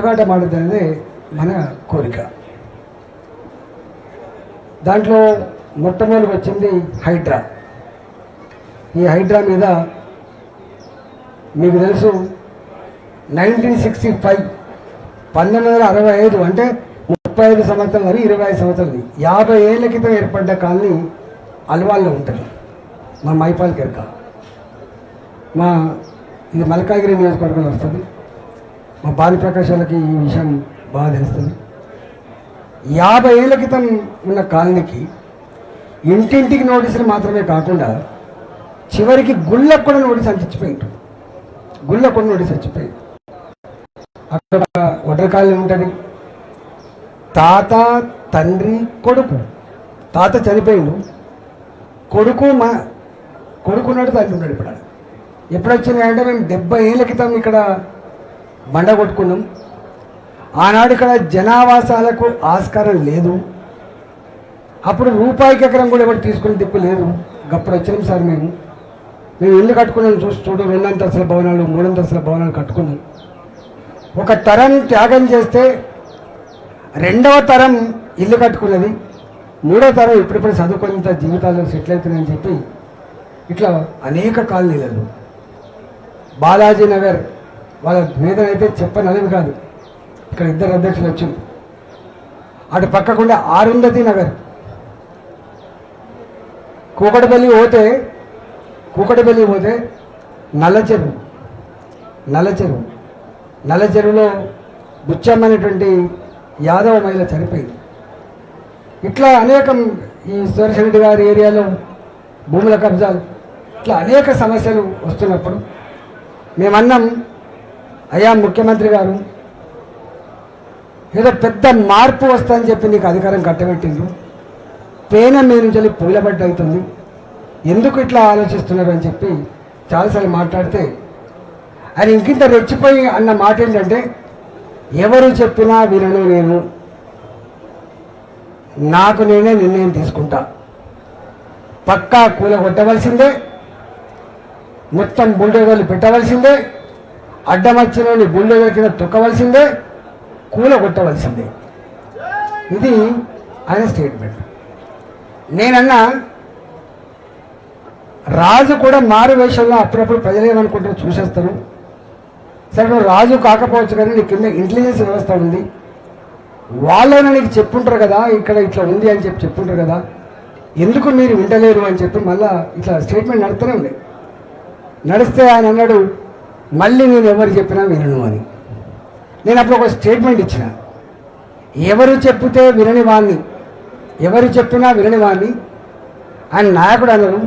కొట్లాట మాడదనేది మన కోరిక. దాంట్లో మొట్టమొదటి వచ్చింది హైడ్రా. ఈ హైడ్రా మీద మీకు తెలుసు 1965 1965 అంటే 35 సంవత్సరాలు అని 25 సంవత్సరాలు 50 ఏళ్ల క్రితం ఏర్పడ్డ కాలనీ అల్వాల్లో ఉంటుంది. మా మైపాల్ కెరక మా ఇది మల్కాగిరి నియోజకవర్గంలో వస్తుంది. మా బాలప్రకాశాలకి ఈ విషయం బాగా తెలుస్తుంది. 50 ఏళ్ల క్రితం ఉన్న కాలనీకి ఇంటింటికి నోటీసులు మాత్రమే కాకుండా చివరికి గుళ్ళకు కూడా నోటీస్ అంటించిపోయింది. గుళ్ళకు కూడా నోటీస్ వచ్చిపోయింది. అక్కడ ఒడ్ర కాలనీ ఉంటుంది. తాత తండ్రి కొడుకు. తాత చనిపోయిండు, కొడుకున్నాడు, తండ్రి ఉన్నాడు. ఇప్పుడు ఎప్పుడు వచ్చినాయంటే మేము 70 ఏళ్ల క్రితం ఇక్కడ బండ కొట్టుకున్నాం. ఆనాడు ఇక్కడ జనావాసాలకు ఆస్కారం లేదు. అప్పుడు రూపాయికి ఎకరం కూడా ఎవరు తీసుకుని దిక్కు లేదు. అప్పుడు వచ్చినాం సార్ మేము ఇల్లు కట్టుకున్నాం. చూడు 2 అంతస్తుల భవనాలు 3 అంతస్తుల భవనాలు కట్టుకున్నాం. ఒక తరం త్యాగం చేస్తే 2వ తరం ఇల్లు కట్టుకున్నది, 3వ తరం ఇప్పుడిప్పుడు చదువుకునేంత జీవితాల్లో సెటిల్ అవుతున్నాయని చెప్పి ఇట్లా అనేక కాలనీలలో బాలాజీ నగర్ వాళ్ళ వేదన అయితే చెప్పనలేదు కాదు. ఇక్కడ 2 అధ్యక్షులు వచ్చింది. అటు పక్కకుండా ఆరుంధతి నగర్, కూకటపల్లి పోతే నల్ల చెరువులో బుచ్చమ్మ అనేటువంటి యాదవ మహిళ చనిపోయింది. ఇట్లా అనేకం ఈ సుదర్శన్ గారి ఏరియాలో భూముల కబ్జాలు, ఇట్లా అనేక సమస్యలు వస్తున్నప్పుడు మేమన్నాం, అయ్యా ముఖ్యమంత్రి గారు ఏదో పెద్ద మార్పు వస్తుందని చెప్పి నీకు అధికారం కట్టబెట్టిండ్రు, పేన మీ నుంచి పూలబడ్డ అవుతుంది, ఎందుకు ఇట్లా ఆలోచిస్తున్నారు అని చెప్పి చాలాసార్లు మాట్లాడితే ఆయన ఇంకింత రెచ్చిపోయి అన్న మాట ఏంటంటే, ఎవరు చెప్పినా వినను, నేను నాకు నేనే నిర్ణయం తీసుకుంటా, పక్కా కూలగొట్టవలసిందే, మొత్తం బుల్డోజర్లు పెట్టవలసిందే, అడ్డమచ్చినోని బుల్డోజర్ కింద తొక్కవలసిందే, కూలగొట్టవలసిందే. ఇది ఆయన స్టేట్మెంట్. నేనన్నా రాజు కూడా మారు వేషంలో అప్పుడప్పుడు ప్రజలు ఏమనుకుంటారో చూసేస్తారు. సరే నువ్వు రాజు కాకపోవచ్చు కానీ నీ కింద ఇంటెలిజెన్స్ వ్యవస్థ ఉంది, వాళ్ళైనా నీకు చెప్పుంటారు కదా ఇక్కడ ఇట్లా ఉంది అని చెప్పి చెప్పుంటారు కదా, ఎందుకు మీరు వింటలేరు అని చెప్పి మళ్ళీ ఇట్లా స్టేట్మెంట్ నడుస్తూనే ఉండే. నడిస్తే ఆయన అన్నాడు, మళ్ళీ నేను ఎవరు చెప్పినా వినను అని. నేను అప్పుడు ఒక స్టేట్మెంట్ ఇచ్చిన, ఎవరు చెప్తే వినని వాణ్ణి, ఎవరు చెప్పినా వినని వాణ్ణి ఆయన నాయకుడు అనరు,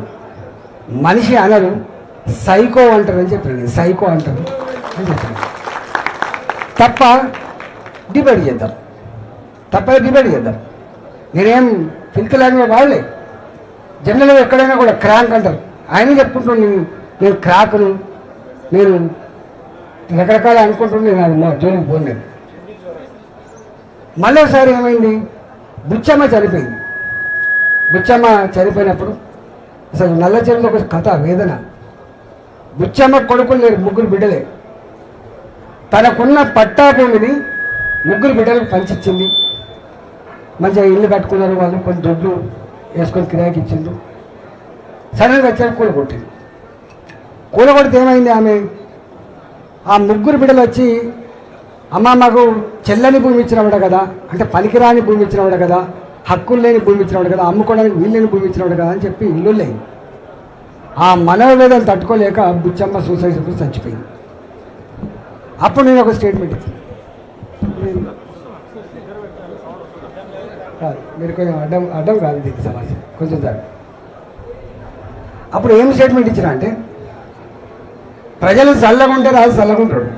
మనిషి అనరు, సైకో అంటారు అని చెప్పాను. సైకో అంటారు అని చెప్పాను. తప్ప డిబేట్ చేద్దాం, నేనేం ఫిల్త్ లాంగ్వేజ్ వాడలే. జనరల్గా ఎక్కడైనా కూడా క్రాంక్ అంటారు, ఆయన చెప్పుకుంటున్నాను నేను క్రాక్ను, నేను రకరకాల అనుకుంటుండే, నేను అది మా జోలికి పోలేదు. మళ్ళీ ఒకసారి ఏమైంది, బుచ్చమ్మ చనిపోయినప్పుడు అసలు నల్ల చెరువులో ఒక కథ వేదన. బుచ్చమ్మ కొడుకులు లేరు, 3 బిడ్డలే. తనకున్న పట్టా భూమిని 3 బిడ్డలకు పంచిచ్చింది. మంచిగా ఇల్లు కట్టుకున్నారు వాళ్ళు, కొన్ని దొడ్లు వేసుకొని కిరాయికి ఇచ్చిండ్రు. సడన్గా వచ్చాక కూలగొడితే ఏమైంది, ఆమె ఆ 3 బిడ్డలు వచ్చి, అమ్మ మాకు చెల్లని భూమి ఇచ్చినవాడు కదా, అంటే పనికిరాని భూమి ఇచ్చినవాడు కదా, హక్కులు లేని భూమి ఇచ్చినవాడు కదా, అమ్ముకోవడానికి వీళ్ళని భూమి ఇచ్చినవాడు కదా అని చెప్పి ఇల్లు లేని ఆ మనోవేదన తట్టుకోలేక బుచ్చమ్మ సూసైడ్ చచ్చిపోయింది. అప్పుడు నేను ఒక స్టేట్మెంట్ ఇచ్చాను, మీరు కొంచెం అడ్డం కాదు దీనికి సమస్య కొంచెం సార్. అప్పుడు ఏం స్టేట్మెంట్ ఇచ్చినా అంటే, ప్రజలు చల్లగా ఉంటే రాజు చల్లగా ఉంటాడు,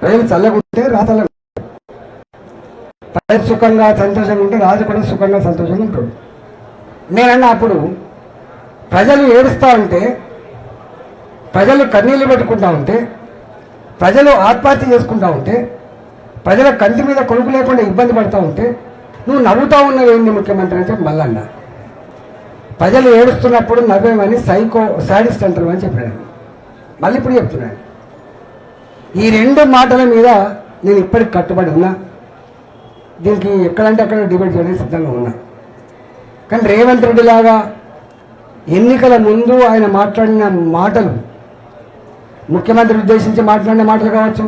ప్రజలు చల్లగా ఉంటే రాజు చల్లగా, ప్రజలు సుఖంగా సంతోషంగా ఉంటే రాజు కూడా సుఖంగా సంతోషంగా ఉంటాడు. నేనన్నా అప్పుడు ప్రజలు ఏడుస్తూ ఉంటే, ప్రజలు కన్నీళ్ళు పెట్టుకుంటూ ఉంటే, ప్రజలు ఆత్మహత్య చేసుకుంటూ ఉంటే, ప్రజల కంటి మీద కొడుకు లేకుండా ఇబ్బంది పడుతూ ఉంటే నువ్వు నవ్వుతూ ఉన్నవేంది ముఖ్యమంత్రి అని చెప్పి మళ్ళీ అన్నా. ప్రజలు ఏడుస్తున్నప్పుడు నవ్వేమని సాడిస్ట్ అంటారు అని చెప్పాను. మళ్ళీ ఇప్పుడు చెప్తున్నాను, ఈ రెండు మాటల మీద నేను ఇప్పటికి కట్టుబడి ఉన్నా. దీనికి ఎక్కడంటే అక్కడ డిబేట్ చేయడానికి సిద్ధంగా ఉన్నా. కానీ రేవంత్ రెడ్డి లాగా ఎన్నికల ముందు ఆయన మాట్లాడిన మాటలు, ముఖ్యమంత్రిని ఉద్దేశించి మాట్లాడిన మాటలు కావచ్చు,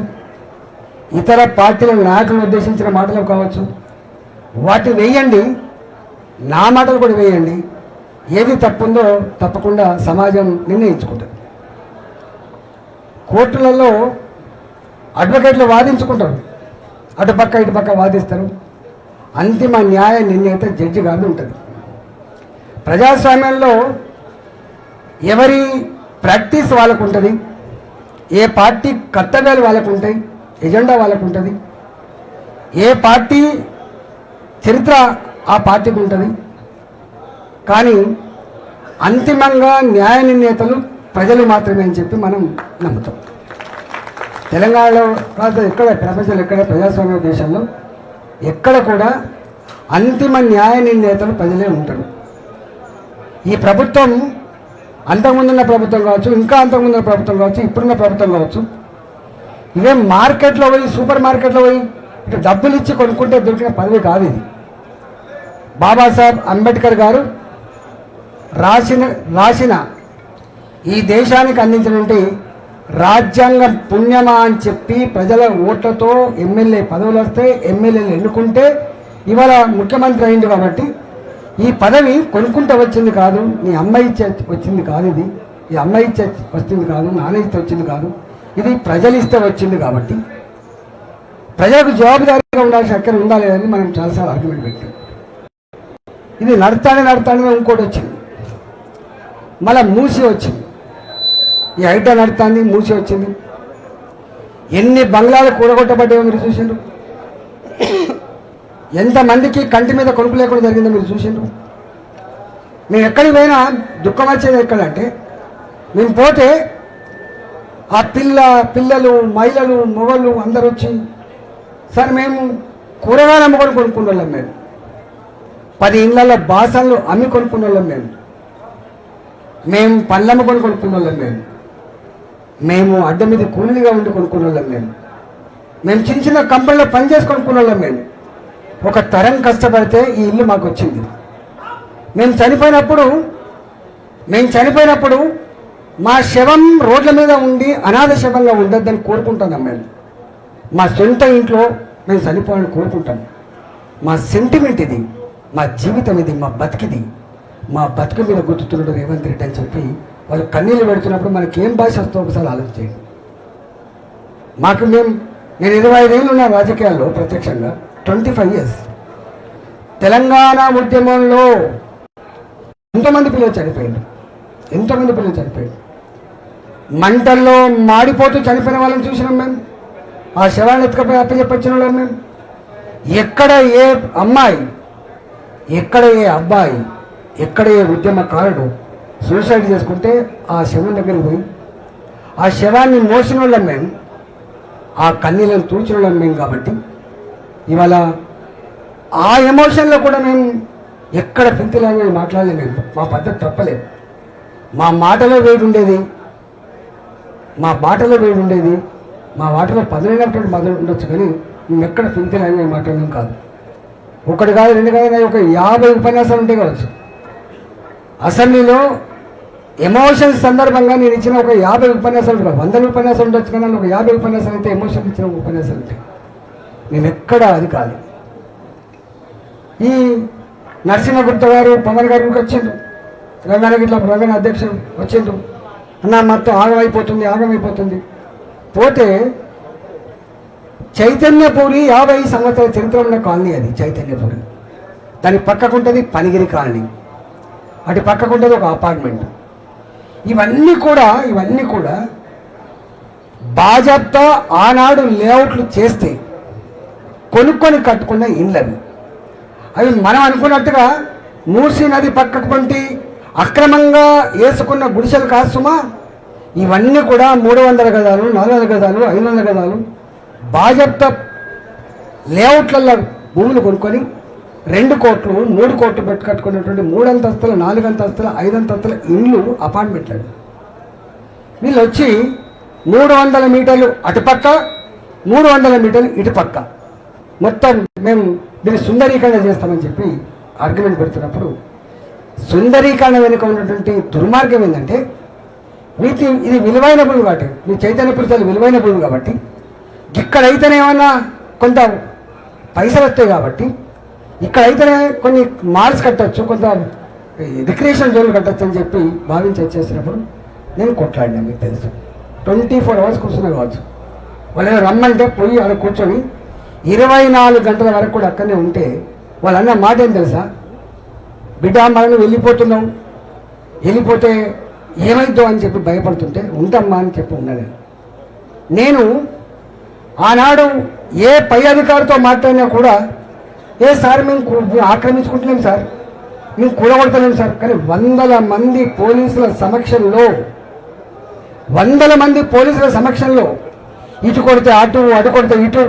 ఇతర పార్టీల నాయకులను ఉద్దేశించిన మాటలు కావచ్చు, వాటి వేయండి, నా మాటలు కూడా వేయండి. ఏది తప్పుందో తప్పకుండా సమాజం నిర్ణయించుకుంటుంది. కోర్టులలో అడ్వకేట్లు వాదించుకుంటారు, అటుపక్క ఇటుపక్క వాదిస్తారు. అంతిమ న్యాయ నిర్ణేత జడ్జి గారు ఉంటుంది. ప్రజాస్వామ్యంలో ఎవరి ప్రాక్టీస్ వాళ్ళకు ఉంటుంది, ఏ పార్టీ కర్తవ్యాలు వాళ్ళకు ఉంటాయి, ఎజెండా వాళ్ళకు ఉంటుంది, ఏ పార్టీ చరిత్ర ఆ పార్టీకి ఉంటుంది. కానీ అంతిమంగా న్యాయ నిర్ణేతలు ప్రజలు మాత్రమే అని చెప్పి మనం నమ్ముతాం. తెలంగాణలో కాదు, ఎక్కడ ప్రపంచంలో ఎక్కడ ప్రజాస్వామ్య దేశంలో ఎక్కడ కూడా అంతిమ న్యాయ నిర్ణేతలు ప్రజలే ఉంటారు. ఈ ప్రభుత్వం అంతకుముందున్న ప్రభుత్వం కావచ్చు, ఇంకా అంతకుముందున్న ప్రభుత్వం కావచ్చు, ఇప్పుడున్న ప్రభుత్వం కావచ్చు, ఇవే మార్కెట్లో పోయి సూపర్ మార్కెట్లో పోయి ఇటు డబ్బులు ఇచ్చి కొనుక్కుంటే దొరికిన పదవి కాదు ఇది. బాబాసాహెబ్ అంబేద్కర్ గారు రాసిన ఈ దేశానికి అందించినటువంటి రాజ్యాంగం పుణ్యమా అని చెప్పి ప్రజల ఓట్లతో ఎమ్మెల్యే పదవులు వస్తే ఎమ్మెల్యేలు ఎన్నుకుంటే ఇవాళ ముఖ్యమంత్రి అయింది. కాబట్టి ఈ పదవి కొనుక్కుంటే వచ్చింది కాదు, నీ అమ్మాయి ఇచ్చే వచ్చింది కాదు, ఇది ఈ అమ్మాయి ఇచ్చే వచ్చింది కాదు, నాన్న ఇస్తే వచ్చింది కాదు, ఇది ప్రజలు ఇస్తే వచ్చింది. కాబట్టి ప్రజలకు జవాబుదారీగా ఉండాల్సిన అక్కడ ఉండాలి అని మనం చాలాసార్లు ఆర్గ్యుమెంట్ పెట్టాం. ఇది నడతానే ఇంకోటి వచ్చింది, మళ్ళీ మూసి వచ్చింది. ఈ ఐటా నడుతుంది, మూసి వచ్చింది. ఎన్ని బంగ్లాలు కూడగొట్టబడ్డాయో మీరు చూసిండ్రు. ఎంతమందికి కంటి మీద కొనుక్కు లేకుండా జరిగిందో మీరు చూసిండ్రు. మేము ఎక్కడికి పోయినా దుఃఖం వచ్చేది ఎక్కడంటే, మేము పోతే ఆ పిల్లలు మహిళలు మొగళ్ళు అందరూ వచ్చి, సార్ మేము కూరగాయలు అమ్ముకొని కొనుక్కున్న వాళ్ళం, మేము 10 ఇళ్ళల్లో బాసనలు అమ్మి కొనుక్కున్న వాళ్ళం, మేము పళ్ళు అమ్ముకొని కొనుక్కున్న వాళ్ళం, మేము అడ్డ మీద కూలీగా ఉండి కొనుక్కున్న వాళ్ళం, మేము చిన్న చిన్న కంపెనీలో పనిచేసి కొనుక్కున్న వాళ్ళం. ఒక తరం కష్టపడితే ఈ ఇల్లు మాకు వచ్చింది. మేము చనిపోయినప్పుడు మా శవం రోడ్ల మీద ఉండి అనాథ శవంగా ఉండొద్దని కోరుకుంటున్నాం. మేము మా సొంత ఇంట్లో మేము చనిపోవాలని కోరుకుంటాం. మా సెంటిమెంట్ ఇది, మా జీవితం ఇది, మా బతికిది. మా బతుకు మీద గుర్తుతున్నాడు రేవంత్ రెడ్డి అని చెప్పి వాళ్ళు కన్నీళ్ళు పెడుతున్నప్పుడు మనకి ఏం భాష వస్తుందో ఒకసారి ఆలోచించండి. నేను 25 ఏళ్ళు ఉన్న రాజకీయాల్లో ప్రత్యక్షంగా 25 ఇయర్స్. తెలంగాణ ఉద్యమంలో ఎంతోమంది పిల్లలు చనిపోయారు. మంటల్లో మాడిపోతూ చనిపోయిన వాళ్ళని చూసినాం మేము. ఆ శవాన్ని ఎత్తుకపోయి అప్పచెప్పొచ్చిన వాళ్ళం మేము. ఎక్కడ ఏ అమ్మాయి, ఎక్కడ ఏ అబ్బాయి, ఎక్కడ ఏ ఉద్యమకారుడు సూసైడ్ చేసుకుంటే ఆ శవం దగ్గరికి పోయి ఆ శవాన్ని మోసిన వాళ్ళం మేము, ఆ కన్నీళ్ళను తూచిన వాళ్ళం మేము. కాబట్టి ఇవాళ ఆ ఎమోషన్లో కూడా మేము ఎక్కడ పింతిలాగా మాట్లాడలేము. మేము మా పద్ధతి తప్పలేదు. మా మాటలో వేడి ఉండేది, మా మాటలో పదులైనటువంటి మొదలు ఉండొచ్చు. కానీ మేము ఎక్కడ పింతిలాగా మాట్లాడలేం కాదు. ఒకటి కాదు, 2 కాదు, ఒక 50 ఉపన్యాసాలు ఉంటే కావచ్చు. అసెంబ్లీలో ఎమోషన్స్ సందర్భంగా నేను ఇచ్చిన ఒక 50 ఉపన్యాసాలు కాదు, 100 ఉపన్యాసాలు ఉండొచ్చు. కానీ ఒక 50 ఉపన్యాసాలు అయితే ఎమోషన్ ఇచ్చిన ఉపన్యాసాలు ఉంటాయి. నేను ఎక్కడ అది కాదు. ఈ నరసింహగుప్త గారు పవన్ గారికి వచ్చిండు, రంగారెడ్డి అధ్యక్షుడు వచ్చిండు, అన్న మొత్తం ఆగమైపోతుంది. పోతే చైతన్యపూరి 50 సంవత్సరాల చరిత్ర ఉన్న కాలనీ అది చైతన్యపూరి. దాని పక్కకుంటుంది పనిగిరి కాలనీ, అటు పక్కకుంటుంది ఒక అపార్ట్మెంట్. ఇవన్నీ కూడా బాజాప్తా ఆనాడు లేఅవుట్లు చేస్తే కొనుక్కొని కట్టుకున్న ఇండ్లవి. అవి మనం అనుకున్నట్టుగా మూసీ నది పక్కకు పంటి అక్రమంగా వేసుకున్న గుడిసెలు కాసుమా. ఇవన్నీ కూడా 300 గజాలు, 400 గజాలు, 500 గజాలు బాజాప్తా లేఅవుట్లలో భూములు కొనుక్కొని 2 కోట్లు 3 కోట్లు పెట్టి కట్టుకున్నటువంటి 3 అంతస్తుల 4 అంతస్తుల 5 అంతస్తుల ఇండ్లు, అపార్ట్మెంట్లు. వీళ్ళు వచ్చి 300 మీటర్లు అటుపక్క, 300 మీటర్లు ఇటుపక్క, మొత్తం మేము దీన్ని సుందరీకరణ చేస్తామని చెప్పి ఆర్గ్యుమెంట్ పెడుతున్నప్పుడు, సుందరీకరణ వెనుక ఉన్నటువంటి దుర్మార్గం ఏంటంటే, ఇది విలువైన భూమి కాబట్టి, మీ చైతన్యపురితలు విలువైన భూమి కాబట్టి, ఇక్కడైతేనే ఏమన్నా కొంత పైసలు వస్తాయి కాబట్టి, ఇక్కడైతేనే కొన్ని మాల్స్ కట్టచ్చు, కొంత రిక్రియేషన్ జోన్లు కట్టచ్చు అని చెప్పి భావించి వచ్చేసినప్పుడు నేను కొట్లాడినా. మీకు తెలుసు, 24 అవర్స్ కూర్చున్నా కావచ్చు. వాళ్ళు రమ్మంటే పోయి అక్కడ కూర్చొని 24 గంటల వరకు కూడా అక్కడనే ఉంటే వాళ్ళు అన్న మాట ఏం తెలుసా, బిడ్డ మనం వెళ్ళిపోతున్నాం, వెళ్ళిపోతే ఏమైద్దో అని చెప్పి భయపడుతుంటే ఉంటామ్మా అని చెప్పి ఉన్నాను. నేను ఆనాడు ఏ పై అధికారితో మాట్లాడినా కూడా, ఏ సార్ మేము ఆక్రమించుకుంటున్నాం సార్, మేము కూడగొడతలేము సార్, కానీ 100 మంది పోలీసుల సమక్షంలో, 100 మంది పోలీసుల సమక్షంలో ఇటు కొడితే అటు, అటు కొడితే ఇటు,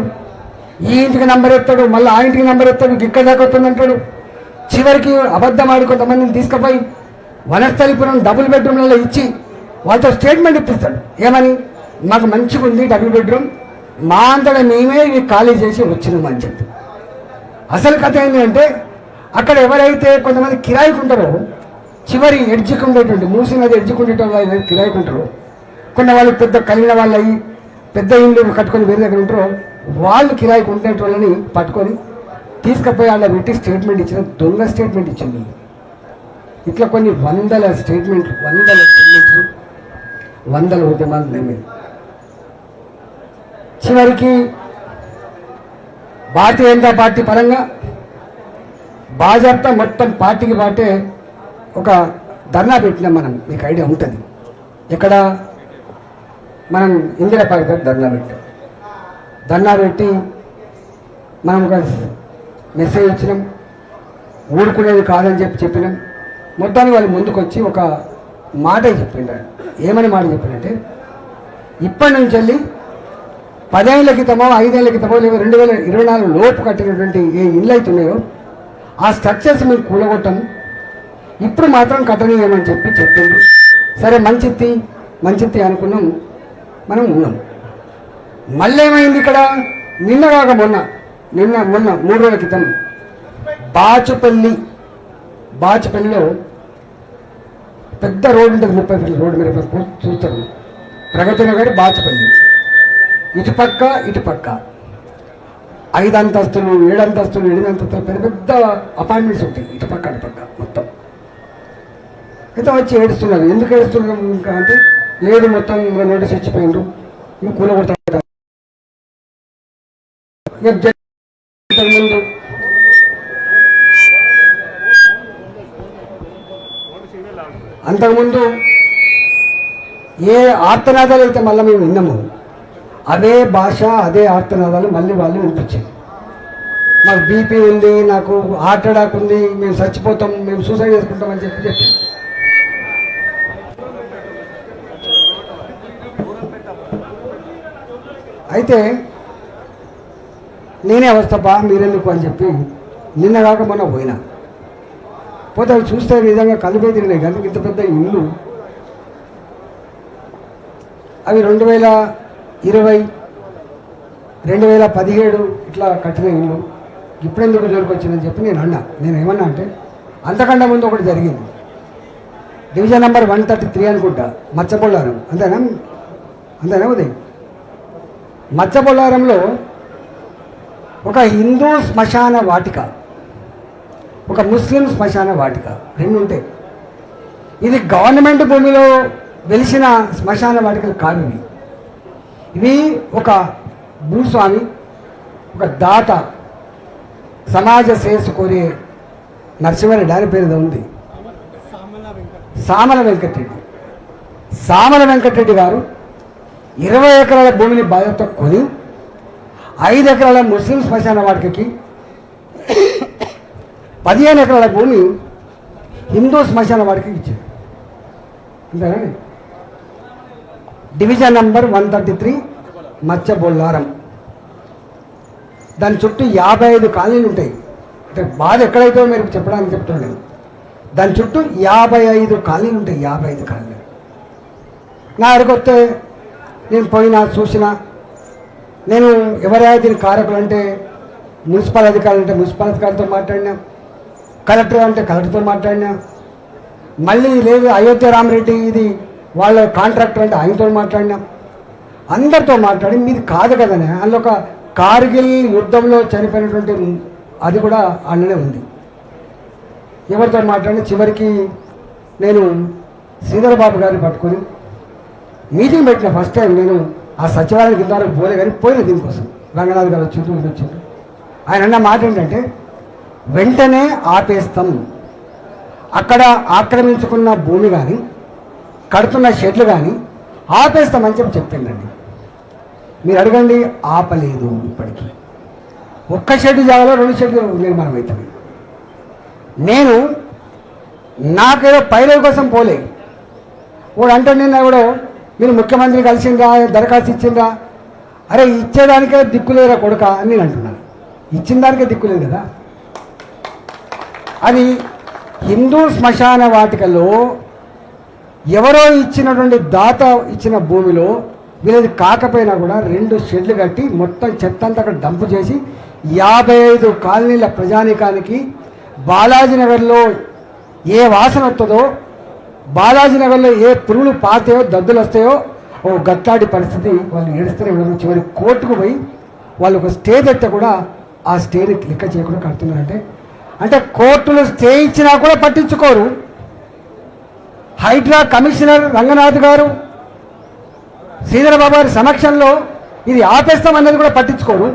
ఈ ఇంటికి నంబర్ ఎత్తాడు, మళ్ళీ ఆ ఇంటికి నంబర్ ఎత్తాడు, ఇక్కడ దాకా వస్తుందంటాడు. చివరికి అబద్ధం ఆడి కొంతమందిని తీసుకుపోయి వనస్థలిపురం డబుల్ బెడ్రూమ్లలో ఇచ్చి వాళ్ళతో స్టేట్మెంట్ ఇప్పిస్తాడు. ఏమని, మాకు మంచిగా ఉంది డబుల్ బెడ్రూమ్, మా అంతటా మేమే ఇవి ఖాళీ చేసి వచ్చినామని చెప్పి. అసలు కథ ఏంటి అంటే, అక్కడ ఎవరైతే కొంతమంది కిరాయికుంటారో, చివరి ఎడ్జికుండేటువంటి మూసినది ఎడ్జికుండేటువంటి కిరాయికుంటారో, కొన్ని వాళ్ళు పెద్ద కలిగిన వాళ్ళు అయ్యి పెద్ద ఇల్లు కట్టుకొని వేరే దగ్గర ఉంటారో, వాళ్ళు కిరాయికి ఉండేటోళ్ళని పట్టుకొని తీసుకుపోయి వాళ్ళ పెట్టి స్టేట్మెంట్ ఇచ్చిన దొంగ స్టేట్మెంట్ ఇచ్చింది. ఇట్లా కొన్ని 100 స్టేట్మెంట్లు, 100 ఉద్యమాలు ఉన్నాయి. చివరికి భారతీయ జనతా పార్టీ పరంగా భాజపా మొత్తం పార్టీకి పాటే ఒక ధర్నా పెట్టినాం మనం, మీకు ఐడియా ఉంటుంది. ఇక్కడ మనం ఇందిరా పార్క్ దగ్గర ధర్నా పెట్టి మనం ఒక మెసేజ్ ఇచ్చినాం, ఊరుకునేది కాదని చెప్పినాం. మొత్తానికి వాళ్ళు ముందుకు వచ్చి ఒక మాట చెప్పిండారు. ఏమని మాట చెప్పిందంటే, ఇప్పటి నుంచి వెళ్ళి 10 ఏళ్ల క్రితమో 5 ఏళ్ల క్రితమో లేదా 2024 లోపు కట్టినటువంటి ఏ ఇళ్ళు అవుతున్నాయో ఆ స్ట్రక్చర్స్ మేము కూలగొట్టాము, ఇప్పుడు మాత్రం కట్టనీయమని చెప్పిండ్రు. సరే మంచిత్తి అనుకున్నాం, మనం ఉన్నాం. మళ్ళీ ఏమైంది ఇక్కడ, నిన్న కాక మొన్న 3 రోజుల క్రితం బాచుపల్లిలో పెద్ద రోడ్డు ఉంటుంది, 30 ఫీట్ల రోడ్డు, మీరు చూస్తారు, ప్రగతి నగర్ బాచుపల్లి, ఇటుపక్క 5 అంతస్తులు 7 అంతస్తులు 8 అంతస్తులు పెద్ద పెద్ద అపార్ట్మెంట్స్ ఉంటాయి, ఇటుపక్క అటుపక్క మొత్తం. అయితే వచ్చి ఏడుస్తున్నారు. ఎందుకు ఏడుస్తున్నారు ఇంకా అంటే, లేదు మొత్తం నోటీస్ ఇచ్చిపోయిండ్రు, ఇంకా కూలగొడతారు. ముందు అంతకుముందు ఏ ఆర్తనాదాలు అయితే మళ్ళీ మేము విన్నాము, అదే భాష అదే ఆర్తనాదాలు మళ్ళీ వాళ్ళు వినిపించారు. మాకు బీపీ ఉంది, నాకు హార్ట్ అటాక్ ఉంది, మేము చచ్చిపోతాం, మేము సూసైడ్ చేసుకుంటామని చెప్పి. అయితే నేనే వస్తాపా మీరెందుకు అని చెప్పి నిన్న కాక మొన్న పోతే అవి చూస్తే నిజంగా కలిపే తిరిగినాయి. కానీ ఇంత పెద్ద ఇల్లు అవి 2020, 2017 ఇట్లా కట్టిన ఇల్లు ఇప్పుడెందుకు జోలికొచ్చిందని చెప్పి నేను ఏమన్నా అంటే, అంతకంటే ముందు ఒకటి జరిగింది. డివిజన్ నెంబర్ 133 అనుకుంటా, మచ్చబొల్లారం, అంతేనా ఉదయం. మచ్చబొల్లారంలో ఒక హిందూ శ్మశాన వాటిక, ఒక ముస్లిం శ్మశాన వాటిక, 2 ఉంటాయి. ఇది గవర్నమెంట్ భూమిలో వెలిసిన శ్మశాన వాటికలు కాదు. ఇవి ఒక భూస్వామి, ఒక దాత, సమాజ శ్రేయస్సు కోరే నరసింహారెడ్డి ఆయన పేరు ఉంది, సామల వెంకటరెడ్డి గారు 20 ఎకరాల భూమిని బాధ్యత కొని 5 ఎకరాల ముస్లిం శ్మశాన వాటికకి, 15 ఎకరాల భూమి హిందూ శ్మశాన వాటికకి ఇచ్చారు. అంతేనా? Division number 133 Machabollaram. దాని చుట్టూ 55 కాలనీలు ఉంటాయి. అంటే బాధ ఎక్కడైతే మీరు చెప్పడానికి చెప్తున్నాను. దాని చుట్టూ 55 కాలనీలు ఉంటాయి, 55 కాలనీలు. నా అడిగొస్తే నేను పోయినా చూసినా, నేను ఎవరైనా దీని కారకులు అంటే మున్సిపల్ అధికారులు అంటే మున్సిపల్ అధికారులతో మాట్లాడినా, కలెక్టర్ అంటే కలెక్టర్తో మాట్లాడినా, మళ్ళీ లేదు అయోధ్య రామరెడ్డి ఇది వాళ్ళ కాంట్రాక్టర్ అంటే ఆయనతో మాట్లాడినా, అందరితో మాట్లాడి మీది కాదు కదనే. అందులో ఒక కార్గిల్ యుద్ధంలో చనిపోయినటువంటి అది కూడా అందులోనే ఉంది. ఎవరితో మాట్లాడి చివరికి నేను శ్రీధర్ బాబు గారిని పట్టుకొని మీటింగ్ పెట్టిన ఫస్ట్ టైం. నేను ఆ సచివాలయానికి ఇంతవరకు పోలే కానీ పోయిన దీనికోసం రంగనాథ్ గారు వచ్చిండ్రు. ఆయన అన్న మాట ఏంటంటే వెంటనే ఆపేస్తాం, అక్కడ ఆక్రమించుకున్న భూమి కానీ కడుతున్న షెడ్లు కానీ ఆపేస్తామని చెప్పిందండి. మీరు అడగండి, ఆపలేదు. ఇప్పటికీ ఒక్క షెడ్ జాగాలో 2 షెడ్లు నిర్మాణం అవుతుంది. నేను నాకేదో పైరవి కోసం పోలే. వాడు అంటే నిన్న కూడా మీరు ముఖ్యమంత్రి కలిసిందా, దరఖాస్తు ఇచ్చిందా? అరే ఇచ్చేదానికే దిక్కులేరా కొడుక అని నేను అంటున్నాను. ఇచ్చిన దానికే దిక్కులేదు కదా. అది హిందూ శ్మశాన వాటికలో ఎవరో ఇచ్చినటువంటి దాత ఇచ్చిన భూమిలో వీళ్ళది కాకపోయినా కూడా 2 షెడ్లు కట్టి మొత్తం చెత్త అంతా అక్కడ డంపు చేసి 55 కాలనీల ప్రజానికానికి బాలాజీనగర్లో ఏ వాసన వస్తుందో, బాలాజీనగర్లో ఏ పురుగులు పాతాయో దద్దులు వస్తాయో ఓ గట్లాడి పరిస్థితి. వాళ్ళు ఏడుస్తూనే ఉండడం. చివరి కోర్టుకు పోయి వాళ్ళు ఒక స్టే తెస్తే కూడా ఆ స్టేని లెక్క చేయకుండా కడుతున్నారంటే అంటే కోర్టులు స్టే ఇచ్చినా కూడా పట్టించుకోరు. హైడ్రా కమిషనర్ రంగనాథ్ గారు శ్రీధర్ బాబు గారి సమక్షంలో ఇది ఆపేస్తామన్నది కూడా పట్టించుకోరు.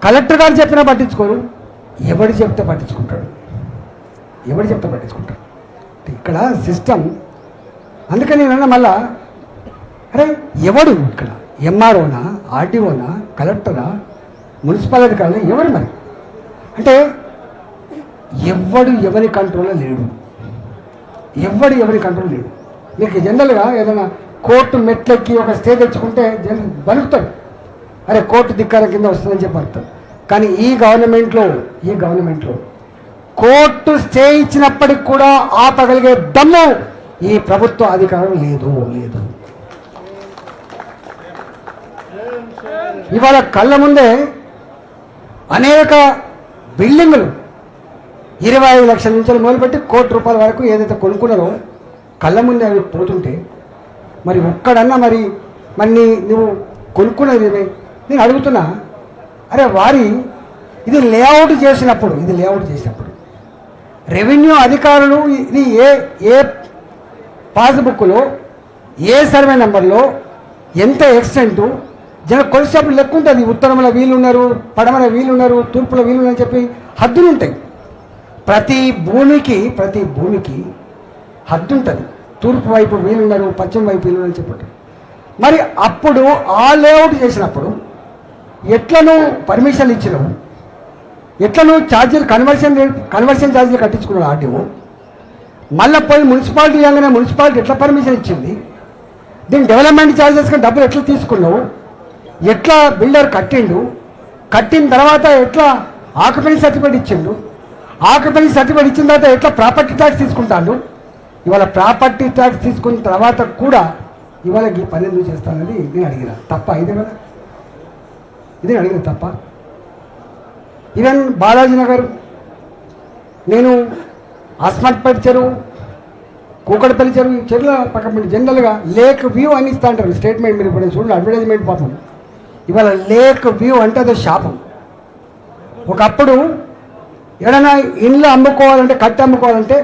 కలెక్టర్ గారు చెప్పినా పట్టించుకోరు. ఎవడు చెప్తే పట్టించుకుంటాడు? ఎవడు చెప్తే పట్టించుకుంటాడు? ఇక్కడ సిస్టమ్. అందుకని నేను మళ్ళా అరే ఎవడు ఇక్కడ ఎంఆర్ఓనా, ఆర్డీఓనా, కలెక్టరా, మున్సిపల్ అధికారులు ఎవరు మరి? అంటే ఎవరి కంట్రోల్లో లేడు. ఎవరి కంట్రోల్ లేడు. మీకు జనరల్గా ఏదైనా కోర్టు మెట్లెక్కి ఒక స్టే తెచ్చుకుంటే బలుకుతాడు, అరే కోర్టు ధిక్కార కింద వస్తుందని చెప్పి అర్థం. కానీ ఈ గవర్నమెంట్లో కోర్టు స్టే ఇచ్చినప్పటికి కూడా ఆపగలిగే దమ్ము ఈ ప్రభుత్వ అధికారం లేదు. ఇవాళ కళ్ళ ముందే అనేక బిల్డింగులు 25 లక్షల నుంచి మొదలుపెట్టి ₹1 కోటి వరకు ఏదైతే కొనుక్కున్నారో కళ్ళ ముందే అవి పోతుంటే మరి ఒక్కడన్నా మరి నువ్వు కొనుక్కున్నది నేను అడుగుతున్నా. అరే ఇది లేఅవుట్ చేసినప్పుడు రెవెన్యూ అధికారులు ఇది ఏ పాస్బుక్లో ఏ సర్వే నెంబర్లో ఎంత ఎక్స్టెంటు కొలిసేప్పుడు లెక్క ఉంటుంది. ఉత్తరంలో వీళ్ళు ఉన్నారు, పడమర వీళ్ళు ఉన్నారు, తూర్పులో వీళ్ళు ఉన్నారని చెప్పి హద్దులు ఉంటాయి. ప్రతి భూమికి హద్దు ఉంటుంది. తూర్పు వైపు వీళ్ళున్నారు, పశ్చిమ వైపు వీళ్ళున్నారు చెప్పండి. మరి అప్పుడు ఆ లేఅవుట్ చేసినప్పుడు ఎట్లా నువ్వు పర్మిషన్ ఇచ్చినావు, ఎట్లా నువ్వు ఛార్జీలు కన్వర్షన్ ఛార్జీలు కట్టించుకున్నావు ఆర్డీఓ? మళ్ళీ పోయి మున్సిపాలిటీ ఇవ్వగానే మున్సిపాలిటీ ఎట్లా పర్మిషన్ ఇచ్చింది? దీని డెవలప్మెంట్ ఛార్జెస్కి డబ్బులు ఎట్లా తీసుకున్నావు? ఎట్లా బిల్డర్ కట్టిన తర్వాత ఎట్లా ఆక్యుపెన్సీ సర్టిఫికేట్ ఇచ్చిండు? ఆక్యుపెన్సీ సర్టిఫికేట్ ఇచ్చిన తర్వాత ఎట్లా ప్రాపర్టీ ట్యాక్స్ తీసుకుంటాడు? ఇవాళ ప్రాపర్టీ ట్యాక్స్ తీసుకున్న తర్వాత కూడా ఇవాళ ఈ పని ఎందుకు చేస్తానని నేను అడిగిన తప్ప ఇదే కదా, ఇదే అడిగిన తప్ప. ఈవెన్ బాలాజీనగర్ నేను అస్మత్పేట చెరువు, కూకట్పల్లి చెరువుల పక్కన జనరల్గా లేక్ వ్యూ అని ఇస్తా అంటారు స్టేట్మెంట్. మీరు ఇప్పుడు చూడండి అడ్వర్టైజ్మెంట్ పాపం. ఇవాళ లేక్ వ్యూ అంటే అదో శాపం. ఒకప్పుడు ఏదైనా ఇండ్లు అమ్ముకోవాలంటే అమ్ముకోవాలంటే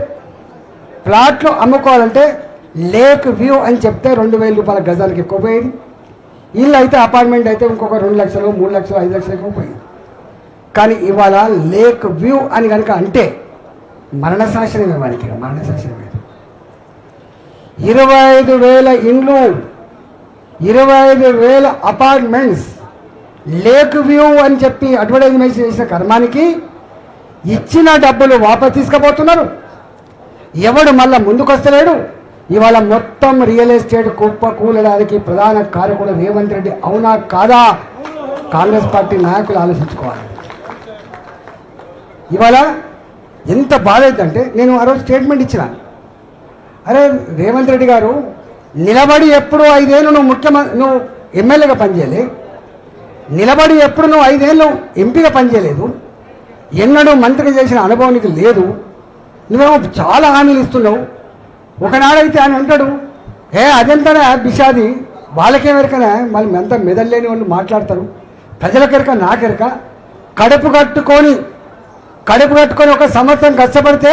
ప్లాట్లు అమ్ముకోవాలంటే లేక్ వ్యూ అని చెప్తే ₹2,000 గజానికి ఎక్కువ పోయేది. ఇల్లు అయితే అపార్ట్మెంట్ అయితే ఇంకొక 2 లక్షలు 3 లక్షలు 5 లక్షలు ఎక్కువ పోయేది. కానీ ఇవాళ లేక్ వ్యూ అని కనుక అంటే మరణశాసనమే. వారికి మరణశాసనమే. 25,000 ఇండ్లు, 25,000 అపార్ట్మెంట్స్ లేక్ వ్యూ అని చెప్పి అడ్వర్టైజ్మెంట్ చేసిన కర్మానికి ఇచ్చిన డబ్బులు వాపస్ తీసుకుపోతున్నారు. ఎవడు మళ్ళా ముందుకు వస్తలేడు. ఇవాళ మొత్తం రియల్ ఎస్టేట్ కూలడానికి ప్రధాన కారకుడు రేవంత్ రెడ్డి. అవునా కాదా? కాంగ్రెస్ పార్టీ నాయకులు ఆలోచించుకోవాలి. ఇవాళ ఎంత బాధ అవుతుందంటే నేను ఆ రోజు స్టేట్మెంట్ ఇచ్చిన, అరే రేవంత్ రెడ్డి గారు నిలబడి ఎప్పుడు 5 ఏళ్ళు నువ్వు ఎమ్మెల్యేగా పనిచేయలే, నిలబడి ఎప్పుడు నువ్వు 5 ఏళ్ళు ఎంపీగా పనిచేయలేదు, ఎన్నడూ మంత్రిగా చేసిన అనుభవం నీకు లేదు. నువ్వేమో చాలా హామీలు ఇస్తున్నావు. ఒకనాడైతే ఆయన అంటాడు, అదెంతనే బిషాది, వాళ్ళకేమెరకనే, మళ్ళీ ఎంత మెదల్లేని వాళ్ళు మాట్లాడతారు, ప్రజలకెరక నాకెరక, కడుపు కట్టుకొని ఒక సంవత్సరం కష్టపడితే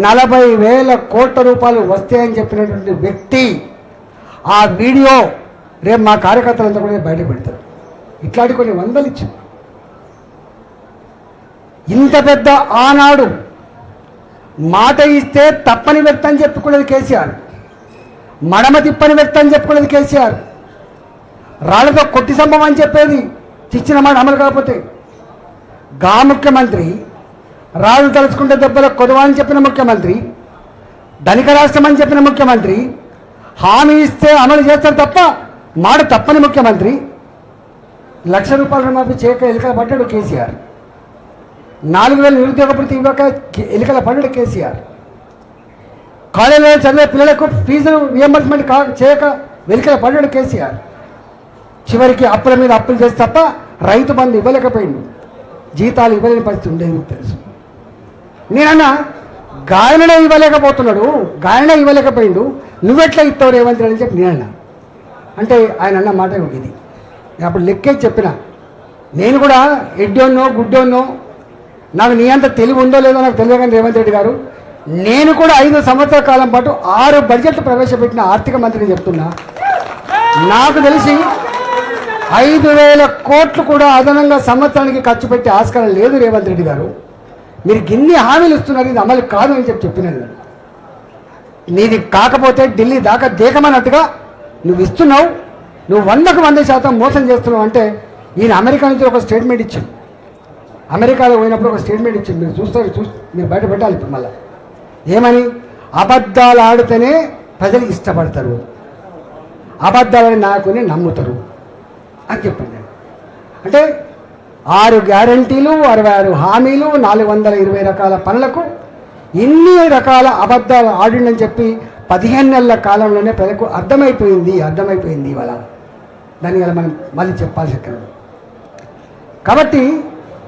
40,000 కోట్ల రూపాయలు వస్తాయని చెప్పినటువంటి వ్యక్తి ఆ వీడియో రేపు మా కార్యకర్తలంతా కూడా బయట పెడతారు. ఇట్లాంటి కొన్ని వందలు ఇచ్చారు. ఇంత పెద్ద ఆనాడు మాట ఇస్తే తప్పని వ్యక్తి అని చెప్పుకునేది కేసీఆర్, మడమ తిప్పని వ్యక్తి అని చెప్పుకునేది కేసీఆర్, రాళ్లతో కొట్టి సంభవం అని చెప్పేది ఇచ్చిన మాట అమలు కాకపోతే. గా ముఖ్యమంత్రి రాళ్ళు తలుచుకుంటే దెబ్బల కొదవా అని చెప్పిన ముఖ్యమంత్రి, ధనిక రాష్ట్రం అని చెప్పిన ముఖ్యమంత్రి, హామీ ఇస్తే అమలు చేస్తారు తప్ప మాట తప్పని ముఖ్యమంత్రి, 1,00,000 రూపాయల రుణమాఫీ చేయక ఎలుకల పడ్డాడు కేసీఆర్, 4,000 నిరుద్యోగ భృతి ఇవ్వక ఎలుకల పడ్డాడు కేసీఆర్, కాలేజీలో చదివే పిల్లలకు ఫీజు రియంబర్స్మెంట్ చేయక వెలికల పడ్డాడు కేసీఆర్, చివరికి అప్పుల మీద అప్పులు చేసి తప్ప రైతు బంధు ఇవ్వలేకపోయిండు, జీతాలు ఇవ్వలేని పరిస్థితి ఉండేది తెలుసు. నేనన్నా గాయననే ఇవ్వలేకపోయిండు, నువ్వెట్లా ఇస్తావు రేవంత్ రెడ్డి అని చెప్పి నేనన్నా. అంటే ఆయన అన్న మాట ఇది. నేను అప్పుడు లెక్కే చెప్పిన, నేను కూడా ఎడ్డోన్నో గుడ్డోన్నో, నాకు నీ అంత తెలివి ఉందో లేదో నాకు తెలియదు, కానీ రేవంత్ రెడ్డి గారు నేను కూడా 5 సంవత్సరాల కాలం పాటు 6 బడ్జెట్లు ప్రవేశపెట్టిన ఆర్థిక మంత్రిని చెప్తున్నా. నాకు తెలిసి 5,000 కోట్లు కూడా అదనంగా సంవత్సరానికి ఖర్చు పెట్టే ఆస్కారం లేదు రేవంత్ రెడ్డి గారు. మీరు గిన్ని హామీలు ఇస్తున్నారు, ఇది అమలు కాదు అని చెప్పినది. నీది కాకపోతే ఢిల్లీ దాకా దేకమన్నట్టుగా నువ్వు ఇస్తున్నావు, నువ్వు 100కు 100% మోసం చేస్తున్నావు అంటే ఈయన అమెరికా నుంచి ఒక స్టేట్మెంట్ ఇచ్చాడు. అమెరికాలో పోయినప్పుడు ఒక స్టేట్మెంట్ ఇచ్చింది, మీరు చూస్తారు, మీరు బయట పెట్టాలి ఇప్పుడు మళ్ళీ. ఏమని? అబద్ధాలు ఆడితేనే ప్రజలు ఇష్టపడతారు, అబద్ధాలని నాకుని నమ్ముతారు అని చెప్పింది. అంటే 6 గ్యారంటీలు, 66 హామీలు, 420 రకాల పనులకు ఇన్ని రకాల అబద్ధాలు ఆడిండని చెప్పి 15 నెలల కాలంలోనే ప్రజలకు అర్థమైపోయింది ఇవాళ. దాన్ని ఇలా మనం మళ్ళీ చెప్పాల్సి ఎక్కడ. కాబట్టి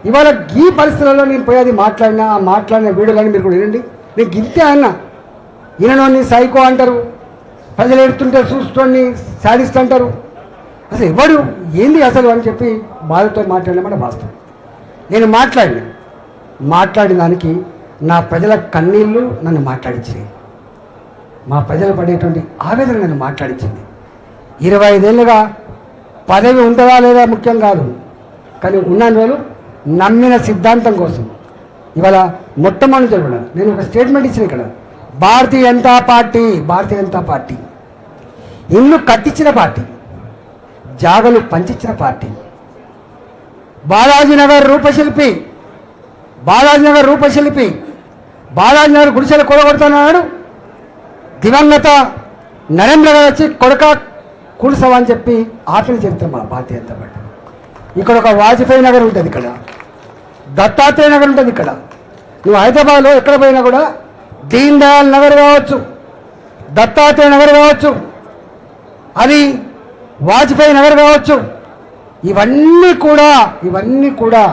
ఇవాళ ఈ పరిస్థితులలో నేను పోయేది మాట్లాడిన వీడియోలని మీరు కూడా వినండి. నేను గింతే అన్న, ఈయనోని సైకో అంటారు, ప్రజలు ఎడుతుంటే చూస్తోని సాడిస్ట్ అంటారు, అసలు ఎవడు ఏంది అసలు అని చెప్పి బాధతో మాట్లాడినమాట వాస్తవం. నేను మాట్లాడిన దానికి నా ప్రజల కన్నీళ్ళు నన్ను మాట్లాడించినాయి, మా ప్రజలు పడేటువంటి ఆవేదన నన్ను మాట్లాడించింది. 25 ఏళ్ళుగా పదవి ఉంటుందా లేదా ముఖ్యం కాదు, కానీ ఉన్న రోజులు నమ్మిన సిద్ధాంతం కోసం ఇవాళ మొట్టమొదటి కూడా నేను ఒక స్టేట్మెంట్ ఇచ్చిన ఇక్కడ. భారతీయ జనతా పార్టీ ఇల్లు కట్టించిన పార్టీ, జాగలు పంచిచ్చిన పార్టీ, బాలాజీనగర్ రూపశిల్పి బాలాజీనగర్ గుడిసెలు కూడగొడుతున్నాడు. దివంగత నరేంద్ర గారు వచ్చి కొడక కూల్సవా అని చెప్పి ఆపిన చరిత్ర మా భారతీయ జనతా పార్టీ. ఇక్కడ ఒక వాజ్పేయి నగర్ ఉంటుంది, ఇక్కడ దత్తాత్రేయ నగర్ ఉంటుంది. ఇక్కడ నువ్వు హైదరాబాద్లో ఎక్కడ పోయినా కూడా దీన్ దయాళ్ నగర్ కావచ్చు, దత్తాత్రేయ నగర్ కావచ్చు, అది వాజ్పేయి నగర్ కావచ్చు, ఇవన్నీ కూడా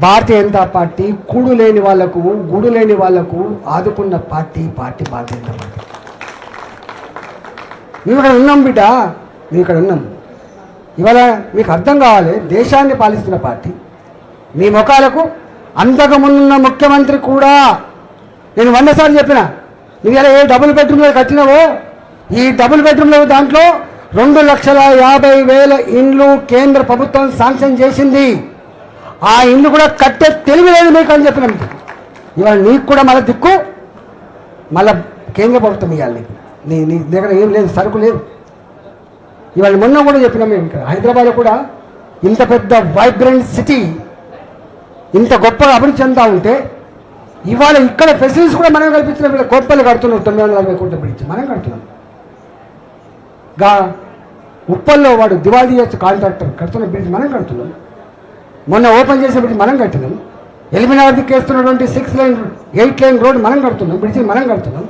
భారతీయ జనతా పార్టీ కూడు లేని వాళ్లకు గూడు లేని వాళ్లకు ఆదుకున్న పార్టీ భారతీయ జనతా పార్టీ. మేము ఇక్కడ ఉన్నాం బిడ్డ, మేము ఇక్కడ ఉన్నాం. ఇవాళ మీకు అర్థం కావాలి, దేశాన్ని పాలిస్తున్న పార్టీ. మీ ముఖాలకు అంతకుముందున్న ముఖ్యమంత్రి కూడా నేను 100 సార్లు చెప్పిన, నువ్వు ఇలా ఏ డబుల్ బెడ్రూమ్లో కట్టినావో ఈ డబుల్ బెడ్రూమ్లో దాంట్లో 2,50,000 ఇండ్లు కేంద్ర ప్రభుత్వం శాంక్షన్ చేసింది. ఆ ఇండ్లు కూడా కట్టే తెలివి లేదు మీకు అని చెప్పిన. ఇవాళ నీకు కూడా మళ్ళీ దిక్కు మళ్ళీ కేంద్ర ప్రభుత్వం ఇవ్వాలి. నీ దగ్గర ఏం లేదు, సరుకు లేదు. ఇవాళ మొన్న కూడా చెప్పినాం మేము, ఇక్కడ హైదరాబాద్లో కూడా ఇంత పెద్ద వైబ్రెంట్ సిటీ, ఇంత గొప్పగా అభివృద్ధి చెందుతూ ఉంటే ఇవాళ ఇక్కడ ఫెసిలిటీస్ కూడా మనం కల్పించినాం. వీళ్ళ గొప్పలు కడుతున్నాం, 940 కోట్ల బ్రిడ్జ్ మనం కడుతున్నాం. ఉప్పల్లో వాడు దివాళీ చేసి కాంట్రాక్టర్ కడుతున్న బ్రిడ్జ్ మనం కడుతున్నాం. మొన్న ఓపెన్ చేసే బ్రిడ్జ్ మనం కట్టినాం. ఎలిమినార్కి వేస్తున్నటువంటి 6 లైన్ 8 లైన్ రోడ్ మనం కడుతున్నాం, బ్రిడ్జ్ మనం కడుతున్నాం.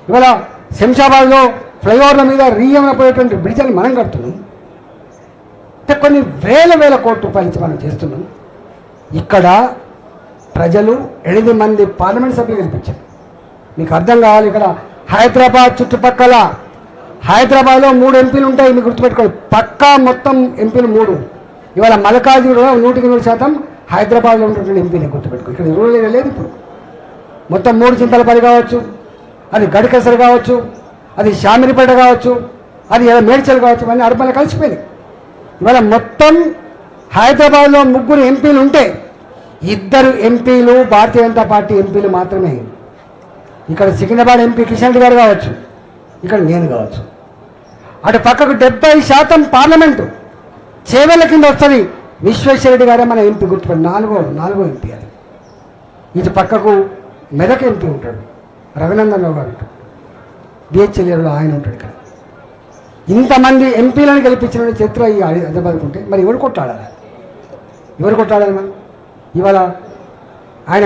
ఇవాళ శంషాబాద్లో ఫ్లైఓవర్ల మీద రీఎంలో పోయేటువంటి బ్రిడ్జ్ని మనం కడుతున్నాం. అంటే కొన్ని వేల కోట్ల రూపాయలు ఇచ్చి మనం చేస్తున్నాం. ఇక్కడ ప్రజలు 8 మంది పార్లమెంట్ సభ్యులు గెలిపించారు. మీకు అర్థం కావాలి, ఇక్కడ హైదరాబాద్ చుట్టుపక్కల హైదరాబాద్లో 3 ఎంపీలు ఉంటాయి. మీకు గుర్తుపెట్టుకోవాలి, పక్కా మొత్తం ఎంపీలు 3. ఇవాళ మల్కాజ్గిరిలో 100% హైదరాబాద్లో ఉన్నటువంటి ఎంపీని గుర్తుపెట్టుకో. ఇక్కడ రూరల్ ఏరియా లేదు. ఇప్పుడు మొత్తం 3 చింతలపల్లి కావచ్చు, అది గడికెసరు కావచ్చు, అది షామిరిపేట కావచ్చు, అది మేడ్చల్ కావచ్చు, ఇవన్నీ అర్బన్లో కలిసిపోయినాయి. ఇవాళ మొత్తం హైదరాబాద్లో 3 ఎంపీలు ఉంటే 2 ఎంపీలు భారతీయ జనతా పార్టీ ఎంపీలు మాత్రమే. ఇక్కడ సికింద్రాబాద్ ఎంపీ కిషన్ రెడ్డి గారు కావచ్చు, ఇక్కడ నేను కావచ్చు. అటు పక్కకు 70% పార్లమెంటు చేవెళ్ళ కింద వస్తుంది. విశ్వేశ్వరరెడ్డి గారే మన ఎంపీ గుర్తుపడి నాలుగో ఎంపీ. అది ఇటు పక్కకు మెదక్ ఎంపీ ఉంటాడు, రఘునందన్ రావు గారు ఉంటాడు, బిహెచ్ఎల్ఏలో ఆయన ఉంటాడు. ఇక్కడ ఇంతమంది ఎంపీలను గెలిపించిన చరిత్ర ఈ హైదరాబాద్కు ఉంటే మరి ఎవరు కొట్లాడాలి? మనం ఇవాళ ఆయన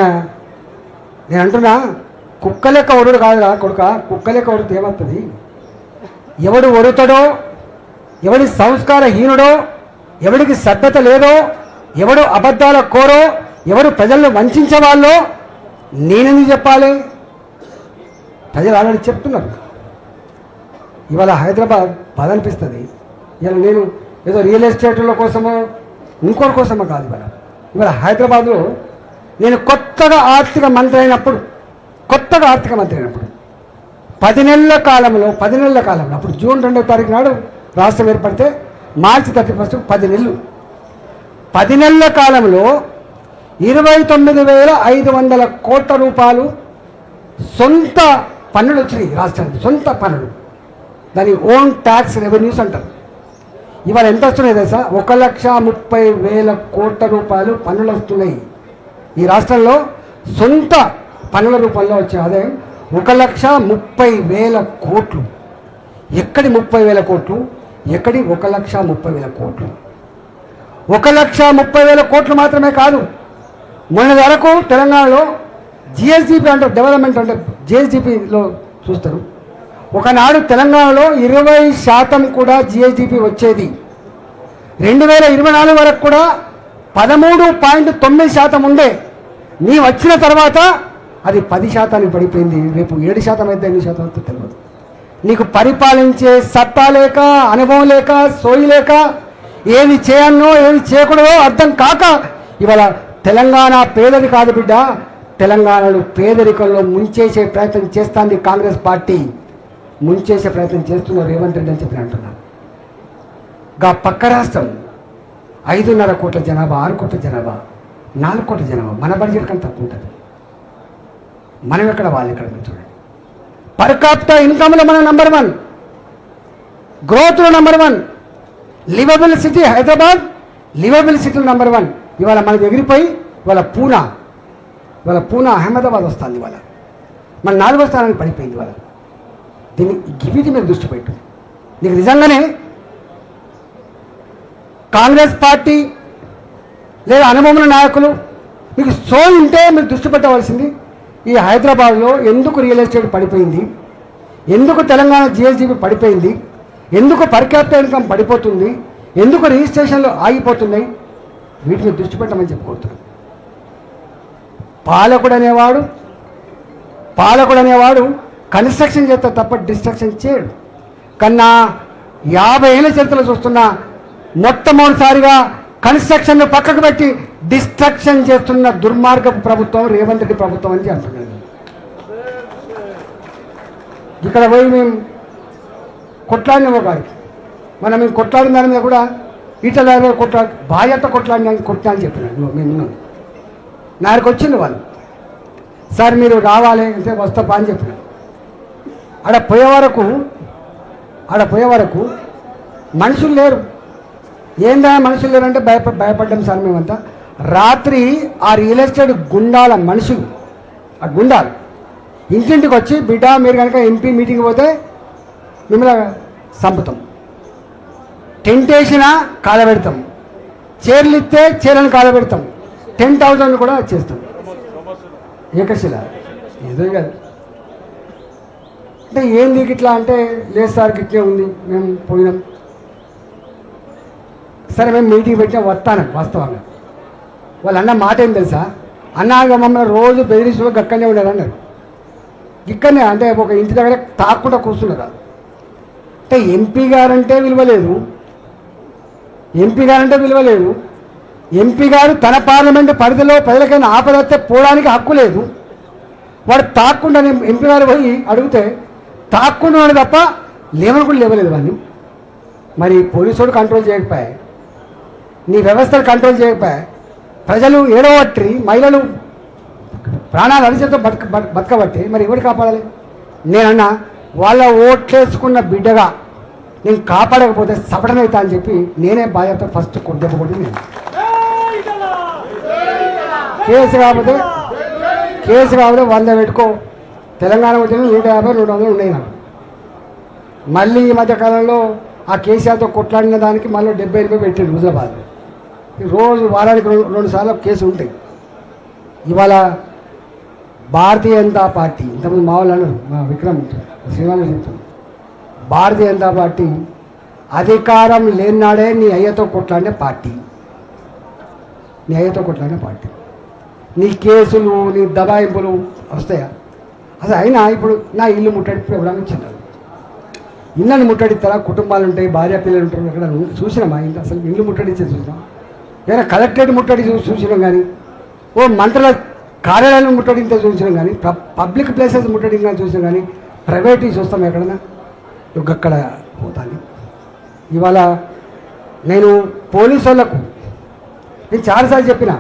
నేను అంటున్నా, కుక్క లెక్క ఒరుడు కాదురా కొడుక, కుక్క లెక్క ఒడితే ఏమవుతుంది? ఎవడు ఒరుతాడో, ఎవడి సంస్కారహీనుడో, ఎవడికి శ్రద్ధత లేదో, ఎవడు అబద్ధాల కోరో, ఎవడు ప్రజలను వంచే వాళ్ళో నేనెందుకు చెప్పాలి? ప్రజలు ఆల్రెడీ చెప్తున్నారు. ఇవాళ హైదరాబాద్ బాధ అనిపిస్తుంది. ఇవాళ నేను ఏదో రియల్ ఎస్టేట్ల కోసమో ఇంకోటి కోసమో కాదు. ఇవాళ హైదరాబాద్లో నేను కొత్తగా ఆర్థిక మంత్రి అయినప్పుడు 10 నెలల కాలంలో అప్పుడు జూన్ 2వ తారీఖు నాడు రాష్ట్రం ఏర్పడితే మార్చి 31 10 నెలలు. 10 నెలల కాలంలో 29,500 కోట్ల రూపాయలు సొంత పన్నులు వచ్చినాయి రాష్ట్రానికి. సొంత పన్నులు, దాని ఓన్ ట్యాక్స్ రెవెన్యూస్ అంటారు. ఇవాళ ఎంత వస్తున్నాయి తెలుసా? 1,30,000 కోట్ల రూపాయలు పన్నులు వస్తున్నాయి ఈ రాష్ట్రంలో. సొంత పన్నుల రూపంలో వచ్చే ఆదాయం 1,30,000 కోట్లు. ఎక్కడి 30,000 కోట్లు? ఎక్కడి 1,30,000 కోట్లు? 1,30,000 కోట్లు మాత్రమే కాదు. మొన్న వరకు తెలంగాణలో జిఎస్డిపి అంటే డెవలప్మెంట్ అంటే జిఎస్డిపిలో చూస్తారు. ఒకనాడు తెలంగాణలో 20% కూడా జిఎస్డిపి వచ్చేది. 2024 వరకు కూడా 13.9% ఉండే. నీ వచ్చిన తర్వాత అది 10% పడిపోయింది. రేపు 7% అయితే 8% అయితే తెలియదు. నీకు పరిపాలించే సత్తా లేక, అనుభవం లేక, సోయి లేక, ఏది చేయన్నో ఏది చేయకూడదో అర్థం కాక ఇవాళ తెలంగాణ పేదది కాదు బిడ్డ, తెలంగాణను పేదరికంలో ముంచేసే ప్రయత్నం చేస్తుంది కాంగ్రెస్ పార్టీ. ముంచేసే ప్రయత్నం చేస్తున్నారు రేవంత్ రెడ్డి అని చెప్పి అంటున్నారు. గా పక్క రాష్ట్రం 5.5 కోట్ల జనాభా, 6 కోట్ల జనాభా, 4 కోట్ల జనాభా. మన బడ్జెట్ కంటే తక్కువ ఉంటుంది. మనం ఎక్కడ, వాళ్ళు ఎక్కడ? చూడండి, పర్ కాపిటా ఇన్కమ్లో మనం నెంబర్ 1, గ్రోత్లో number 1, livable city Hyderabad, livable సిటీలో నెంబర్ 1. ఇవాళ మనకు ఎగిరిపోయి ఇవాళ పూనా అహ్మదాబాద్ వస్తుంది. ఇవాళ మన 4వ స్థానానికి పడిపోయింది. ఇవాళ వీటి మీద దృష్టి పెట్టు. నీకు నిజంగానే కాంగ్రెస్ పార్టీ లేదా అనుభవం నాయకులు మీకు సో ఉంటే మీరు దృష్టి పెట్టవలసింది ఈ హైదరాబాద్లో ఎందుకు రియల్ ఎస్టేట్ పడిపోయింది, ఎందుకు తెలంగాణ జిఎస్డిపి పడిపోయింది, ఎందుకు పర్ క్యాపిటల్ ఇన్కమ్ పడిపోతుంది, ఎందుకు రిజిస్ట్రేషన్లు ఆగిపోతున్నాయి, వీటి మీద దృష్టి పెట్టమని చెప్పుకుంటున్నాను. పాలకుడు అనేవాడు కన్స్ట్రక్షన్ చేస్తే తప్ప డిస్ట్రక్షన్ చేయడు. కన్నా 50 ఏళ్ళ చరిత్రలో చూస్తున్నా మొట్టమొదటిసారిగా కన్స్ట్రక్షన్ పక్కకు పెట్టి డిస్ట్రక్షన్ చేస్తున్న దుర్మార్గపు ప్రభుత్వం రేవంత్ రెడ్డి ప్రభుత్వం అని అంటున్నాను. ఇక్కడ పోయి మేము కొట్లాడినామో కాదు, మేము కొట్లాడిన దాని మీద కూడా ఈటల బాధ్యత కొట్లా అని చెప్పినాడు. మేము నాకు వచ్చింది వాళ్ళు, సార్ మీరు రావాలి అంటే వస్తాపా అని చెప్పినాడు. ఆడ పోయే వరకు మనుషులు లేరు. ఏందా మనుషులు లేరంటే భయపడ్డాం సార్ మేమంతా. రాత్రి ఆ రియల్ ఎస్టేట్ గుండాల మనుషులు, ఆ గుండాలు ఇంటింటికి వచ్చి, బిడ్డ మీరు కనుక ఎంపీ మీటింగ్ పోతే మిమ్మల్ని చంపుతాం, టెంట్ వేసినా కాలబెడతాం, చీరలు ఇస్తే చీరలను కాలబెడతాం, 10,000 కూడా చేస్తాం. ఏకశిల ఏదో కాదు. అంటే ఏంది ఇట్లా అంటే లేదు సార్ ఇట్లే ఉంది మేము పోయినాం. సరే మేము మీటింగ్ పెట్టినా వస్తాను వాస్తవంగా. వాళ్ళు అన్న మాట ఏం తెలుసా, అన్నాక మమ్మల్ని రోజు బెదిరిస్తూ గక్కనే ఉన్నారు అన్నారు. ఇక్కడనే అంటే ఒక ఇంటి దగ్గర తాకుండా కూర్చున్నారు. అంటే ఎంపీ గారంటే విలువ లేదు, ఎంపీ గారంటే విలువ లేదు. ఎంపీ గారు తన పార్లమెంటు పరిధిలో ప్రజలకైనా ఆపదస్తే పోవడానికి హక్కు లేదు. వాడు తాక్కుండా ఎంపీ గారు పోయి అడిగితే తాక్కుండా వాడు తప్ప లేవని కూడా లేవలేదు వాడిని. మరి పోలీసు కంట్రోల్ చేయకపోయా, నీ వ్యవస్థలు కంట్రోల్ చేయకపోయా, ప్రజలు ఏడవట్టి మహిళలు ప్రాణాలు అరిచేతో బతకబట్టి మరి ఎవరు కాపాడాలి? నేనన్నా వాళ్ళ ఓట్లేసుకున్న బిడ్డగా నేను కాపాడకపోతే సపడనవుతా అని చెప్పి నేనే బాధ్యత ఫస్ట్ దెబ్బ కొట్టి నేను కేసు కాకపోతే 100 పెట్టుకో. తెలంగాణ ఉద్యమం 150, 200 ఉన్నాయి నాకు. మళ్ళీ ఈ మధ్యకాలంలో ఆ కేసీఆర్తో కొట్లాడిన దానికి మళ్ళీ 70 రూపాయలు పెట్టాడు హుజరాబాద్. రోజు వారానికి 2 సార్లు కేసు ఉంటాయి. ఇవాళ భారతీయ జనతా పార్టీ, ఇంతకుముందు మా వాళ్ళు అన్నారు, మా విక్రమ్ శ్రీనివాస్ చెప్తాను, భారతీయ జనతా పార్టీ అధికారం లేనాడే నీ అయ్యతో కొట్లాడిన పార్టీ, నీ అయ్యతో కొట్లాడిన పార్టీ. నీ కేసులు నీ దబాయింపులు వస్తాయా? అసలు అయినా ఇప్పుడు నా ఇల్లు ముట్టడి ఎవడన్నా చిన్నది, ఇళ్ళని ముట్టడిస్తారా? కుటుంబాలు ఉంటాయి, భార్య పిల్లలు ఉంటారు, ఇక్కడ చూసినామా? ఇంకా అసలు ఇల్లు ముట్టడిచ్చే చూసినాం? ఏదైనా కలెక్టరేట్ ముట్టడి చూసినాం కానీ, ఓ మంత్రుల కార్యాలయాలను ముట్టడించే చూసినాం కానీ, పబ్లిక్ ప్లేసెస్ ముట్టడింగా చూసినాం కానీ, ప్రైవేట్గా చూస్తాం ఎక్కడన్నా? అక్కడ పోతాను. ఇవాళ నేను పోలీసు వాళ్ళకు నేను చాలాసార్లు చెప్పిన,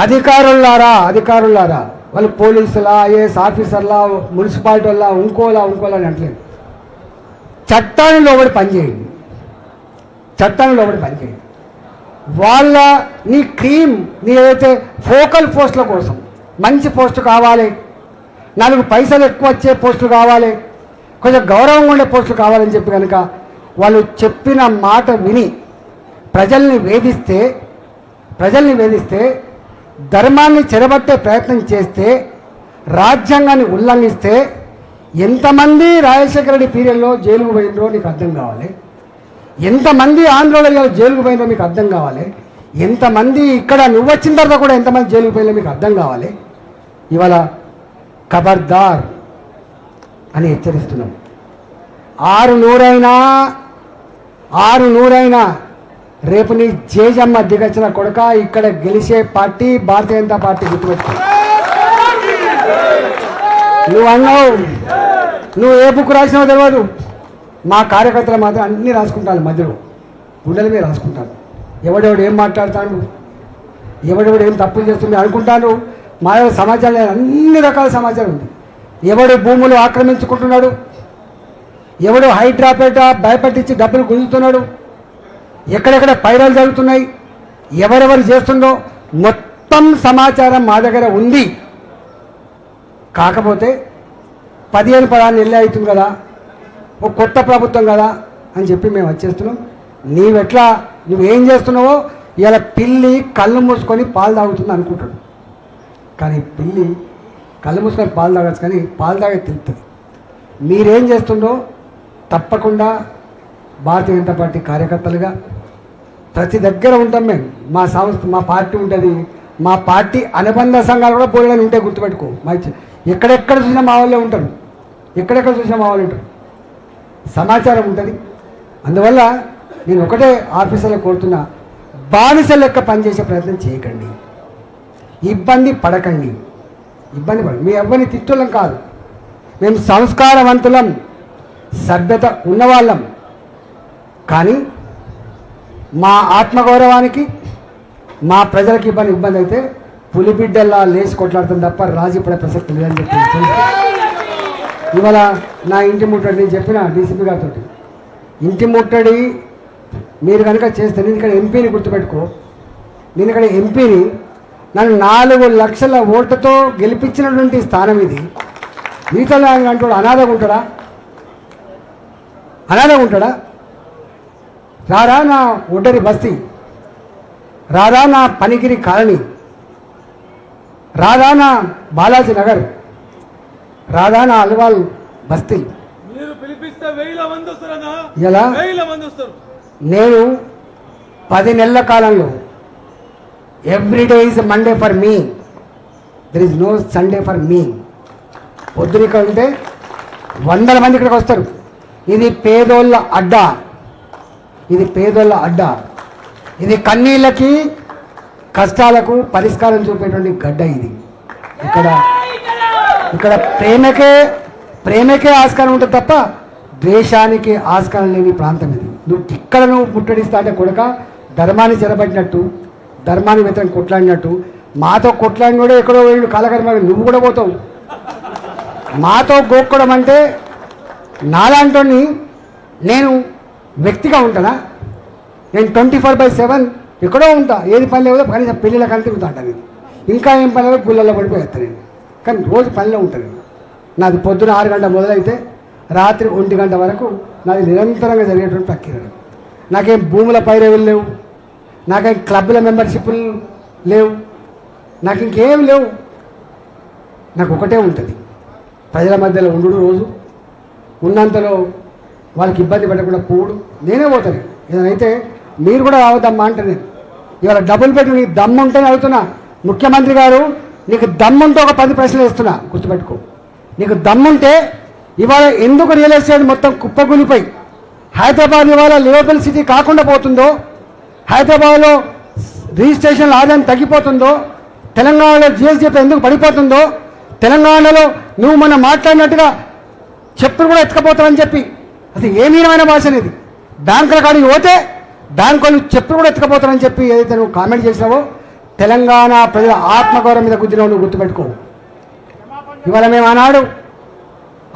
అధికారులారా వాళ్ళు పోలీసులా, ఐఏఎస్ ఆఫీసర్లా, మున్సిపాలిటీ వాళ్ళ, ఇంకోలా అని అంటలేదు. చట్టాన్ని లోబడి పనిచేయండి, చట్టాన్ని లోబడి పనిచేయండి. వాళ్ళ నీ నీ ఏదైతే ఫోకల్ పోస్టుల కోసం మంచి పోస్టు కావాలి, 4 పైసలు ఎక్కువ వచ్చే పోస్టులు కావాలి, కొంచెం గౌరవంగా ఉండే పోస్టులు కావాలని చెప్పి కనుక వాళ్ళు చెప్పిన మాట విని ప్రజల్ని వేధిస్తే ధర్మాన్ని చెరబట్టే ప్రయత్నం చేస్తే, రాజ్యాంగాన్ని ఉల్లంఘిస్తే ఎంతమంది రాజశేఖర రెడ్డి పీరియడ్లో జైలుకు పోయినరో నీకు అర్థం కావాలి, ఎంతమంది ఆందోళనలో జైలుకు పోయినరో మీకు అర్థం కావాలి, ఎంతమంది ఇక్కడ నువ్వు వచ్చిన తర్వాత కూడా ఎంతమంది జైలుకు పోయినో మీకు అర్థం కావాలి. ఇవాళ ఖబర్దార్ అని హెచ్చరిస్తున్నాం. 600 రేపు నీ జేజమ్మ దిగచ్చిన కొడుక ఇక్కడ గెలిచే పార్టీ భారతీయ జనతా పార్టీ గుర్తుపెట్టుకో. నువ్వు అన్నావు, నువ్వు ఏ బుక్ రాసినావో తెలియదు, మా కార్యకర్తలు మాత్రం అన్నీ రాసుకుంటాను, మధ్యలో గుండెల మీద రాసుకుంటాను. ఎవడెవడు ఏం మాట్లాడతాడు, ఎవడెవడు ఏం తప్పులు చేస్తుంది అనుకుంటాను. మా దగ్గర సమాచారం లేదు, అన్ని రకాల సమాచారం ఉంది. ఎవడు భూములు ఆక్రమించుకుంటున్నాడు, ఎవడు హైడ్రాపేట భయపట్టించి డబ్బులు గుంజుతున్నాడు, ఎక్కడెక్కడ పైరలు జరుగుతున్నాయి, ఎవరెవరు చేస్తుండో మొత్తం సమాచారం మా దగ్గర ఉంది. కాకపోతే 15-16 నెలలు అవుతుంది కదా, ఒక కొత్త ప్రభుత్వం కదా అని చెప్పి మేము వచ్చేస్తున్నాం. నువ్వేం చేస్తున్నావో ఇలా పిల్లి కళ్ళు మూసుకొని పాలు తాగుతుంది అనుకుంటాడు, కానీ పిల్లి కళ్ళు మూసుకొని పాలు తాగచ్చు, కానీ పాలు తాగే తెలుస్తుంది. మీరేం చేస్తుండో తప్పకుండా భారతీయ జనతా పార్టీ కార్యకర్తలుగా ప్రతి దగ్గర ఉంటాం మేము. మా సంస్థ, మా పార్టీ ఉంటుంది, మా పార్టీ అనుబంధ సంఘాలు కూడా పోలేని ఉంటాయి, గుర్తుపెట్టుకో. ఎక్కడెక్కడ చూసినా మా వాళ్ళే ఉంటారు, ఎక్కడెక్కడ చూసినా మా వాళ్ళు ఉంటారు, సమాచారం ఉంటుంది. అందువల్ల నేను ఒకటే ఆఫీసర్లకు కోరుతున్నా, బానిస లెక్క పనిచేసే ప్రయత్నం చేయకండి, ఇబ్బంది పడకండి. మీ ఎవ్వరిని తిట్టులం కాదు, మేము సంస్కారవంతులం, సభ్యత ఉన్నవాళ్ళం. కానీ మా ఆత్మగౌరవానికి, మా ప్రజలకి ఇబ్బంది అయితే పులిబిడ్డల్లా లేచి కొట్లాడతాం తప్ప రాజీ పడే ప్రసక్తి లేదని చెప్పి ఇవాళ నా ఇంటి ముట్టడి నేను చెప్పిన డీసీపీ గారితో, ఇంటి ముట్టడి మీరు కనుక చేస్తే, నేను ఇక్కడ ఎంపీని గుర్తుపెట్టుకో, నేను ఇక్కడ ఎంపీని, నన్ను 4 లక్షల ఓట్లతో గెలిపించినటువంటి స్థానం ఇది. ఈతల అంటూ అనాథగా ఉంటాడా? రారా నా ఒడ్డరి బస్తీ, రారా నా పనికిరి కాలనీ, రారా నా బాలాజీ నగర్, రాదా నా అల్వాల్ బస్తీలు. మీరు పిలిపిస్తే 1000 మంది వస్తారన్నా, ఎలా 1000 మంది వస్తారు. నేను 10 నెలల కాలంలో every day is Monday for me, there is no Sunday for me. పొద్దున ఇక్కడ ఉంటే 100 మంది ఇక్కడికి వస్తారు. ఇది పేదోళ్ళ అడ్డా, ఇది పేదోళ్ళ అడ్డా, ఇది కన్నీళ్ళకి కష్టాలకు పరిష్కారం చూపేటువంటి గడ్డ. ఇది ఇక్కడ ప్రేమకే ఆస్కారం ఉంటుంది తప్ప ద్వేషానికి ఆస్కారం లేని ప్రాంతం ఇది. నువ్వు ముట్టడిస్తా అంటే కొడక ధర్మాన్ని చెరబట్టినట్టు, ధర్మాన్ని వ్యతిరేకంగా కొట్లాడినట్టు, మాతో కొట్లాడిన కూడా ఎక్కడో వెళ్ళి కాలకర్మ నువ్వు కూడా పోతావు. మాతో గోక్కోవడం అంటే నాలాంటి నేను వ్యక్తిగా ఉంటానా? నేను 24/7 ఎక్కడో ఉంటా. ఏది పని లేదో కనీసం పెళ్ళిళ్ళ కానీ తిరుగుతా ఉంటాను. ఇంకా ఏం పని లేదో గుళ్ళల్లో పడిపోయేస్తాను నేను. కానీ రోజు పనిలో ఉంటాను. నాది పొద్దున 6 గంటల మొదలైతే రాత్రి 1 గంట వరకు నాది నిరంతరంగా జరిగేటువంటి ప్రక్రియ. నాకేం భూముల పైరవులు లేవు, నాకేం క్లబ్ల మెంబర్షిప్లు లేవు, నాకు ఇంకేం లేవు. నాకు ఒకటే ఉంటుంది, ప్రజల మధ్యలో ఉండు, రోజు ఉన్నంతలో వాళ్ళకి ఇబ్బంది పెట్టకుండా పోడు. నేనే పోతాను. ఏదైతే మీరు కూడా రావద్దమ్మా అంటే నేను ఇవాళ డబ్బులు పెట్టి నీకు దమ్ముంటేనే అవుతున్నా. ముఖ్యమంత్రి గారు నీకు దమ్ముంటే ఒక 10 ప్రశ్నలు ఇస్తున్నా, గుర్తుపెట్టుకో. నీకు దమ్ముంటే ఇవాళ ఎందుకు రియల్ ఎస్టేట్ మొత్తం కుప్పగూలిపోయి హైదరాబాద్ ఇవాళ లివబుల్ సిటీ కాకుండా పోతుందో, హైదరాబాద్లో రిజిస్ట్రేషన్ల ఆదాయం తగ్గిపోతుందో, తెలంగాణలో జిఎస్డిపి ఎందుకు పడిపోతుందో, తెలంగాణలో నువ్వు మనం మాట్లాడినట్టుగా చెప్పులు కూడా ఎత్తుకపోతావని చెప్పి అసలు ఏ మీనమైన భాష అనేది. బ్యాంకుల కాడికి పోతే బ్యాంకులు చెప్పులు కూడా ఎత్తుకపోతారని చెప్పి ఏదైతే నువ్వు కామెంట్ చేసినావో తెలంగాణ ప్రజల ఆత్మగౌరవం మీద గుద్దినావు. నువ్వు గుర్తుపెట్టుకో. ఇవాళ మేము ఆనాడు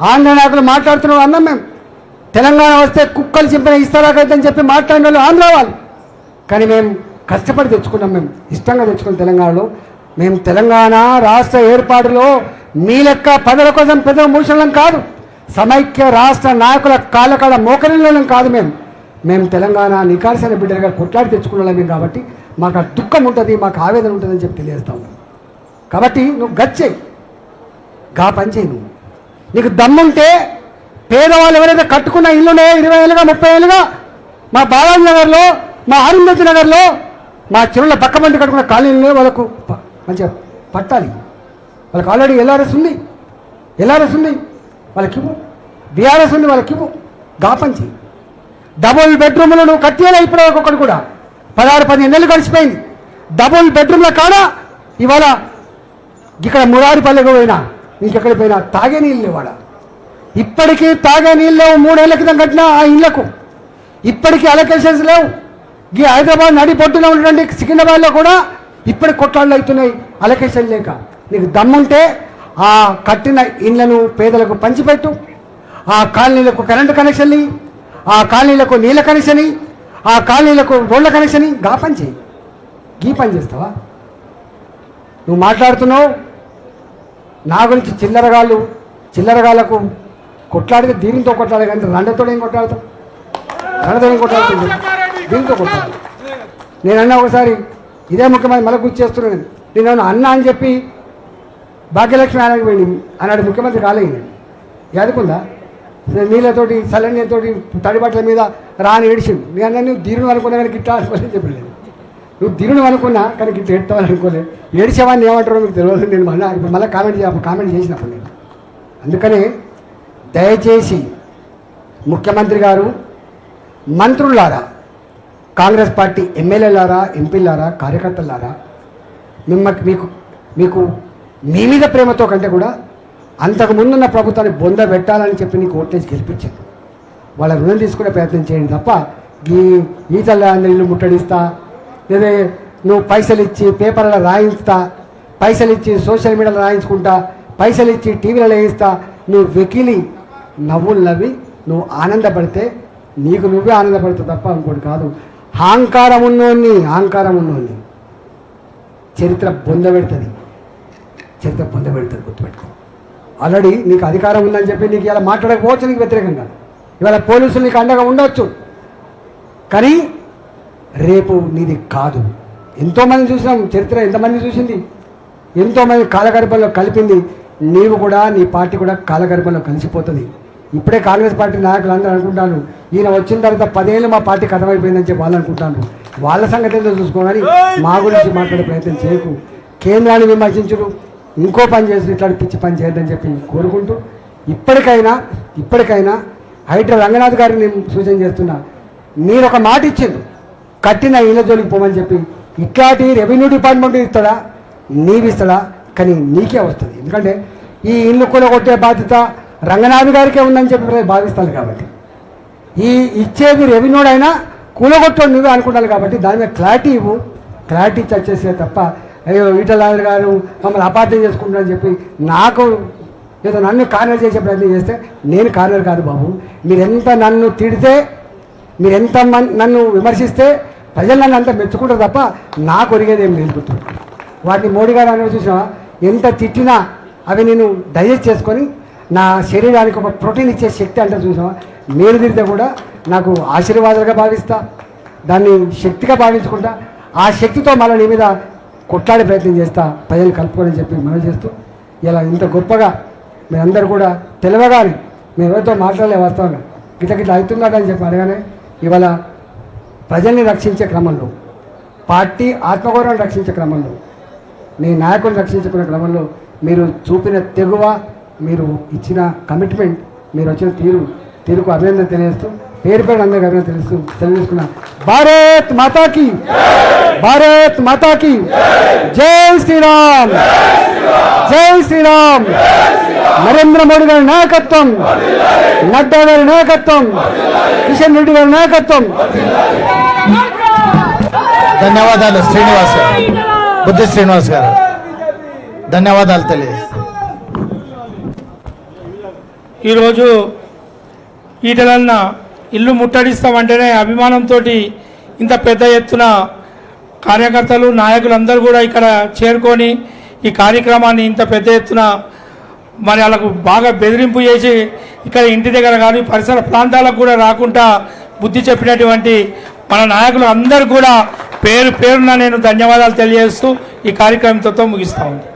ఆంధ్ర నాయకులు మాట్లాడుతున్నాం అన్నాం. మేము తెలంగాణ వస్తే కుక్కలు చింపిన ఇస్తారాకైతే చెప్పి మాట్లాడిన వాళ్ళు ఆంధ్ర వాళ్ళు. కానీ మేము కష్టపడి తెచ్చుకున్నాం, మేము ఇష్టంగా తెచ్చుకున్నాం తెలంగాణలో. మేము తెలంగాణ రాష్ట్ర ఏర్పాటులో మీ లెక్క పదల కోసం పెద్ద మూషణం కాదు, సమైక్య రాష్ట్ర నాయకుల కాళ్ళకాడ మోకరిల్లోనం కాదు. మేము తెలంగాణ నికార్సైన బిడ్డలుగా కొట్లాడి తెచ్చుకున్నాం కాబట్టి మాకు ఆ దుఃఖం ఉంటుంది, మాకు ఆవేదన ఉంటుందని చెప్పి తెలియజేస్తా ఉన్నాం. కాబట్టి నువ్వు గచ్చే గా పని చేయి. నువ్వు నీకు దమ్ముంటే పేదవాళ్ళు ఎవరైతే కట్టుకున్న ఇల్లునే 20 ఏళ్ళుగా 30 ఏళ్ళుగా మా బాలాజీ నగర్లో, మా అరుంధతి నగర్లో, మా చెరువుల పక్కబండి కట్టుకున్న కాలనీలో వాళ్ళకు మంచిగా పట్టాలి. వాళ్ళకి ఆల్రెడీ ఎల్ఆర్ఎస్ ఉంది, వాళ్ళకి ఇవ్వు. బీఆర్ఎస్ ఉంది, వాళ్ళకి ఇవ్వు. గా పని చేయి. డబుల్ బెడ్రూమ్లు నువ్వు కట్టేలా ఇప్పుడు ఒక్కొక్కటి కూడా 16-15 నెలలు గడిచిపోయింది. డబుల్ బెడ్రూమ్ల కాడ ఇవాళ ఇక్కడ మురారిపల్లెకు పోయినా ఇంకెక్కడ పోయినా తాగే నీళ్ళు లేవాడ. ఇప్పటికీ తాగే నీళ్ళు లేవు. 3 ఏళ్ల క్రితం కట్టిన ఆ ఇళ్లకు ఇప్పటికీ అలొకేషన్స్ లేవు. ఈ హైదరాబాద్ నడి పొట్టున ఉన్నటువంటి సికింద్రాబాద్లో కూడా ఇప్పటికి కొట్లాళ్ళు అవుతున్నాయి అలొకేషన్ లేక. నీకు దమ్ముంటే ఆ కట్టిన ఇళ్లను పేదలకు పంచిపెట్టు, ఆ కాలనీలకు కరెంటు కనెక్షన్ని, ఆ కాలనీలకు నీళ్ళ కనెక్షన్, ఆ కాలనీలకు రోడ్ల కనెక్షన్. గా పని చేయి. గీ పని చేస్తావా? నువ్వు మాట్లాడుతున్నావు నా గురించి చిల్లరగాళ్ళకు కొట్లాడితే దీనితో కొట్లాడే కానీ రండతో ఏం కొట్లాడతావు? దీంతో కొట్లాడు. నేనన్నా ఒకసారి ఇదే ముఖ్యమంత్రి మళ్ళీ గుర్తు చేస్తున్నాను. నేను అన్న అని చెప్పి భాగ్యలక్ష్మి ఆయనకి పోయింది అన్నాడు. ముఖ్యమంత్రి కాలేదు. యాదుకుందా? నీళ్ళతోటి చల్లనీళ్ళతోటి తడిబట్టల మీద రాని ఏడిచిండు. నేను నువ్వు దీరును అనుకున్నా కానీ గిట్లా అనుకోలేని చెప్పలేదు. నువ్వు దీరును అనుకున్నా కానీ గిట్లా ఎడతావని అనుకోలేదు. ఏడిచేవాడిని ఏమంటారో మీకు తెలియదు. నేను మళ్ళీ కామెంట్ చేసినప్పుడు నేను. అందుకనే దయచేసి ముఖ్యమంత్రి గారు, మంత్రులారా, కాంగ్రెస్ పార్టీ ఎమ్మెల్యేలారా, ఎంపీలారా, కార్యకర్తలారా, మీకు మీ మీద ప్రేమతో కంటే కూడా అంతకు ముందున్న ప్రభుత్వాన్ని బొంద పెట్టాలని చెప్పి నీకు ఓట్లేసి గెలిపించింది. వాళ్ళ రుణం తీసుకునే ప్రయత్నం చేయండి తప్ప ఈ తల్లి ఇల్లు ముట్టడిస్తా, లేదా నువ్వు పైసలు ఇచ్చి పేపర్లో రాయిస్తా, పైసలు ఇచ్చి సోషల్ మీడియాలో రాయించుకుంటా, పైసలు ఇచ్చి టీవీలలో వేయిస్తా, నువ్వు వెకిలి నవ్వులు నవ్వి నువ్వు ఆనందపడితే నీకు నువ్వే ఆనందపడతావు తప్ప ఇంకోటి కాదు. అహంకారం ఉన్నోన్ని చరిత్ర బొందబెడుతుంది, గుర్తుపెట్టుకో. ఆల్రెడీ నీకు అధికారం ఉందని చెప్పి నీకు ఇలా మాట్లాడకపోవచ్చు, నీకు వ్యతిరేకంగా ఇవాళ పోలీసులు నీకు అండగా ఉండవచ్చు, కానీ రేపు నీది కాదు. ఎంతోమంది చూసినాం, చరిత్ర ఎంతమంది చూసింది, ఎంతోమంది కాలగర్భంలో కలిపింది. నీవు కూడా నీ పార్టీ కూడా కాలగర్భంలో కలిసిపోతుంది. ఇప్పుడే కాంగ్రెస్ పార్టీ నాయకులు అందరూ అనుకుంటాను ఈయన వచ్చిన తర్వాత 10 ఏళ్ళు మా పార్టీ కథమైపోయిందని చెప్పి వాళ్ళు అనుకుంటాను. వాళ్ళ సంగతి ఏదో చూసుకోవాలి, మా గురించి మాట్లాడే ప్రయత్నం చేయకు. కేంద్రాన్ని విమర్శించరు, ఇంకో పని చేసి ఇట్లాంటి పిచ్చి పని చేయొద్దని చెప్పి కోరుకుంటూ ఇప్పటికైనా హైడ్రా రంగనాథ్ గారిని నేను సూచన చేస్తున్నా, మీరు ఒక మాట ఇచ్చిండు కట్టిన ఇళ్ళ జోలికి పోమని చెప్పి. ఇట్లాంటి రెవెన్యూ డిపార్ట్మెంట్ ఇస్తాడా, నీవిస్తాడా, కానీ నీకే వస్తుంది. ఎందుకంటే ఈ ఇల్లు కొనగొట్టే బాధ్యత రంగనాథ్ గారికే ఉందని చెప్పి భావిస్తాను. కాబట్టి ఈ ఇచ్చేది రెవెన్యూడైనా కూలగొట్టడం నువ్వే అనుకుంటాను. కాబట్టి దాని మీద క్లారిటీ ఇవ్వు, క్లారిటీ వచ్చేసే తప్ప అయ్యో ఈటల గారు మమ్మల్ని అపార్థం చేసుకుంటారని చెప్పి నాకు ఏదో నన్ను కార్నర్ చేసే ప్రయత్నం చేస్తే నేను కార్నర్ కాదు బాబు. మీరెంత నన్ను తిడితే, మీరెంత నన్ను విమర్శిస్తే ప్రజలు నన్ను అంత మెచ్చుకుంటారు తప్ప నాకు ఒరిగేది ఏం నేర్పుతుంది. వాటిని మోడీ గారు అనేది చూసినా ఎంత తిట్టినా అవి నేను డైజెస్ట్ చేసుకొని నా శరీరానికి ఒక ప్రోటీన్ ఇచ్చే శక్తి అంటే చూసినా నేను తిరిగితే కూడా నాకు ఆశీర్వాదాలుగా భావిస్తా, దాన్ని శక్తిగా భావించుకుంటా. ఆ శక్తితో మళ్ళీ నీ మీద కొట్లాడే ప్రయత్నం చేస్తా, ప్రజలు కలుపుకోవాలని చెప్పి మనం చేస్తూ ఇలా ఇంత గొప్పగా మీరందరూ కూడా తెలియగానే మేము ఎవరితో మాట్లాడలే వాస్తవంగా గిట్ల అవుతుందని చెప్పి అడగానే ఇవాళ ప్రజల్ని రక్షించే క్రమంలో, పార్టీ ఆత్మగౌరవాన్ని రక్షించే క్రమంలో, నీ నాయకులను రక్షించుకునే క్రమంలో మీరు చూపిన తెగువ, మీరు ఇచ్చిన కమిట్మెంట్, మీరు వచ్చిన తీరుకు అభినందన తెలియజేస్తూ పేరు అందరికీ అభినందన తెలియజేసుకున్నా. భారత్ మాతాకి, భారత్ మాతాకి జై శ్రీరామ్, జై శ్రీరామ్. నరేంద్ర మోడీ గారి నాయకత్వం, నడ్డా గారి నాయకత్వం, కిషన్ రెడ్డి గారి నాయకత్వం. ధన్యవాదాలు శ్రీనివాస్ గారు, బుద్ధి శ్రీనివాస్ గారు, ధన్యవాదాలు తెలియజేస్తాను. ఈరోజు ఈటలన్న ఇల్లు ముట్టడిస్తామంటేనే అభిమానంతో ఇంత పెద్ద ఎత్తున కార్యకర్తలు నాయకులందరూ కూడా ఇక్కడ చేరుకొని ఈ కార్యక్రమాన్ని ఇంత పెద్ద ఎత్తున మరి వాళ్ళకు బాగా బెదిరింపు చేసి ఇక్కడ ఇంటి దగ్గర కానీ పరిసర ప్రాంతాలకు కూడా రాకుండా బుద్ధి చెప్పినటువంటి మన నాయకులు అందరూ కూడా పేరున నేను ధన్యవాదాలు తెలియజేస్తూ ఈ కార్యక్రమంతో ముగిస్తా ఉంది.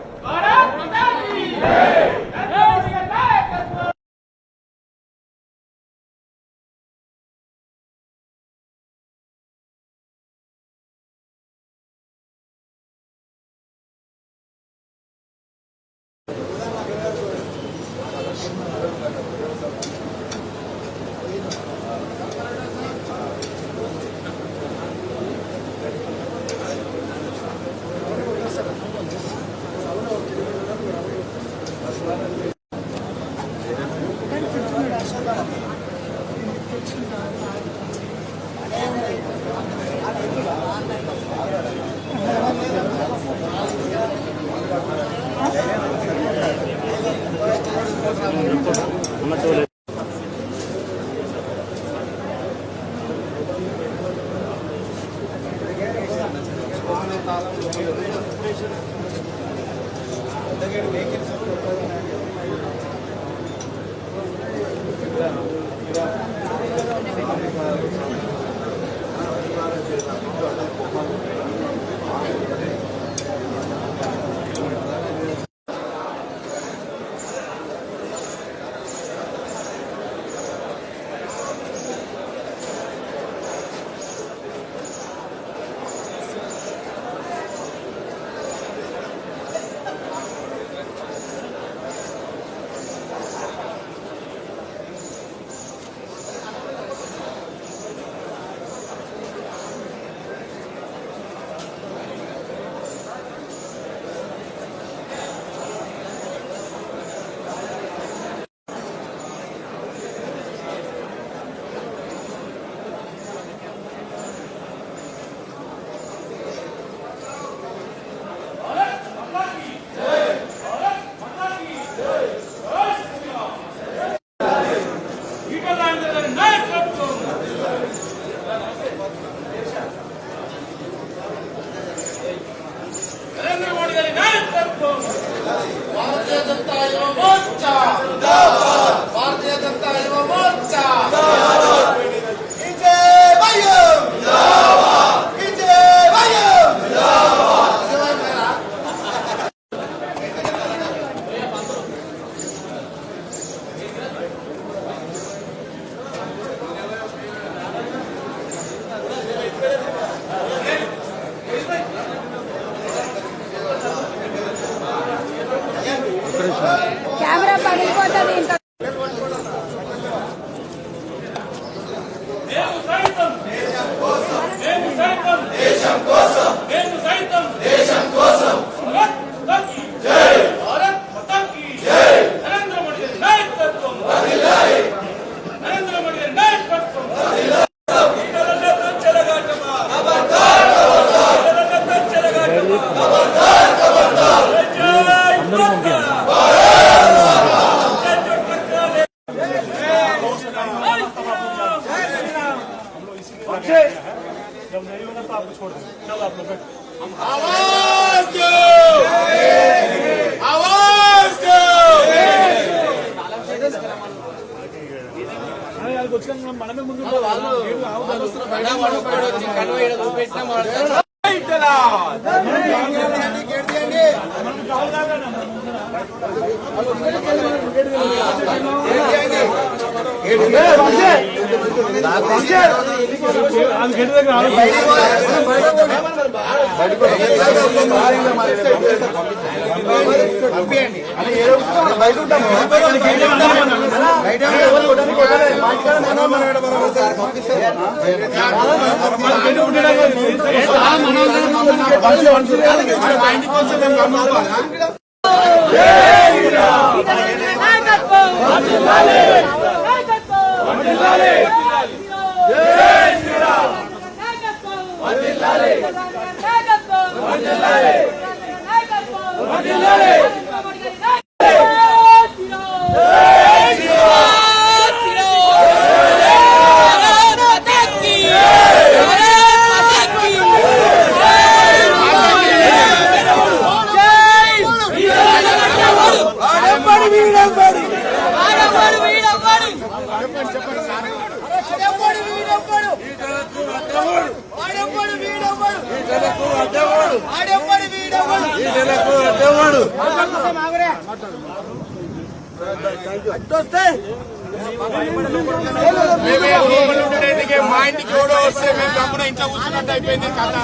మా ఇంటికి ఓడో వస్తే మేము గమ్మున ఇంట్లో కూర్చున్నట్టు అయిపోయింది కథ.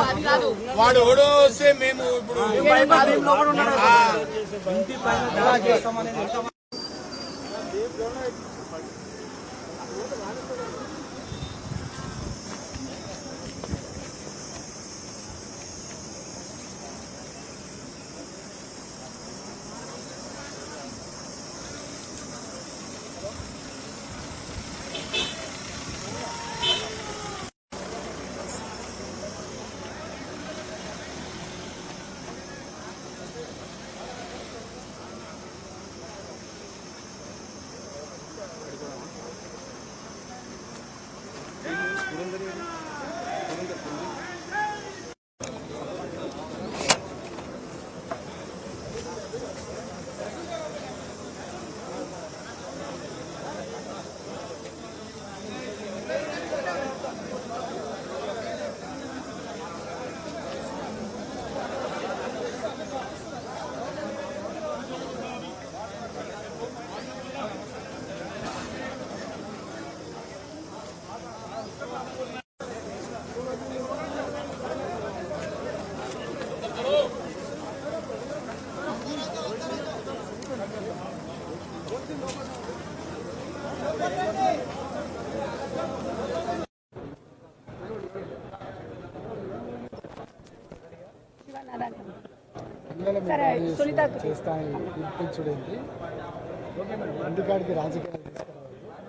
వాడు ఓడో వస్తే మేము ఇప్పుడు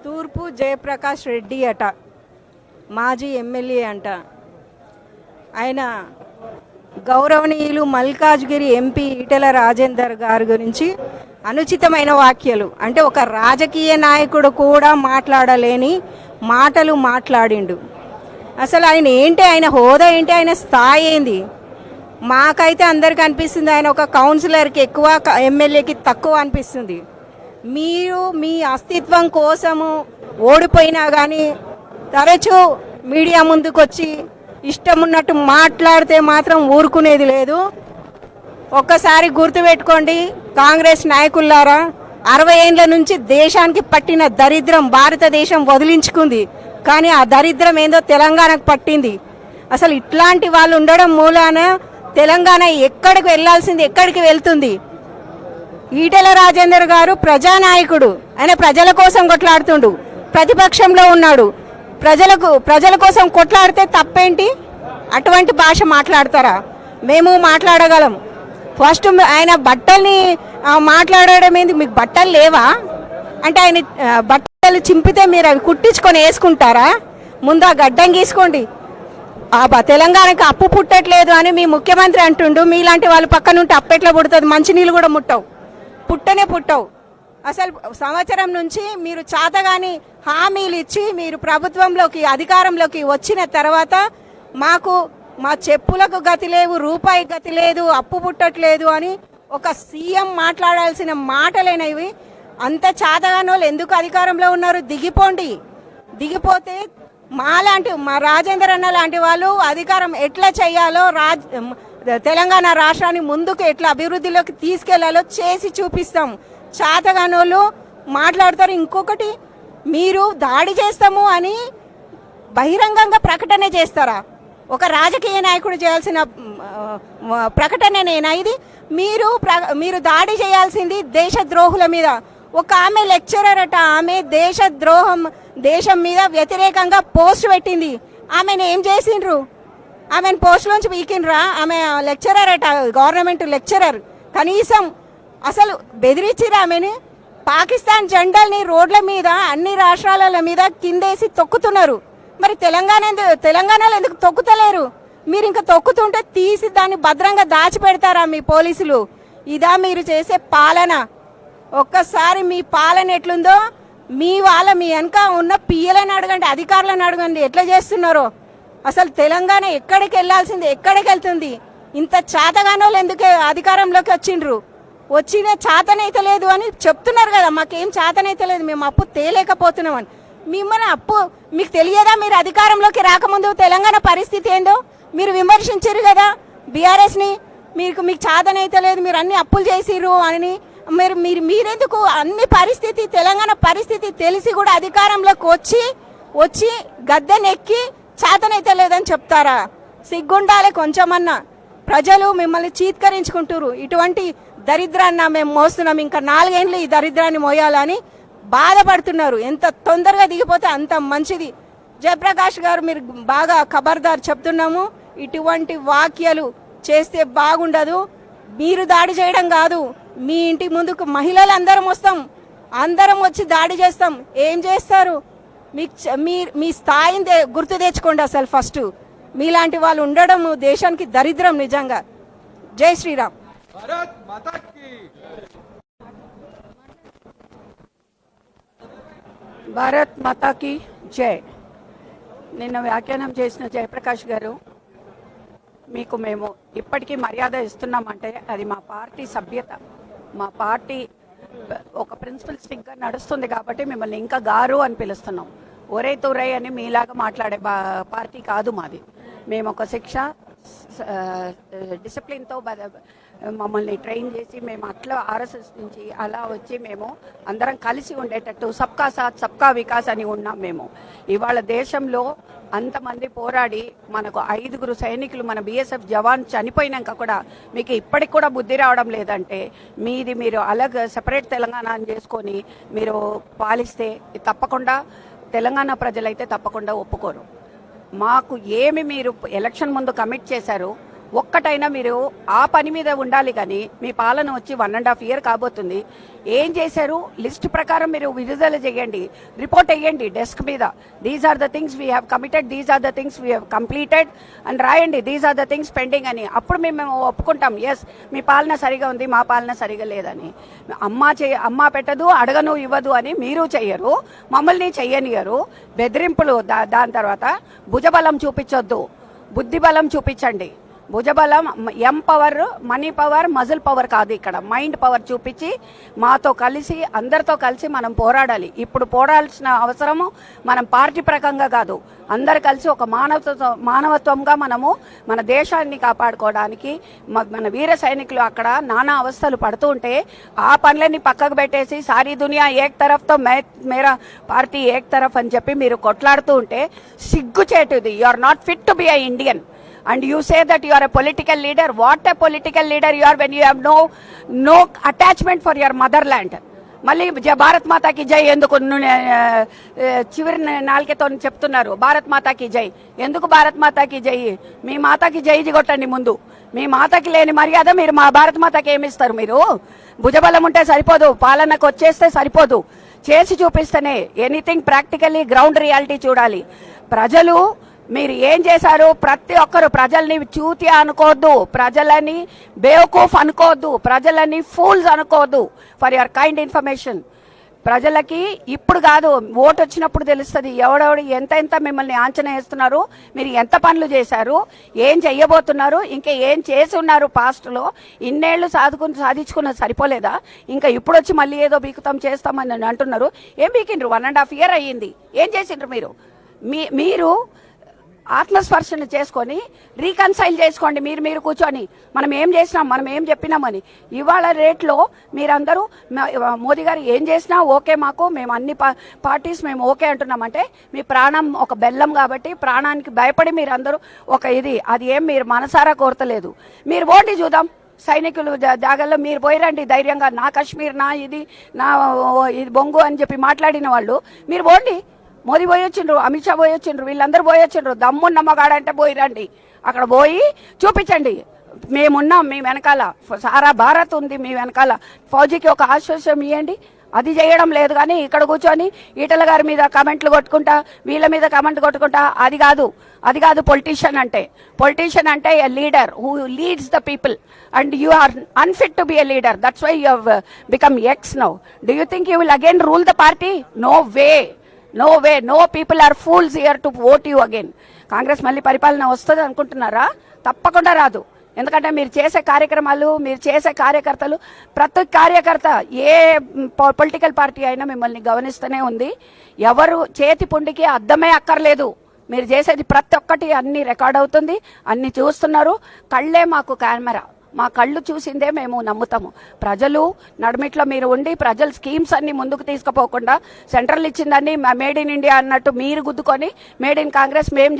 తూర్పు జయప్రకాష్ రెడ్డి అట, మాజీ ఎమ్మెల్యే అంట. ఆయన గౌరవనీయులు మల్కాజ్గిరి ఎంపీ ఈటెల రాజేందర్ గారి గురించి అనుచితమైన వ్యాఖ్యలు, అంటే ఒక రాజకీయ నాయకుడు కూడా మాట్లాడలేని మాటలు మాట్లాడిండు. అసలు ఆయన ఏంటి, ఆయన హోదా ఏంటి, ఆయన స్థాయి ఏంది? మాకైతే అందరికీ అనిపిస్తుంది ఆయన ఒక కౌన్సిలర్కి ఎక్కువ, ఎమ్మెల్యేకి తక్కువ అనిపిస్తుంది. మీరు మీ అస్తిత్వం కోసము ఓడిపోయినా కానీ తరచూ మీడియా ముందుకు వచ్చి ఇష్టం ఉన్నట్టు మాట్లాడితే మాత్రం ఊరుకునేది లేదు. ఒక్కసారి గుర్తుపెట్టుకోండి కాంగ్రెస్ నాయకులారా, 60 ఏళ్ళ నుంచి దేశానికి పట్టిన దరిద్రం భారతదేశం వదిలించుకుంది, కానీ ఆ దరిద్రం ఏందో తెలంగాణకు పట్టింది. అసలు ఇట్లాంటి వాళ్ళు ఉండడం మూలాన తెలంగాణ ఎక్కడికి వెళ్లాల్సింది ఎక్కడికి వెళ్తుంది? ఈటెల రాజేందర్ గారు ప్రజానాయకుడు, ఆయన ప్రజల కోసం కొట్లాడుతుండు, ప్రతిపక్షంలో ఉన్నాడు. ప్రజల కోసం కొట్లాడితే తప్పేంటి? అటువంటి భాష మాట్లాడతారా? మేము మాట్లాడగలం. ఫస్ట్ ఆయన బట్టల్ని మాట్లాడడం ఏంది? మీకు బట్టలు లేవా అంటే ఆయన బట్టలు చింపితే మీరు అవి కుట్టించుకొని వేసుకుంటారా? ముందు ఆ గడ్డం గీసుకోండి. తెలంగాణకి అప్పు పుట్టట్లేదు అని మీ ముఖ్యమంత్రి అంటుండు. మీలాంటి వాళ్ళు పక్కన ఉంటే అప్పు ఎట్లా పుడుతుంది? మంచినీళ్ళు కూడా పుట్టనే పుట్టవు. అసలు సంవత్సరం నుంచి మీరు చాతగాని హామీలు ఇచ్చి మీరు ప్రభుత్వంలోకి అధికారంలోకి వచ్చిన తర్వాత మాకు మా చెప్పులకు గతి లేవు, రూపాయి గతి లేదు, అప్పు పుట్టట్లేదు అని ఒక సీఎం మాట్లాడాల్సిన మాటలేనివి. అంత చాతగాని వాళ్ళు ఎందుకు అధికారంలో ఉన్నారు? దిగిపోతే మా రాజేందర్ అన్న లాంటి వాళ్ళు అధికారం ఎట్లా చేయాలో తెలంగాణ రాష్ట్రాన్ని ముందుకు ఎట్లా అభివృద్ధిలోకి తీసుకెళ్లాలో చేసి చూపిస్తాం. చాతగానోళ్ళు మాట్లాడతారు. ఇంకొకటి, మీరు దాడి చేస్తాము అని బహిరంగంగా ప్రకటన చేస్తారా? ఒక రాజకీయ నాయకుడు చేయాల్సిన ప్రకటననేనా ఇది? మీరు దాడి చేయాల్సింది దేశద్రోహుల మీద. ఒక ఆమె లెక్చరర్ అట, ఆమె దేశం మీద వ్యతిరేకంగా పోస్ట్ పెట్టింది. ఆమెను ఏం చేసిండ్రు? ఆమెను పోస్ట్లోంచి పీకిండ్రా? ఆమె లెక్చరర్ అట, గవర్నమెంట్ లెక్చరర్. కనీసం అసలు బెదిరించిరా ఆమెని? పాకిస్తాన్ జెండాల్ని రోడ్ల మీద అన్ని రాష్ట్రాల మీద కిందేసి తొక్కుతున్నారు. మరి తెలంగాణలో ఎందుకు తొక్కుతలేరు? మీరు ఇంకా తొక్కుతుంటే తీసి దాన్ని భద్రంగా దాచిపెడతారా మీ పోలీసులు? ఇదా మీరు చేసే పాలన? ఒక్కసారి మీ పాలన ఎట్లుందో మీ వెనక ఉన్న పియ్యలను అడగండి, అధికారులను అడగండి ఎట్లా చేస్తున్నారో. అసలు తెలంగాణ ఎక్కడికి వెళ్లాల్సింది, ఎక్కడికి వెళ్తుంది? ఇంత చాతగానోళ్ళు ఎందుకు అధికారంలోకి వచ్చిండ్రు? వచ్చిన చాతనైతే లేదు అని చెప్తున్నారు కదా, మాకేం చాతనైతే లేదు, మేము అప్పు తేలేకపోతున్నామని. మిమ్మల్ని మీకు తెలియదా? మీరు అధికారంలోకి రాకముందు తెలంగాణ పరిస్థితి ఏందో మీరు విమర్శించారు కదా బీఆర్ఎస్ని. మీకు చాతనైతే లేదు, మీరు అన్ని అప్పులు చేసిర్రు అని. మీరెందుకు అన్ని పరిస్థితి, తెలంగాణ పరిస్థితి తెలిసి కూడా అధికారంలోకి వచ్చి గద్దెనెక్కి చాతనైతే లేదని చెప్తారా? సిగ్గుండాలి కొంచెమన్నా. ప్రజలు మిమ్మల్ని చీత్కరించుకుంటారు. ఇటువంటి దరిద్రాన్ని మేము మోస్తున్నాం, ఇంకా 4 ఏళ్ళు ఈ దరిద్రాన్ని మోయాలని బాధపడుతున్నారు. ఎంత తొందరగా దిగిపోతే అంత మంచిది. జయప్రకాష్ గారు, మీరు బాగా ఖబర్దార్ చెప్తున్నాము. ఇటువంటి వ్యాఖ్యలు చేస్తే బాగుండదు. మీరు దాడి చేయడం కాదు, మీ ఇంటి ముందుకు మహిళలు అందరం వస్తాం, అందరం వచ్చి దాడి చేస్తాం. ఏం చేస్తారు? మీ స్థాయిని గుర్తు తెచ్చుకోండి. అసలు ఫస్ట్ మీలాంటి వాళ్ళు ఉండడం దేశానికి దరిద్రం నిజంగా. జై శ్రీరామ్. భారత్ మాతా కీ. భారత్ మాతాకి జై. నిన్న వ్యాఖ్యానం చేసిన జయప్రకాష్ గారు, మీకు మేము ఇప్పటికీ మర్యాద ఇస్తున్నామంటే అది మా పార్టీ సభ్యత, మా పార్టీ ఒక ప్రిన్సిపల్ స్టిక్గా నడుస్తుంది కాబట్టి మిమ్మల్ని ఇంకా గారు అని పిలుస్తున్నాం. ఒరే తొరై అని మీలాగా మాట్లాడే పార్టీ కాదు మాది. మేము ఒక శిక్ష డిసిప్లిన్తో మమ్మల్ని ట్రైన్ చేసి మేము అట్లా ఆర్ఎస్ఎస్ నుంచి అలా వచ్చి మేము అందరం కలిసి ఉండేటట్టు సబ్కా సాత్ సబ్కా వికాస్ అని ఉన్నాం. మేము ఇవాళ దేశంలో అంతమంది పోరాడి మనకు 5 సైనికులు మన బీఎస్ఎఫ్ జవాన్ చనిపోయినాక కూడా మీకు ఇప్పటికి కూడా బుద్ధి రావడం లేదంటే మీరు అలాగ సెపరేట్ తెలంగాణ అని చేసుకొని మీరు పాలిస్తే తప్పకుండా తెలంగాణ ప్రజలైతే తప్పకుండా ఒప్పుకోరు. మాకు ఏమి మీరు ఎలక్షన్ ముందు కమిట్ చేశారు ఒక్కటైనా మీరు ఆ పని మీద ఉండాలి. కానీ మీ పాలన వచ్చి 1.5 year కాబోతుంది. ఏం చేశారు లిస్ట్ ప్రకారం మీరు విడుదల చేయండి, రిపోర్ట్ వేయండి డెస్క్ మీద. These are the things we have committed, these are the things we have completed అని రాయండి. These are the things pending అని. అప్పుడు మేము ఒప్పుకుంటాం, ఎస్ మీ పాలన సరిగా ఉంది, మా పాలన సరిగా లేదని. అమ్మ పెట్టదు, అడగను ఇవ్వదు అని మీరు చెయ్యరు, మమ్మల్ని చెయ్యనియరు. బెదిరింపులు, దాని తర్వాత భుజబలం చూపించొద్దు, బుద్ధి బలం చూపించండి. భుజబలం ఎం power, money power, muscle power కాదు, ఇక్కడ మైండ్ పవర్ చూపించి మాతో కలిసి అందరితో కలిసి మనం పోరాడాలి. ఇప్పుడు పోరాడాల్సిన అవసరము మనం పార్టీ ప్రకంగా కాదు, అందరు కలిసి ఒక మానవత్వంగా మనము మన దేశాన్ని కాపాడుకోవడానికి. మన వీర సైనికులు అక్కడ నానా అవస్థలు పడుతూ ఉంటే ఆ పనులన్నీ పక్కకు పెట్టేసి సారీ దునియా ఏక్ తరఫ్తో మేరా పార్టీ ఏక్ తరఫ్ అని చెప్పి మీరు కొట్లాడుతూ ఉంటే సిగ్గుచేటుది. You are not fit to be a Indian. And you say that you are a political leader. What a political leader you are when you have no attachment for your motherland. మళ్ళీ భారత్ మాతాకి జై ఎందుకు చివరి నాలుకతో చెప్తున్నారు? భారత్ మాతాకి జై ఎందుకు? భారత్ మాతాకి జై, మీ మాతాకి జై కొట్టండి ముందు. మీ మాతకి లేని మర్యాద మీరు మా భారత్ మాతకి ఏమిస్తారు? మీరు భుజబలం ఉంటే సరిపోదు, పాలనకు వచ్చేస్తే సరిపోదు, చేసి చూపిస్తేనే. ఎనీథింగ్ ప్రాక్టికల్లీ గ్రౌండ్ రియాలిటీ చూడాలి. ప్రజలు మీరు ఏం చేశారు? ప్రతి ఒక్కరు ప్రజల్ని చూతి అనుకోవద్దు, ప్రజలని బేవకూఫ్ అనుకోవద్దు, ప్రజలని ఫూల్స్ అనుకోవద్దు. ఫర్ యువర్ కైండ్ ఇన్ఫర్మేషన్, ప్రజలకి ఇప్పుడు కాదు, ఓటు వచ్చినప్పుడు తెలుస్తుంది ఎవడెవడు ఎంత మిమ్మల్ని ఆంచన వేస్తున్నారు, మీరు ఎంత పనులు చేశారు, ఏం చెయ్యబోతున్నారు, ఇంకా ఏం చేసి ఉన్నారు పాస్ట్లో. ఇన్నేళ్లు సాధించుకున్నది సరిపోలేదా? ఇంకా ఇప్పుడు వచ్చి మళ్ళీ ఏదో బీకుతాం చేస్తామని అంటున్నారు. ఏం బీకిండ్రు? 1.5 year అయ్యింది. ఏం చేసిండ్రు మీరు? మీరు ఆత్మస్పర్శన చేసుకొని రీకన్సైల్ చేసుకోండి. మీరు కూర్చొని మనం ఏం చేసినాం, మనం ఏం చెప్పినామని. ఇవాళ రేట్లో మీరందరూ మోదీ గారు ఏం చేసినా ఓకే, మాకు మేము అన్ని పార్టీస్ మేము ఓకే అంటున్నామంటే మీ ప్రాణం ఒక బెల్లం కాబట్టి ప్రాణానికి భయపడి మీరందరూ అది ఏం మీరు మనసారా కోరతలేదు. మీరు ఓడి చూద్దాం, సైనికులు జాగాల్లో మీరు పోయిరండి ధైర్యంగా. నా కాశ్మీర్, నా ఇది బొంగు అని చెప్పి మాట్లాడిన వాళ్ళు మీరు పోండి. మోదీ పోయొచ్చిండ్రు, అమిత్ షా పోయొచ్చిండ్రు, వీళ్ళందరూ పోయొచ్చిండ్రు. దమ్మున్న మగాడంటే పోయిరండి, అక్కడ పోయి చూపించండి మేమున్నాం మీ వెనకాల, సారా భారత్ ఉంది మీ వెనకాల. ఫౌజీకి ఒక ఆశ్వాసం ఇవ్వండి. అది చేయడం లేదు. కానీ ఇక్కడ కూర్చొని ఈటల గారి మీద కమెంట్లు కొట్టుకుంటా, వీళ్ళ మీద కమెంట్ కొట్టుకుంటా, అది కాదు పొలిటీషియన్ అంటే. పొలిటీషియన్ అంటే a leader who leads the people and you are unfit to be a leader. That's why you have become X now. Do you think you will again rule the party? No way. No people are fools here to vote you again. Congress మళ్ళీ పరిపాలన వస్తుంది అనుకుంటున్నారా? తప్పకుండా రాదు. ఎందుకంటే మీరు చేసే కార్యక్రమాలు, మీరు చేసే కార్యకర్తలు, ప్రతి కార్యకర్త ఏ పొలిటికల్ పార్టీ అయినా మిమ్మల్ని గమనిస్తూనే ఉంది. ఎవరు చేతి పుండికి అద్దమే అక్కర్లేదు. మీరు చేసేది ప్రతి ఒక్కటి అన్ని రికార్డ్ అవుతుంది, అన్ని చూస్తున్నారు. కళ్ళే మాకు కెమెరా, మా కళ్ళు చూసిందే మేము నమ్ముతాము. ప్రజలు నడుమిట్లో మీరు ఉండి ప్రజల స్కీమ్స్ అన్ని ముందుకు తీసుకుపోకుండా సెంట్రల్ ఇచ్చిందని మేడ్ ఇన్ ఇండియా అన్నట్టు మీరు గుద్దుకొని మేడ్ ఇన్ కాంగ్రెస్ మేం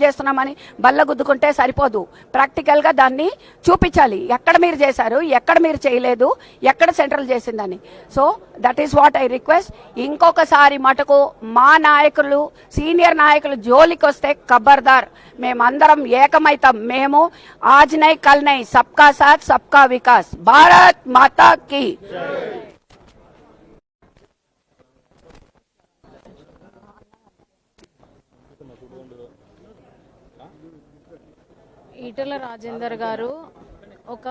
చేస్తున్నామని బల్ల గుద్దుకుంటే సరిపోదు. ప్రాక్టికల్గా దాన్ని చూపించాలి, ఎక్కడ మీరు చేశారు, ఎక్కడ మీరు చేయలేదు, ఎక్కడ సెంట్రల్ చేసిందని. So that is what I request. ఇంకొకసారి మటుకు మా నాయకులు, సీనియర్ నాయకులు జోలికి వస్తే ఖబర్దార్, మేమందరం ఏకమైతాం. మేము ఆజ్ నై కల్ నై, సబ్కా साथ सबका विकास. भारत माता की. ఈటల రాజేందర్ గారు ఒక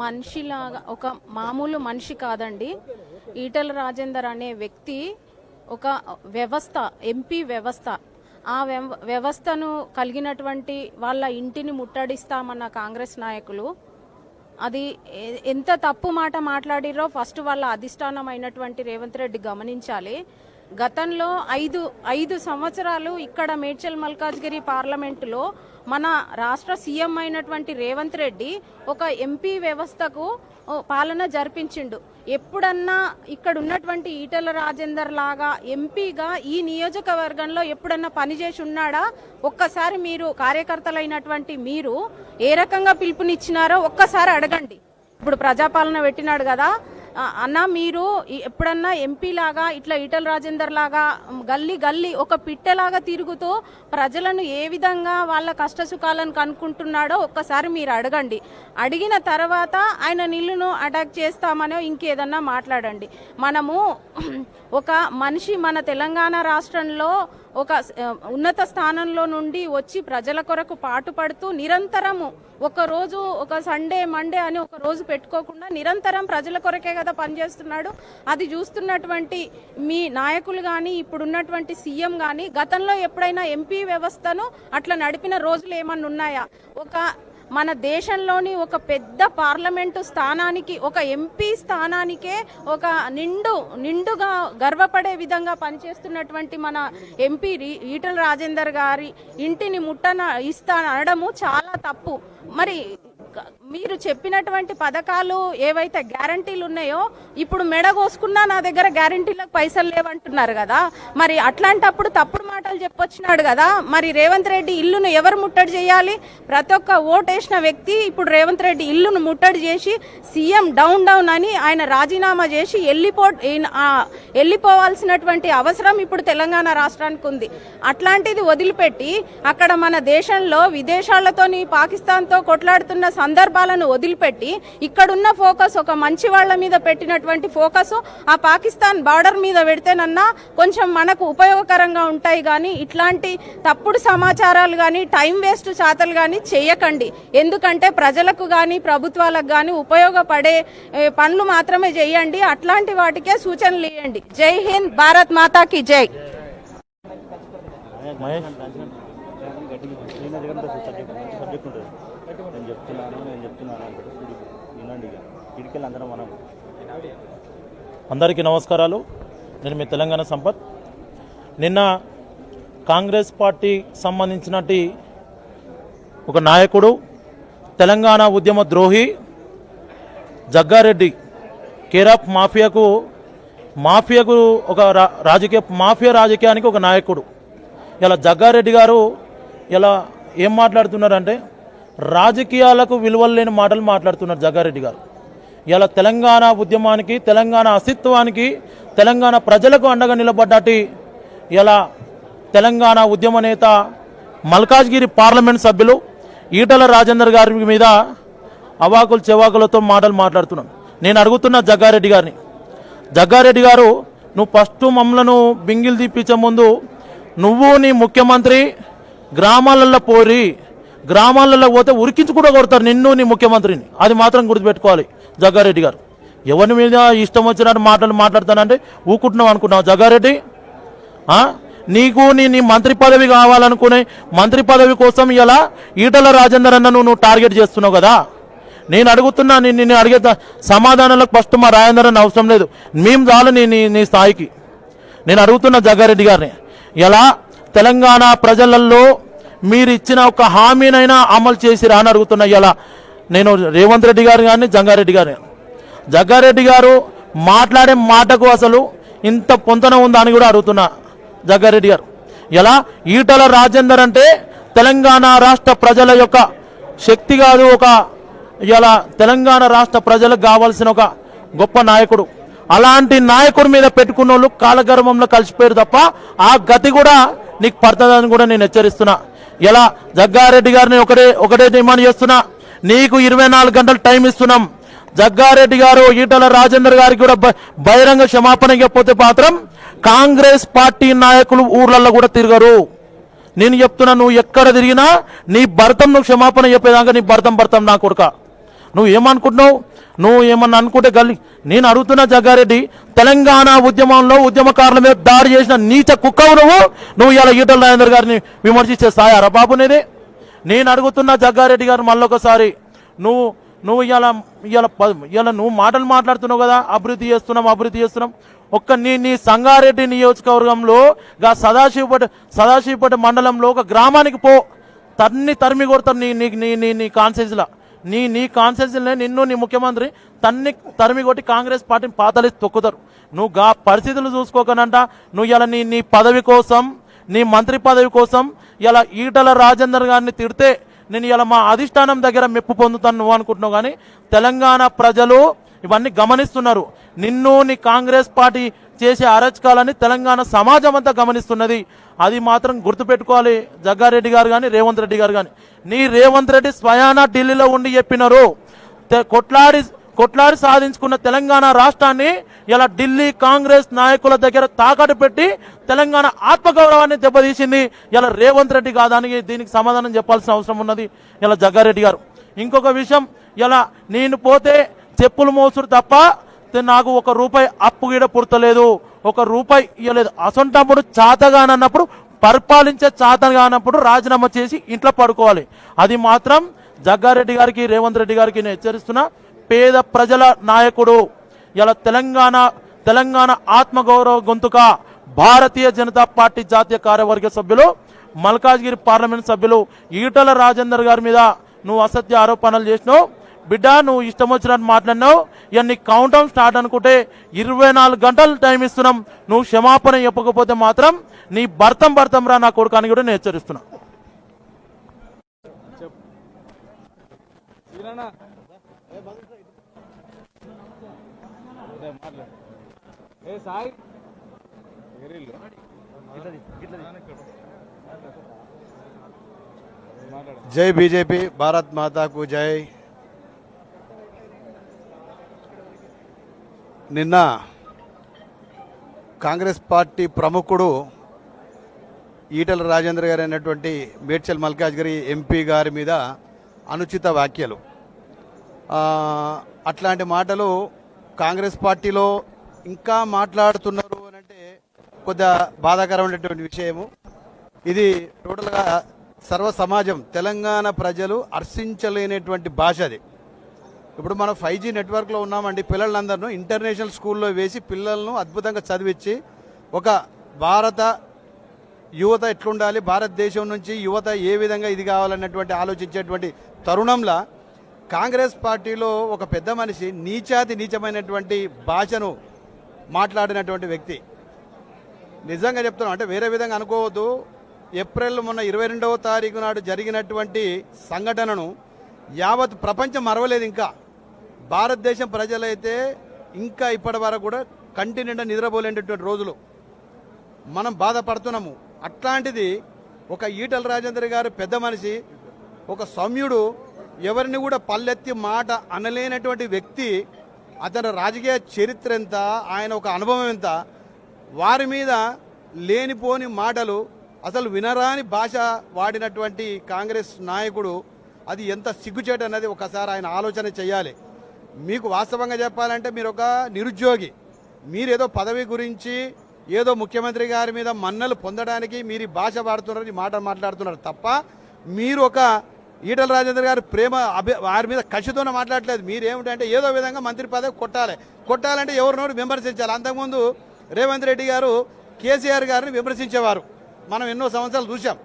మనిషిలాగా, ఒక మామూలు మనిషి కాదండి. ఈటల రాజేందర్ అనే వ్యక్తి ఒక వ్యవస్థ, ఎంపీ వ్యవస్థ. ఆ వ్యవస్థను కలిగినటువంటి వాళ్ళ ఇంటిని ముట్టడిస్తామన్న కాంగ్రెస్ నాయకులు అది ఎంత తప్పు మాట మాట్లాడిరో ఫస్ట్ వాళ్ళ అధిష్టానం అయినటువంటి రేవంత్ రెడ్డి గమనించాలి. గతంలో 5 సంవత్సరాలు ఇక్కడ మేడ్చల్ మల్కాజ్గిరి పార్లమెంటులో మన రాష్ట్ర సీఎం అయినటువంటి రేవంత్ రెడ్డి ఒక ఎంపీ వ్యవస్థకు పాలన జరిపించిండు. ఎప్పుడన్నా ఇక్కడ ఉన్నటువంటి ఈటల రాజేందర్ లాగా ఎంపీగా ఈ నియోజకవర్గంలో ఎప్పుడన్నా పనిచేసి ఉన్నాడా? ఒక్కసారి మీరు కార్యకర్తలైనటువంటి మీరు ఏ రకంగా పిలుపునిచ్చినారో ఒక్కసారి అడగండి. ఇప్పుడు ప్రజాపాలన పెట్టినాడు కదా అన్న, మీరు ఎప్పుడన్నా ఎంపీ లాగా ఇట్లా ఈటల రాజేందర్ లాగా గల్లీ ఒక పిట్టలాగా తిరుగుతూ ప్రజలను ఏ విధంగా వాళ్ళ కష్ట సుఖాలను కనుక్కుంటున్నాడో ఒక్కసారి మీరు అడగండి. అడిగిన తర్వాత ఆయన నిల్లును అటాక్ చేస్తామనో ఇంకేదన్నా మాట్లాడండి. మనము ఒక మనిషి మన తెలంగాణ రాష్ట్రంలో ఒక ఉన్నత స్థానంలో నుండి వచ్చి ప్రజల కొరకు పాటుపడుతూ నిరంతరము ఒకరోజు ఒక సండే మండే అని ఒక రోజు పెట్టుకోకుండా నిరంతరం ప్రజల కొరకే కదా పనిచేస్తున్నాడు. అది చూస్తున్నటువంటి మీ నాయకులు కానీ ఇప్పుడున్నటువంటి సీఎం కానీ గతంలో ఎప్పుడైనా ఎంపీ వ్యవస్థను అట్లా నడిపిన రోజులు ఏమన్నా ఉన్నాయా? మన దేశంలోని ఒక పెద్ద పార్లమెంటు స్థానానికి, ఒక ఎంపీ స్థానానికే ఒక నిండుగా గర్వపడే విధంగా పనిచేస్తున్నటువంటి మన ఎంపీ ఈటల రాజేందర్ గారి ఇంటిని అనడము చాలా తప్పు. మరి మీరు చెప్పినటువంటి పథకాలు ఏవైతే గ్యారంటీలు ఉన్నాయో ఇప్పుడు మెడగోసుకున్నా నా దగ్గర గ్యారంటీలకు పైసలు లేవంటున్నారు కదా. మరి అట్లాంటప్పుడు తప్పుడు మాటలు చెప్పొచ్చినాడు కదా. మరి రేవంత్ రెడ్డి ఇల్లును ఎవరు ముట్టడి చేయాలి? ప్రతి ఒక్క ఓటేసిన వ్యక్తి ఇప్పుడు రేవంత్ రెడ్డి ఇల్లును ముట్టడి చేసి సీఎం డౌన్ అని ఆయన రాజీనామా చేసి వెళ్ళిపోవాల్సినటువంటి అవసరం ఇప్పుడు తెలంగాణ రాష్ట్రానికి ఉంది. అట్లాంటిది వదిలిపెట్టి అక్కడ మన దేశంలో విదేశాలతోని పాకిస్తాన్తో కొట్లాడుతున్న సందర్భం సందర్భాలను వదిలిపెట్టి ఇక్కడున్న ఫోకస్ ఒక మంచి వాళ్ళ మీద పెట్టినటువంటి ఫోకస్ ఆ పాకిస్తాన్ బార్డర్ మీద పెడితేనన్నా కొంచెం మనకు ఉపయోగకరంగా ఉంటాయి. కానీ ఇట్లాంటి తప్పుడు సమాచారాలు కానీ టైం వేస్ట్ చాతలు కానీ చేయకండి. ఎందుకంటే ప్రజలకు కానీ ప్రభుత్వాలకు కానీ ఉపయోగపడే పనులు మాత్రమే చేయండి. అట్లాంటి వాటికే సూచనలు ఇవ్వండి. జై హింద్, భారత్ మాతాకి జై. అందరికీ నమస్కారాలు. నేను మీ తెలంగాణ సంపత్. నిన్న కాంగ్రెస్ పార్టీ సంబంధించినటి ఒక నాయకుడు, తెలంగాణ ఉద్యమ ద్రోహి జగ్గారెడ్డి కేరాప్ మాఫియాకు ఒక రాజకీయానికి ఒక నాయకుడు. ఇలా జగ్గారెడ్డి గారు ఇలా ఏం మాట్లాడుతున్నారంటే రాజకీయాలకు విలువలు లేని మాటలు మాట్లాడుతున్నారు జగ్గారెడ్డి గారు. ఇలా తెలంగాణ ఉద్యమానికి, తెలంగాణ అస్తిత్వానికి, తెలంగాణ ప్రజలకు అండగా నిలబడ్డటి ఇలా తెలంగాణ ఉద్యమ నేత మల్కాజ్గిరి పార్లమెంట్ సభ్యులు ఈటల రాజేందర్ గారి మీద అవాకులు చెవాకులతో మాటలు మాట్లాడుతున్నాను. నేను అడుగుతున్న జగ్గారెడ్డి గారు, నువ్వు ఫస్ట్ మమ్మలను బింగిల్ తీపించే ముందు నువ్వు నీ ముఖ్యమంత్రి గ్రామాలలో పోతే ఉరికించి కూడా కొడతారు నిన్ను, నీ ముఖ్యమంత్రిని. అది మాత్రం గుర్తుపెట్టుకోవాలి జగ్గారెడ్డి గారు. ఎవరి మీద ఇష్టం వచ్చినట్టు మాట్లాడతానంటే ఊకుంటున్నావు అనుకున్నావు జగ్గారెడ్డి? నీకు నీ మంత్రి పదవి కావాలనుకునే మంత్రి పదవి కోసం ఇలా ఈటల రాజేందర్ అన్న నువ్వు టార్గెట్ చేస్తున్నావు కదా. నేను అడుగుతున్నా, నేను అడిగే సమాధానాలకు ఫస్ట్ మా రాజేందర్ అన్న అవసరం లేదు, మేము చాలు నీ స్థాయికి. నేను అడుగుతున్నా జగ్గారెడ్డి గారిని, ఎలా తెలంగాణ ప్రజలలో మీరు ఇచ్చిన ఒక హామీనైనా అమలు చేసిరా అని అడుగుతున్నా. ఇలా నేను రేవంత్ రెడ్డి గారు కానీ జగ్గారెడ్డి గారు మాట్లాడే మాటకు అసలు ఇంత పొంతన ఉందా అని కూడా అడుగుతున్నా జగ్గారెడ్డి గారు. ఎలా ఈటల రాజేందర్ అంటే తెలంగాణ రాష్ట్ర ప్రజల యొక్క శక్తి కాదు, ఇలా తెలంగాణ రాష్ట్ర ప్రజలకు కావాల్సిన ఒక గొప్ప నాయకుడు. అలాంటి నాయకుడి మీద పెట్టుకున్న వాళ్ళు కాలగర్భంలో కలిసిపోయారు తప్ప ఆ గతి కూడా నీకు పడుతుందని కూడా నేను హెచ్చరిస్తున్నా. ఇలా జగ్గారెడ్డి గారిని ఒకటే డిమాండ్ చేస్తున్నా, నీకు 24 గంటలు టైం ఇస్తున్నాం. జగ్గారెడ్డి గారు ఈటల రాజేందర్ గారికి కూడా బహిరంగ క్షమాపణ ఇవ్వకపోతే మాత్రం కాంగ్రెస్ పార్టీ నాయకులు ఊర్లలో కూడా తిరగరు. నేను చెప్తున్నా, నువ్వు ఎక్కడ తిరిగినా నీ భర్తం నువ్వు క్షమాపణ చెప్పేదాకా నీ భర్తం నా కొడుక. నువ్వు ఏమనుకుంటున్నావు? నువ్వు ఏమన్నా అనుకుంటే నేను అడుగుతున్నా జగ్గారెడ్డి, తెలంగాణ ఉద్యమంలో ఉద్యమకారుల మీద దాడి చేసిన నీచ కుక్కవు నువ్వు ఇలా ఈటల రాజేందర్ గారిని విమర్శించే స్థాయారా బాబు నేనే? నేను అడుగుతున్నా జగ్గారెడ్డి గారు మళ్ళొకసారి, నువ్వు ఇలా నువ్వు మాటలు మాట్లాడుతున్నావు కదా, అభివృద్ధి చేస్తున్నాం. ఒక్క నీ సంగారెడ్డి నియోజకవర్గంలో సదాశివపేట మండలంలో ఒక గ్రామానికి పో, తరిమి కొడతారు నీ కాన్సెన్స్లో. నీ కాన్సెన్స్లో నిన్ను నీ ముఖ్యమంత్రి తరిమి కొట్టి కాంగ్రెస్ పార్టీని పాతలేసి తొక్కుతారు. నువ్వు పరిస్థితులు చూసుకోకనంట నువ్వు ఇలా నీ పదవి కోసం, నీ మంత్రి పదవి కోసం ఇలా ఈటల రాజేందర్ గారిని తిడితే నేను ఇలా మా అధిష్టానం దగ్గర మెప్పు పొందుతాను నువ్వు అనుకుంటున్నావు. కానీ తెలంగాణ ప్రజలు ఇవన్నీ గమనిస్తున్నారు. నిన్ను నీ కాంగ్రెస్ పార్టీ చేసే అరాచకాలని తెలంగాణ సమాజం అంతా గమనిస్తున్నది. అది మాత్రం గుర్తుపెట్టుకోవాలి జగ్గారెడ్డి గారు కానీ రేవంత్ రెడ్డి గారు కానీ. నీ రేవంత్ రెడ్డి స్వయానా ఢిల్లీలో ఉండి చెప్పినారు, కొట్లాడి సాధించుకున్న తెలంగాణ రాష్ట్రాన్ని ఇలా ఢిల్లీ కాంగ్రెస్ నాయకుల దగ్గర తాకట్టు పెట్టి తెలంగాణ ఆత్మగౌరవాన్ని దెబ్బతీసింది ఇలా రేవంత్ రెడ్డి కాదానికి. దీనికి సమాధానం చెప్పాల్సిన అవసరం ఉన్నది ఇలా జగ్గారెడ్డి గారు. ఇంకొక విషయం, ఇలా నేను పోతే చెప్పులు మోసుడు తప్ప నాకు ₹1 అప్పు గీడ పుడతలేదు, ₹1 ఇవ్వలేదు. అసొంటప్పుడు చాతగానన్నప్పుడు, పరిపాలించే చాతగానప్పుడు రాజీనామా చేసి ఇంట్లో పడుకోవాలి. అది మాత్రం జగ్గారెడ్డి గారికి రేవంత్ రెడ్డి గారికి నేను హెచ్చరిస్తున్నా. పేద ప్రజల నాయకుడు ఇలా తెలంగాణ ఆత్మగౌరవ గొంతుక భారతీయ జనతా పార్టీ జాతీయ కార్యవర్గ సభ్యులు, మల్కాజ్గిరి పార్లమెంట్ సభ్యులు ఈటల రాజేందర్ గారి మీద నువ్వు అసత్య ఆరోపణలు చేసినావు బిడ్డ. నువ్వు ఇష్టం వచ్చినట్టు మాట్లాడినావు. ఇక నీ కౌంట్ డౌన్ స్టార్ట్ అనుకుంటే 24 గంటలు టైం ఇస్తున్నాం. నువ్వు క్షమాపణ చెప్పకపోతే మాత్రం నీ భర్తం రా నా కొడుకాని కూడా నేను హెచ్చరిస్తున్నా. జై బీజేపీ, భారత్ మాతాకు జై. నిన్న కాంగ్రెస్ పార్టీ ప్రముఖుడు ఈటల రాజేందర్ గారు అయినటువంటి మేడ్చల్ మల్కాజ్గిరి ఎంపీ గారి మీద అనుచిత వ్యాఖ్యలు, అట్లాంటి మాటలు కాంగ్రెస్ పార్టీలో ఇంకా మాట్లాడుతున్నారు అని అంటే కొద్దిగా బాధాకరమైనటువంటి విషయము. ఇది టోటల్గా సర్వ సమాజం, తెలంగాణ ప్రజలు హర్షించలేనటువంటి భాష అది. ఇప్పుడు మనం 5G నెట్వర్క్లో ఉన్నామండి. పిల్లలందరినూ ఇంటర్నేషనల్ స్కూల్లో వేసి పిల్లలను అద్భుతంగా చదివించి ఒక భారత యువత ఎట్లుండాలి, భారతదేశం నుంచి యువత ఏ విధంగా ఇది కావాలన్నటువంటి ఆలోచించేటువంటి తరుణంలో కాంగ్రెస్ పార్టీలో ఒక పెద్ద మనిషి నీచాతి నీచమైనటువంటి భాషను మాట్లాడినటువంటి వ్యక్తి. నిజంగా చెప్తున్నాం, అంటే వేరే విధంగా అనుకోవద్దు. ఏప్రిల్ మొన్న 22వ తారీఖు నాడు జరిగినటువంటి సంఘటనను యావత్ ప్రపంచం మరవలేదు. ఇంకా భారతదేశం ప్రజలైతే ఇంకా ఇప్పటి వరకు కూడా కంటి నిండా నిద్రపోలేనటువంటి రోజులు మనం బాధపడుతున్నాము. అట్లాంటిది ఒక ఈటల రాజేందర్ గారు పెద్ద మనిషి, ఒక సౌమ్యుడు, ఎవరిని కూడా పల్లెత్తి మాట అనలేనటువంటి వ్యక్తి. అతని రాజకీయ చరిత్ర ఎంత, ఆయన ఒక అనుభవం ఎంత, వారి మీద లేనిపోని మాటలు, అసలు వినరాని భాష వాడినటువంటి కాంగ్రెస్ నాయకుడు, అది ఎంత సిగ్గుచేటు అన్నది ఒకసారి ఆయన ఆలోచన చేయాలి. మీకు వాస్తవంగా చెప్పాలంటే మీరు ఒక నిరుద్యోగి, మీరేదో పదవి గురించి ఏదో ముఖ్యమంత్రి గారి మీద మన్నలు పొందడానికి మీరు ఈ భాష వాడుతున్నారు, ఈ మాట మాట్లాడుతున్నారు తప్ప మీరు ఒక ఈటల రాజేందర్ గారు ప్రేమ వారి మీద కసితోనే మాట్లాడలేదు. మీరేమిటంటే ఏదో విధంగా మంత్రి పదవి కొట్టాలంటే ఎవరినోరు విమర్శించాలి. అంతకుముందు రేవంత్ రెడ్డి గారు కేసీఆర్ గారిని విమర్శించేవారు, మనం ఎన్నో సంవత్సరాలు చూసాం.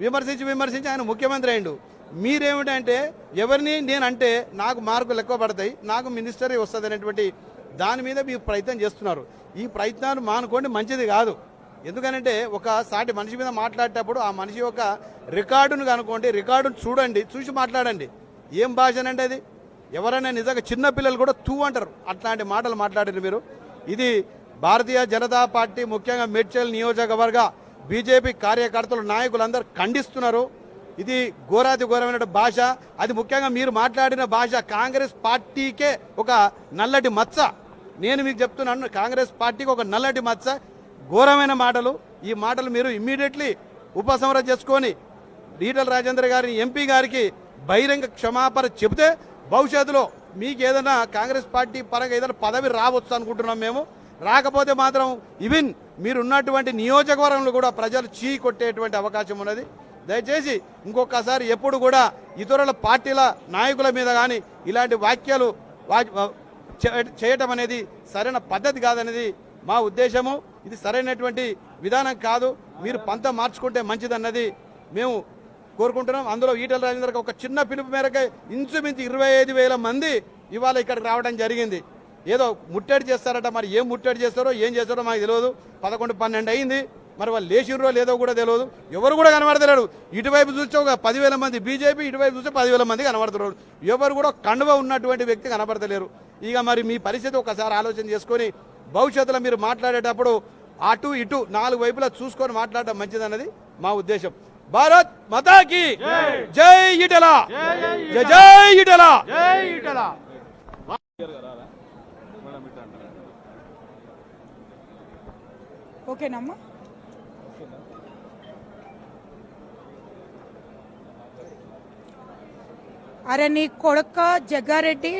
విమర్శించి ఆయన ముఖ్యమంత్రి అయిండు. మీరేమిటంటే ఎవరిని నేనంటే నాకు మార్కులు ఎక్కువ పడతాయి, నాకు మినిస్టరీ వస్తుంది అనేటువంటి దాని మీద మీరు ప్రయత్నం చేస్తున్నారు. ఈ ప్రయత్నాలు మానుకోండి, మంచిది కాదు. ఎందుకనంటే ఒక సాటి మనిషి మీద మాట్లాడేటప్పుడు ఆ మనిషి యొక్క రికార్డును కనుకోండి, రికార్డును చూడండి, చూసి మాట్లాడండి. ఏం భాషనండి అది? ఎవరైనా నిజంగా చిన్నపిల్లలు కూడా తూ అంటారు, అట్లాంటి మాటలు మాట్లాడారు మీరు. ఇది భారతీయ జనతా పార్టీ ముఖ్యంగా మేడ్చల్ నియోజకవర్గ బీజేపీ కార్యకర్తలు నాయకులందరూ ఖండిస్తున్నారు. ఇది ఘోరాతి ఘోరమైన భాష. అది ముఖ్యంగా మీరు మాట్లాడిన భాష కాంగ్రెస్ పార్టీకే ఒక నల్లటి మచ్చ. నేను మీకు చెప్తున్నాను, కాంగ్రెస్ పార్టీకి ఒక నల్లటి మచ్చ, ఘోరమైన మాటలు. ఈ మాటలు మీరు ఇమ్మీడియట్లీ ఉపసంహరణ చేసుకొని ఈటల రాజేందర్ గారిని ఎంపీ గారికి బహిరంగ క్షమాపణ చెబితే భవిష్యత్తులో మీకు ఏదైనా కాంగ్రెస్ పార్టీ పరంగా ఏదైనా పదవి రావచ్చు అనుకుంటున్నాం మేము. రాకపోతే మాత్రం ఈవెన్ మీరు ఉన్నటువంటి నియోజకవర్గంలో కూడా ప్రజలు చీ కొట్టేటువంటి అవకాశం ఉన్నది. దయచేసి ఇంకొకసారి ఎప్పుడు కూడా ఇతరుల పార్టీల నాయకుల మీద కానీ ఇలాంటి వ్యాఖ్యలు చేయటం అనేది సరైన పద్ధతి కాదనేది మా ఉద్దేశము. ఇది సరైనటువంటి విధానం కాదు. మీరు పంత మార్చుకుంటే మంచిదన్నది మేము కోరుకుంటున్నాం. అందులో ఈటల రాజేందర్కి ఒక చిన్న పిలుపు మేరకు ఇంచుమించు 25,000 మంది ఇవాళ ఇక్కడికి రావడం జరిగింది. ఏదో ముట్టడి చేస్తారట, మరి ఏం ముట్టడి చేస్తారో ఏం చేస్తారో మాకు తెలియదు. 11-12 అయింది, మరి వాళ్ళు లేచిర్రో లేదో కూడా తెలియదు. ఎవరు కూడా కనబడతలేరు. ఇటువైపు చూస్తే ఒక 10,000 మంది బీజేపీ, ఇటువైపు చూస్తే 10,000 మంది కనబడుతున్నారు. ఎవరు కూడా కండువ ఉన్నటువంటి వ్యక్తి కనబడతలేరు. ఇక మరి మీ పరిస్థితి ఒకసారి ఆలోచన చేసుకొని భవిష్యత్తులో మీరు మాట్లాడేటప్పుడు అటు ఇటు 4 వైపులా చూసుకొని మాట్లాడడం మంచిదన్నది మా ఉద్దేశం. భారత్ మాతాకి జై ఈటల, జై ఈటల. ఓకేనమ్మా. అరే నీ కొడుక జగ్గారెడ్డి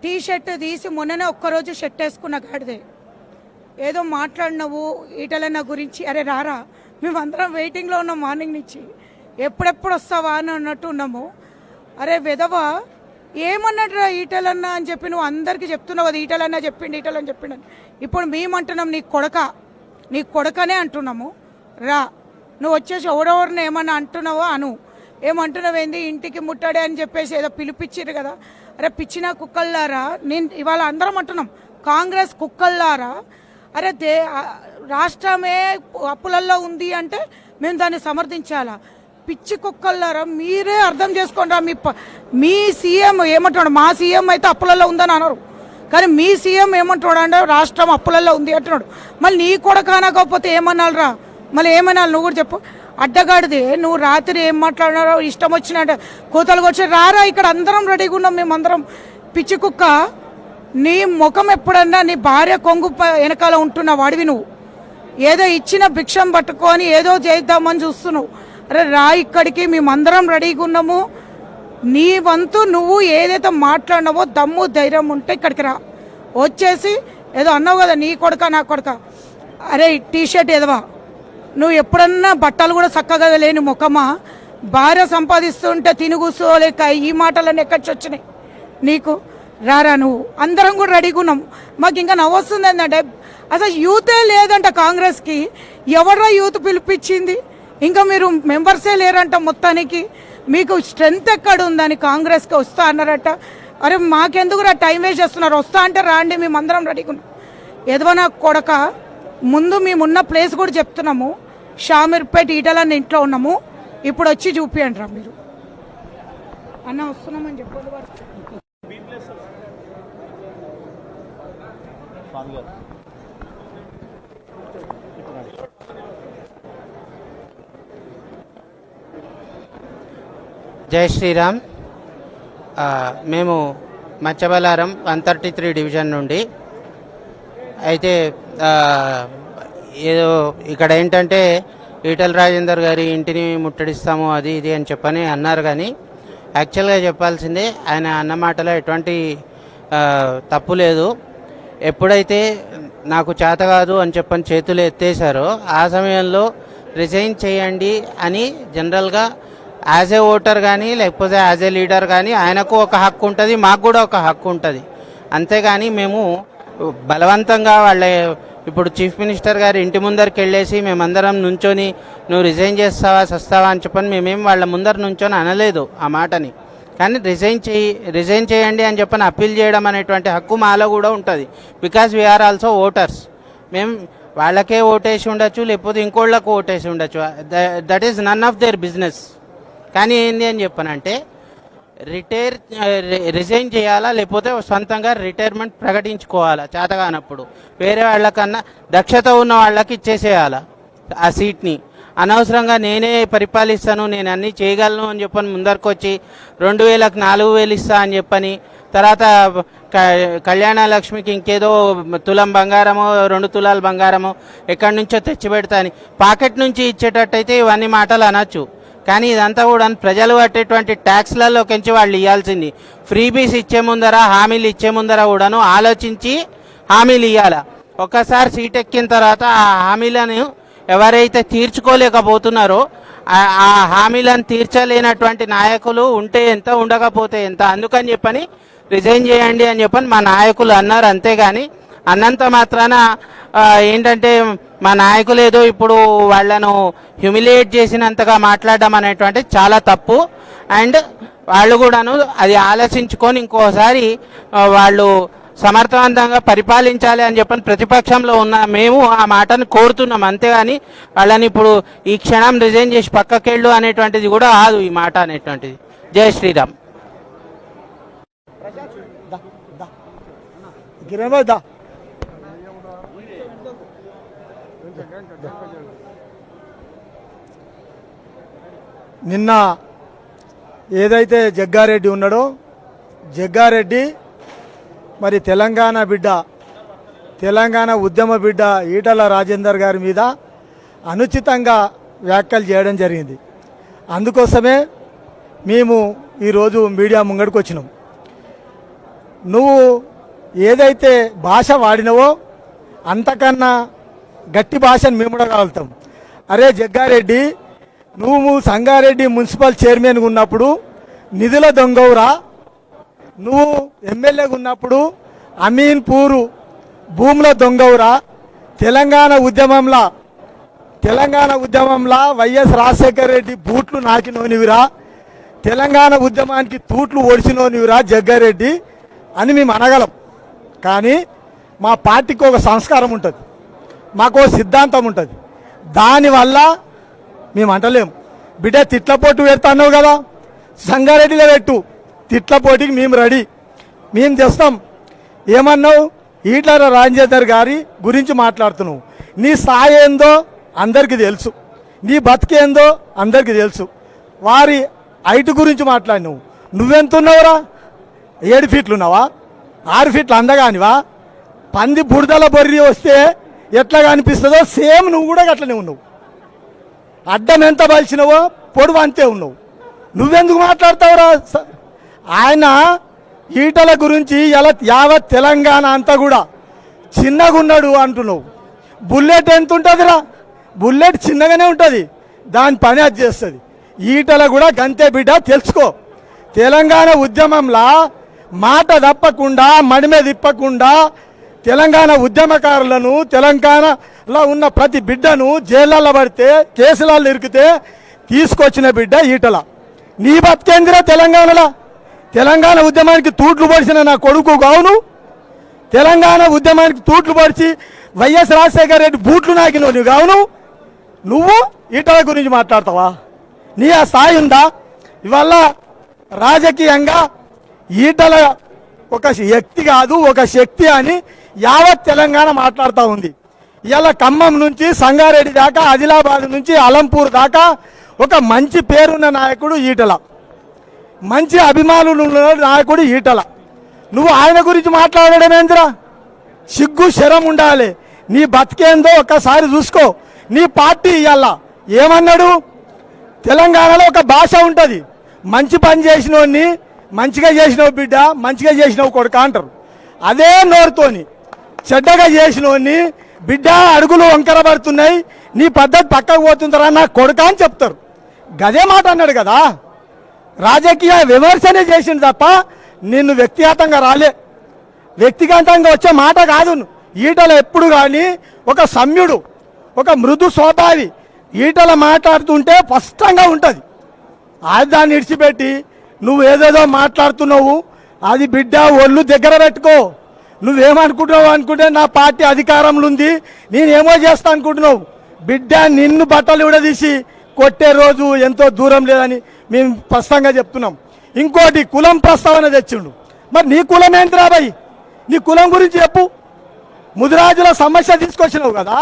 టీ షర్ట్ తీసి మొన్ననే ఒక్కరోజు షర్ట్ వేసుకున్న గాడిదే ఏదో మాట్లాడినావు ఈటలన్న గురించి. అరే రారా, మేమందరం వెయిటింగ్లో ఉన్నాం మార్నింగ్ నుంచి, ఎప్పుడెప్పుడు వస్తావా అని అన్నట్టు ఉన్నాము. అరే విధవా ఏమన్నట్రా ఈటలన్న అని చెప్పి నువ్వు అందరికీ చెప్తున్నావు, అది ఈటలన్న చెప్పిండు, ఈటలని చెప్పిండు. ఇప్పుడు మేమంటున్నాం నీ కొడుకనే అంటున్నాము. రా, నువ్వు వచ్చేసి ఎవరెవరిని ఏమన్నా అంటున్నావో అను. ఏమంటున్నావేంది ఇంటికి ముట్టాడే అని చెప్పేసి ఏదో పిలిపించారు కదా. అరే పిచ్చిన కుక్కల్లారా, నేను ఇవాళ అందరం అంటున్నాం కాంగ్రెస్ కుక్కల్లారా. అరే రాష్ట్రమే అప్పులల్లో ఉంది అంటే మేము దాన్ని సమర్థించాలా? పిచ్చి కుక్కల్లారా, మీరే అర్థం చేసుకోండి. మీ సీఎం ఏమంటున్నాడు, మా సీఎం అయితే అప్పులలో ఉందని అన్నారు, కానీ మీ సీఎం ఏమంటున్నాడు అంటే రాష్ట్రం అప్పులలో ఉంది అంటున్నాడు. మళ్ళీ నీ కూడా కానకపోతే ఏమన్నాడు రా, మళ్ళీ ఏమన్నాడు నువ్వు కూడా చెప్పు. అడ్డగాడిది నువ్వు రాత్రి ఏం మాట్లాడినారో ఇష్టం వచ్చినట్టు కూతలకు వచ్చి రారా, ఇక్కడ అందరం రెడీగా ఉన్నాం మేమందరం. పిచ్చి కుక్క నీ ముఖం ఎప్పుడన్నా నీ భార్య కొంగు వెనకాల ఉంటున్న వాడివి నువ్వు. ఏదో ఇచ్చిన భిక్షం పట్టుకొని ఏదో చేద్దామని చూస్తున్నావు. అరే రా ఇక్కడికి, మేమందరం రెడీగా ఉన్నాము. నీ వంతు నువ్వు ఏదైతే మాట్లాడినావో దమ్ము ధైర్యం ఉంటే ఇక్కడికి రా. వచ్చేసి ఏదో అన్నావు కదా నీ కొడుక నా కొడుక, అరే టీషర్ట్ ఏదవా, నువ్వు ఎప్పుడన్నా బట్టలు కూడా చక్కగా లేని ముఖమా, భార్య సంపాదిస్తుంటే తిని కూర్చోలేక ఈ మాటలన్నీ ఎక్కడికి వచ్చినాయి నీకు? రారా నువ్వు. అందరం కూడా రెడీగా ఉన్నాం. మాకు ఇంకా నవ్వొస్తుంది ఏంటంటే అసలు యూతే లేదంట కాంగ్రెస్కి. ఎవరా యూత్ పిలిపించింది? ఇంకా మీరు మెంబర్సే లేరంట మొత్తానికి. మీకు స్ట్రెంగ్త్ ఎక్కడ ఉందని కాంగ్రెస్కి వస్తా అన్నారట. అరే మాకెందుకు రా టైం వేస్ట్ చేస్తున్నారు? వస్తా అంటే రాండి, మేమందరం రెడీగా ఉన్నాం. ఎదవనా కొడక, ముందు మేమున్న ప్లేస్ కూడా చెప్తున్నాము. షామీర్పేట ఈటలన్న ఇంట్లో ఉన్నాము. ఇప్పుడు వచ్చి చూపియండి రా మీరు. అన్న వస్తున్నామని చెప్పండి. జై శ్రీరామ్. మేము మచ్చబలారం 133 డివిజన్ నుండి. అయితే ఏదో ఇక్కడ ఏంటంటే ఈటల రాజేందర్ గారి ఇంటిని ముట్టడిస్తాము అది ఇది అని చెప్పని అన్నారు. కానీ యాక్చువల్గా చెప్పాల్సిందే ఆయన అన్న మాటలో ఎటువంటి తప్పు లేదు. ఎప్పుడైతే నాకు చేత కాదు అని చెప్పని చేతులు ఎత్తేసారో ఆ సమయంలో రిజైన్ చేయండి అని జనరల్గా యాజ్ ఏ ఓటర్ కానీ లేకపోతే యాజ్ ఏ లీడర్ కానీ ఆయనకు ఒక హక్కు ఉంటుంది, మాకు కూడా ఒక హక్కు ఉంటుంది. అంతేగాని మేము బలవంతంగా వాళ్ళ ఇప్పుడు చీఫ్ మినిస్టర్ గారి ఇంటి ముందరికి వెళ్ళేసి మేమందరం నుంచొని నువ్వు రిజైన్ చేస్తావా సస్తావా అని చెప్పని మేమేం వాళ్ళ ముందర నుంచొని అనలేదు ఆ మాటని. కానీ రిజైన్ చేయండి అని చెప్పని అప్పీల్ చేయడం అనేటువంటి హక్కు మాలో కూడా ఉంటుంది. Because we are also voters. మేము వాళ్ళకే ఓటేసి ఉండొచ్చు, లేకపోతే ఇంకోళ్ళకు ఓటేసి ఉండొచ్చు. That is none of their business. కానీ ఏంది అని చెప్పనంటే రిజైన్ చేయాలా, లేకపోతే సొంతంగా రిటైర్మెంట్ ప్రకటించుకోవాలా చేతగానప్పుడు. వేరే వాళ్ళకన్నా దక్షత ఉన్న వాళ్ళకి ఇచ్చేసేయాలా ఆ సీట్ని. అనవసరంగా నేనే పరిపాలిస్తాను, నేను అన్నీ చేయగలను అని చెప్పని ముందరికి వచ్చి 2000కి 4000 ఇస్తా అని చెప్పని, తర్వాత కళ్యాణ లక్ష్మికి ఇంకేదో తులం బంగారమో 2 తులాల బంగారమో ఎక్కడి నుంచో తెచ్చి పెడతా అని పాకెట్ నుంచి ఇచ్చేటట్టయితే ఇవన్నీ మాటలు అనొచ్చు. కానీ ఇదంతా కూడా ప్రజలు కట్టేటువంటి ట్యాక్స్లలోకించి వాళ్ళు ఇవ్వాల్సింది. ఫ్రీబీస్ ఇచ్చే ముందర, హామీలు ఇచ్చే ముందర కూడాను ఆలోచించి హామీలు ఇవ్వాల. ఒక్కసారి సీట్ ఎక్కిన తర్వాత ఆ హామీలను ఎవరైతే తీర్చుకోలేకపోతున్నారో, ఆ హామీలను తీర్చలేనటువంటి నాయకులు ఉంటే ఎంత, ఉండకపోతే ఎంత, అందుకని చెప్పని రిజైన్ చేయండి అని చెప్పని మా నాయకులు అన్నారు. అంతేగాని అన్నంత మాత్రాన ఏంటంటే మా నాయకులు ఏదో ఇప్పుడు వాళ్ళను హ్యూమిలియేట్ చేసినంతగా మాట్లాడడం అనేటువంటి చాలా తప్పు. అండ్ వాళ్ళు కూడాను అది ఆలోచించుకొని ఇంకోసారి వాళ్ళు సమర్థవంతంగా పరిపాలించాలి అని చెప్పని ప్రతిపక్షంలో ఉన్న మేము ఆ మాటను కోరుతున్నాం. అంతేగాని వాళ్ళని ఇప్పుడు ఈ క్షణం రిజైన్ చేసి పక్కకెళ్ళు అనేటువంటిది కూడా కాదు ఈ మాట అనేటువంటిది. జై శ్రీరామ్. నిన్న ఏదైతే జగ్గారెడ్డి ఉన్నాడో, జగ్గారెడ్డి మరి తెలంగాణ బిడ్డ, తెలంగాణ ఉద్యమ బిడ్డ ఈటల రాజేందర్ గారి మీద అనుచితంగా వ్యాఖ్యలు చేయడం జరిగింది. అందుకోసమే మేము ఈరోజు మీడియా ముంగడికి వచ్చినాం. నువ్వు ఏదైతే భాష వాడినవో అంతకన్నా గట్టి భాషను మేము కూడా కాగలుగుతాం. అరే జగ్గారెడ్డి, నువ్వు సంగారెడ్డి మున్సిపల్ చైర్మన్గా ఉన్నప్పుడు నిధుల దొంగవురా. నువ్వు ఎమ్మెల్యేగా ఉన్నప్పుడు అమీన్పూరు భూముల దొంగవురా. తెలంగాణ ఉద్యమంలో వైఎస్ రాజశేఖర రెడ్డి బూట్లు నాకినోనివిరా. తెలంగాణ ఉద్యమానికి తూట్లు ఒడిచినోనివిరా జగ్గారెడ్డి అని మేము అనగలం. కానీ మా పార్టీకి ఒక సంస్కారం ఉంటుంది, మాకు సిద్ధాంతం ఉంటుంది. దానివల్ల మేము అంటలేము. బిడ్డ తిట్లపోటు పెడతాన్నావు కదా, సంగారెడ్డిలో పెట్టు, తిట్లపోటీకి మేము రెడీ, మేము తెస్తాం. ఏమన్నావు? ఈటల రాజేందర్ గారి గురించి మాట్లాడుతున్నావు. నీ స్థాయి ఏందో అందరికీ తెలుసు, నీ బతికేందో అందరికీ తెలుసు. వారి హైట్ గురించి మాట్లాడినావు. నువ్వెంత ఉన్నావురా? 7 ఫీట్లు ఉన్నావా? 6 ఫీట్ల అందగానివా? పంది బురదల బొర్రి వస్తే ఎట్లా కనిపిస్తుందో సేమ్ నువ్వు కూడా అట్లనే ఉన్నావు. అడ్డం ఎంత బలిచినవో పొడవు అంతే ఉన్నావు. నువ్వెందుకు మాట్లాడతావురా? ఆయన ఈటల గురించి ఎలా యావత్ తెలంగాణ అంతా కూడా చిన్నగా ఉన్నాడు అంటున్నావు. బుల్లెట్ ఎంత ఉంటుందిరా? బుల్లెట్ చిన్నగానే ఉంటుంది, దాని పని అది చేస్తుంది. ఈటల కూడా గంతే బిడ్డ, తెలుసుకో. తెలంగాణ ఉద్యమంలో మాట తప్పకుండా మడిమే తిప్పకుండా తెలంగాణ ఉద్యమకారులను, తెలంగాణలో ఉన్న ప్రతి బిడ్డను జైళ్ళల్లో పడితే కేసులలో ఇరికితే తీసుకొచ్చిన బిడ్డ ఈటల. నీ బతికేందిరా తెలంగాణలో? తెలంగాణ ఉద్యమానికి తూట్లు పడిచిన నా కొడుకు కావును. తెలంగాణ ఉద్యమానికి తూట్లు పడిచి వైఎస్ రాజశేఖర రెడ్డి బూట్లు నాకినవు నువ్వు కావును. నువ్వు ఈటల గురించి మాట్లాడతావా? నీ ఆ స్థాయి ఉందా? ఇవల్ల రాజకీయంగా ఈటల ఒక వ్యక్తి కాదు, ఒక శక్తి అని యావత్ తెలంగాణ మాట్లాడుతూ ఉంది. ఇలా ఖమ్మం నుంచి సంగారెడ్డి దాకా, ఆదిలాబాద్ నుంచి అలంపూర్ దాకా ఒక మంచి పేరున్న నాయకుడు ఈటల, మంచి అభిమానులు ఉన్న నాయకుడు ఈటల. నువ్వు ఆయన గురించి మాట్లాడడం ఏందిరా? సిగ్గు శరం ఉండాలి. నీ బతికేందో ఒక్కసారి చూసుకో. నీ పార్టీ ఇవాళ ఏమన్నాడు? తెలంగాణలో ఒక భాష ఉంటుంది, మంచి పని చేసినోడిని మంచిగా చేసినావు బిడ్డ, మంచిగా చేసినావు కొడుక అంటారు. అదే నోరుతోని చెడ్డగా చేసినోడిని బిడ్డ అడుగులు వంకర పడుతున్నాయి, నీ పద్ధతి పక్కకు పోతుందరా నా కొడుక అని చెప్తారు. గదే మాట అన్నాడు కదా. రాజకీయ విమర్శనే చేసిండు తప్ప నిన్ను వ్యక్తిగతంగా రాలే. వ్యక్తిగతంగా వచ్చే మాట కాదు. ఈటల ఎప్పుడు కానీ ఒక సమ్యుడు, ఒక మృదు స్వభావి. ఈటల మాట్లాడుతుంటే స్పష్టంగా ఉంటుంది. అది దాన్ని విడిచిపెట్టి నువ్వు ఏదేదో మాట్లాడుతున్నావు. అది బిడ్డ ఒళ్ళు దగ్గర పెట్టుకో. నువ్వేమనుకుంటున్నావు అనుకుంటే నా పార్టీ అధికారంలో ఉంది, నేనేమో చేస్తా అనుకుంటున్నావు. బిడ్డ నిన్ను బట్టలు విడదీసి కొట్టే రోజు ఎంతో దూరం లేదని మేము స్పష్టంగా చెప్తున్నాం. ఇంకోటి కులం ప్రస్తావన తెచ్చిండు. మరి నీ కులం ఏంటిరా బాయ్? నీ కులం గురించి చెప్పు. ముదిరాజుల సమస్య తీసుకొచ్చినావు కదా,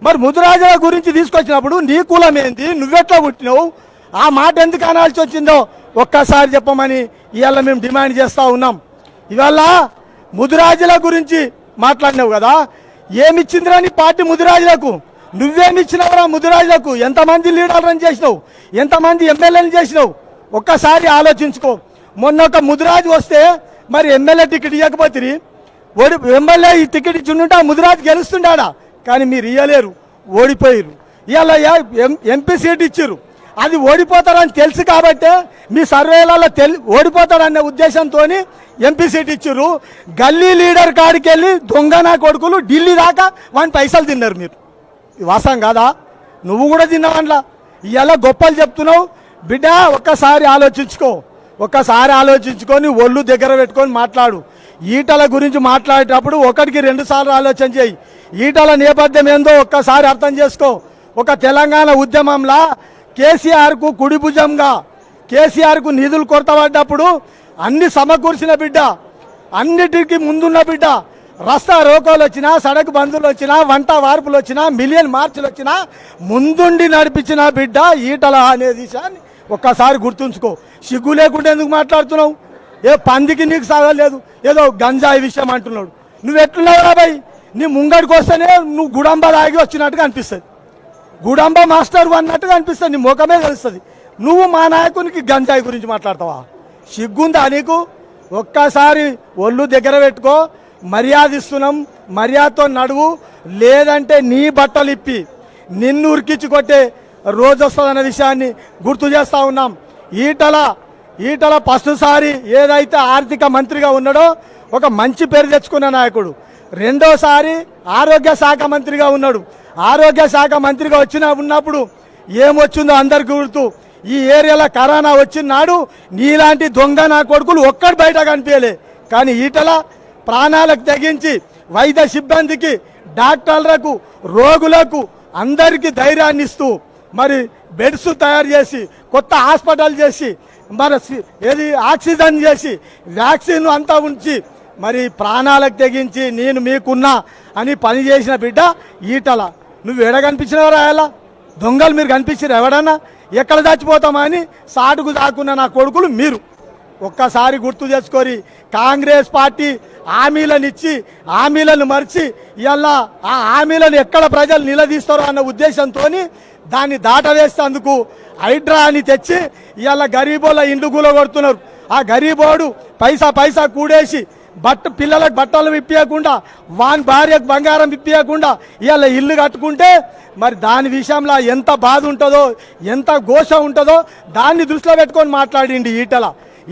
మరి ముదిరాజుల గురించి తీసుకొచ్చినప్పుడు నీ కులం ఏంది, నువ్వెట్లా పుట్టినావు, ఆ మాట ఎందుకు అనాల్సి వచ్చిందో ఒక్కసారి చెప్పమని ఇవాళ మేము డిమాండ్ చేస్తూ ఉన్నాం. ఇవాళ ముదిరాజుల గురించి మాట్లాడినావు కదా, ఏమిచ్చిందిరా నీ పార్టీ ముదిరాజులకు? నువ్వేమిచ్చినావురా ముదిరాజులకు? ఎంతమంది లీడర్లను చేసినావు, ఎంతమంది ఎమ్మెల్యేలు చేసినావు? ఒక్కసారి ఆలోచించుకో. మొన్న ఒక ముదిరాజు వస్తే మరి ఎమ్మెల్యే టికెట్ ఇవ్వకపోతే ఎమ్మెల్యే ఈ టికెట్ ఇచ్చిండుంటే ఆ ముదిరాజు గెలుస్తుండా, కానీ మీరు ఇవ్వలేరు, ఓడిపోయారు. ఇలా ఎంపీ సీట్ ఇచ్చారు, అది ఓడిపోతారని తెలుసు కాబట్టే మీ సర్వేలలో ఓడిపోతారనే ఉద్దేశంతో ఎంపీ సీట్ ఇచ్చారు. గల్లీ లీడర్ కాడికి వెళ్ళి దొంగ నా కొడుకులు ఢిల్లీ దాకా వాని పైసలు తిన్నారు. మీరు వాసం కాదా? నువ్వు కూడా తిన్నావన్లా. ఇలా గొప్పలు చెప్తున్నావు బిడ్డ. ఒక్కసారి ఆలోచించుకో, ఒక్కసారి ఆలోచించుకొని ఒళ్ళు దగ్గర పెట్టుకొని మాట్లాడు. ఈటల గురించి మాట్లాడేటప్పుడు 1-2 సార్లు ఆలోచన చేయి. ఈటల నేపథ్యం ఏందో ఒక్కసారి అర్థం చేసుకో. ఒక తెలంగాణ ఉద్యమంలా కేసీఆర్కు కుడి భుజంగా, కేసీఆర్కు నిధులు కొరత పడ్డప్పుడు అన్ని సమకూర్చిన బిడ్డ, అన్నిటికీ ముందున్న బిడ్డ. రస్తా రోకోలు వచ్చినా, సడక్ బంధువులు వచ్చినా, వంట వార్పులు వచ్చినా, మిలియన్ మార్చులు వచ్చినా ముందుండి నడిపించిన బిడ్డ ఈటల అనే విషయాన్ని ఒక్కసారి గుర్తుంచుకో. సిగ్గు లేకుండా ఎందుకు మాట్లాడుతున్నావు? ఏ పందికి నీకు సాగలేదు, ఏదో గంజాయి విషయం అంటున్నాడు. నువ్వు ఎట్లున్నావు రాబాయ్? నీ ముంగడికి వస్తేనే నువ్వు గుడంబ దాగి వచ్చినట్టుగా అనిపిస్తుంది, గుడంబ మాస్టర్ అన్నట్టుగా అనిపిస్తుంది, నీ ముఖమే తెలుస్తుంది. నువ్వు మా నాయకునికి గంజాయి గురించి మాట్లాడతావా? సిగ్గుందా నీకు? ఒక్కసారి ఒళ్ళు దగ్గర పెట్టుకో. మర్యాద ఇస్తున్నాం, మర్యాదతో నడువు, లేదంటే నీ బట్టలు ఇప్పి నిన్ను ఉరికించి కొట్టే రోజు వస్తుందన్న విషయాన్ని గుర్తు చేస్తూ ఉన్నాం. ఈటల ఫస్ట్సారి ఏదైతే ఆర్థిక మంత్రిగా ఉన్నాడో ఒక మంచి పేరు తెచ్చుకున్న నాయకుడు. రెండోసారి ఆరోగ్య శాఖ మంత్రిగా ఉన్నాడు. ఆరోగ్య శాఖ మంత్రిగా ఉన్నప్పుడు ఏమొచ్చిందో అందరికి గుర్తు. ఈ ఏరియాలో కరోనా వచ్చినాడు నీలాంటి దొంగ నా కొడుకులు ఒక్కడు బయట కనిపించలే. కానీ ఈటల ప్రాణాలకు తెగించి వైద్య సిబ్బందికి, డాక్టర్లకు, రోగులకు అందరికీ ధైర్యాన్ని ఇస్తూ మరి బెడ్స్ తయారు చేసి, కొత్త హాస్పిటల్ చేసి, మరి ఏది ఆక్సిజన్ చేసి, వ్యాక్సిన్ అంతా ఉంచి మరి ప్రాణాలకు తెగించి నేను మీకున్నా అని పని చేసిన బిడ్డ ఈటల. నువ్వు ఎడ కనిపించినవా రాయాలా? దొంగలు మీరు కనిపించారు ఎవడన్నా? ఎక్కడ చచ్చిపోతామా అని సాటుకు దాక్కున్న నా కొడుకులు మీరు. ఒక్కసారి గుర్తు చేసుకొని కాంగ్రెస్ పార్టీ హామీలను మర్చి ఇలా ఆ హామీలను ఎక్కడ ప్రజలు నిలదీస్తారో అన్న ఉద్దేశంతో దాన్ని దాటవేసేందుకు హైడ్రా అని తెచ్చి ఇలా గరీబోళ్ళ ఇండ్లు కూలగొడుతున్నారు. ఆ గరీబోడు పైసా కూడేసి పిల్లలకు బట్టలు విప్పియకుండా వాని భార్యకు బంగారం విప్పియకుండా ఇలా ఇల్లు కట్టుకుంటే మరి దాని విషయంలో ఎంత బాధ ఉంటుందో, ఎంత ఘోష ఉంటుందో దాన్ని దృష్టిలో పెట్టుకొని మాట్లాడిండి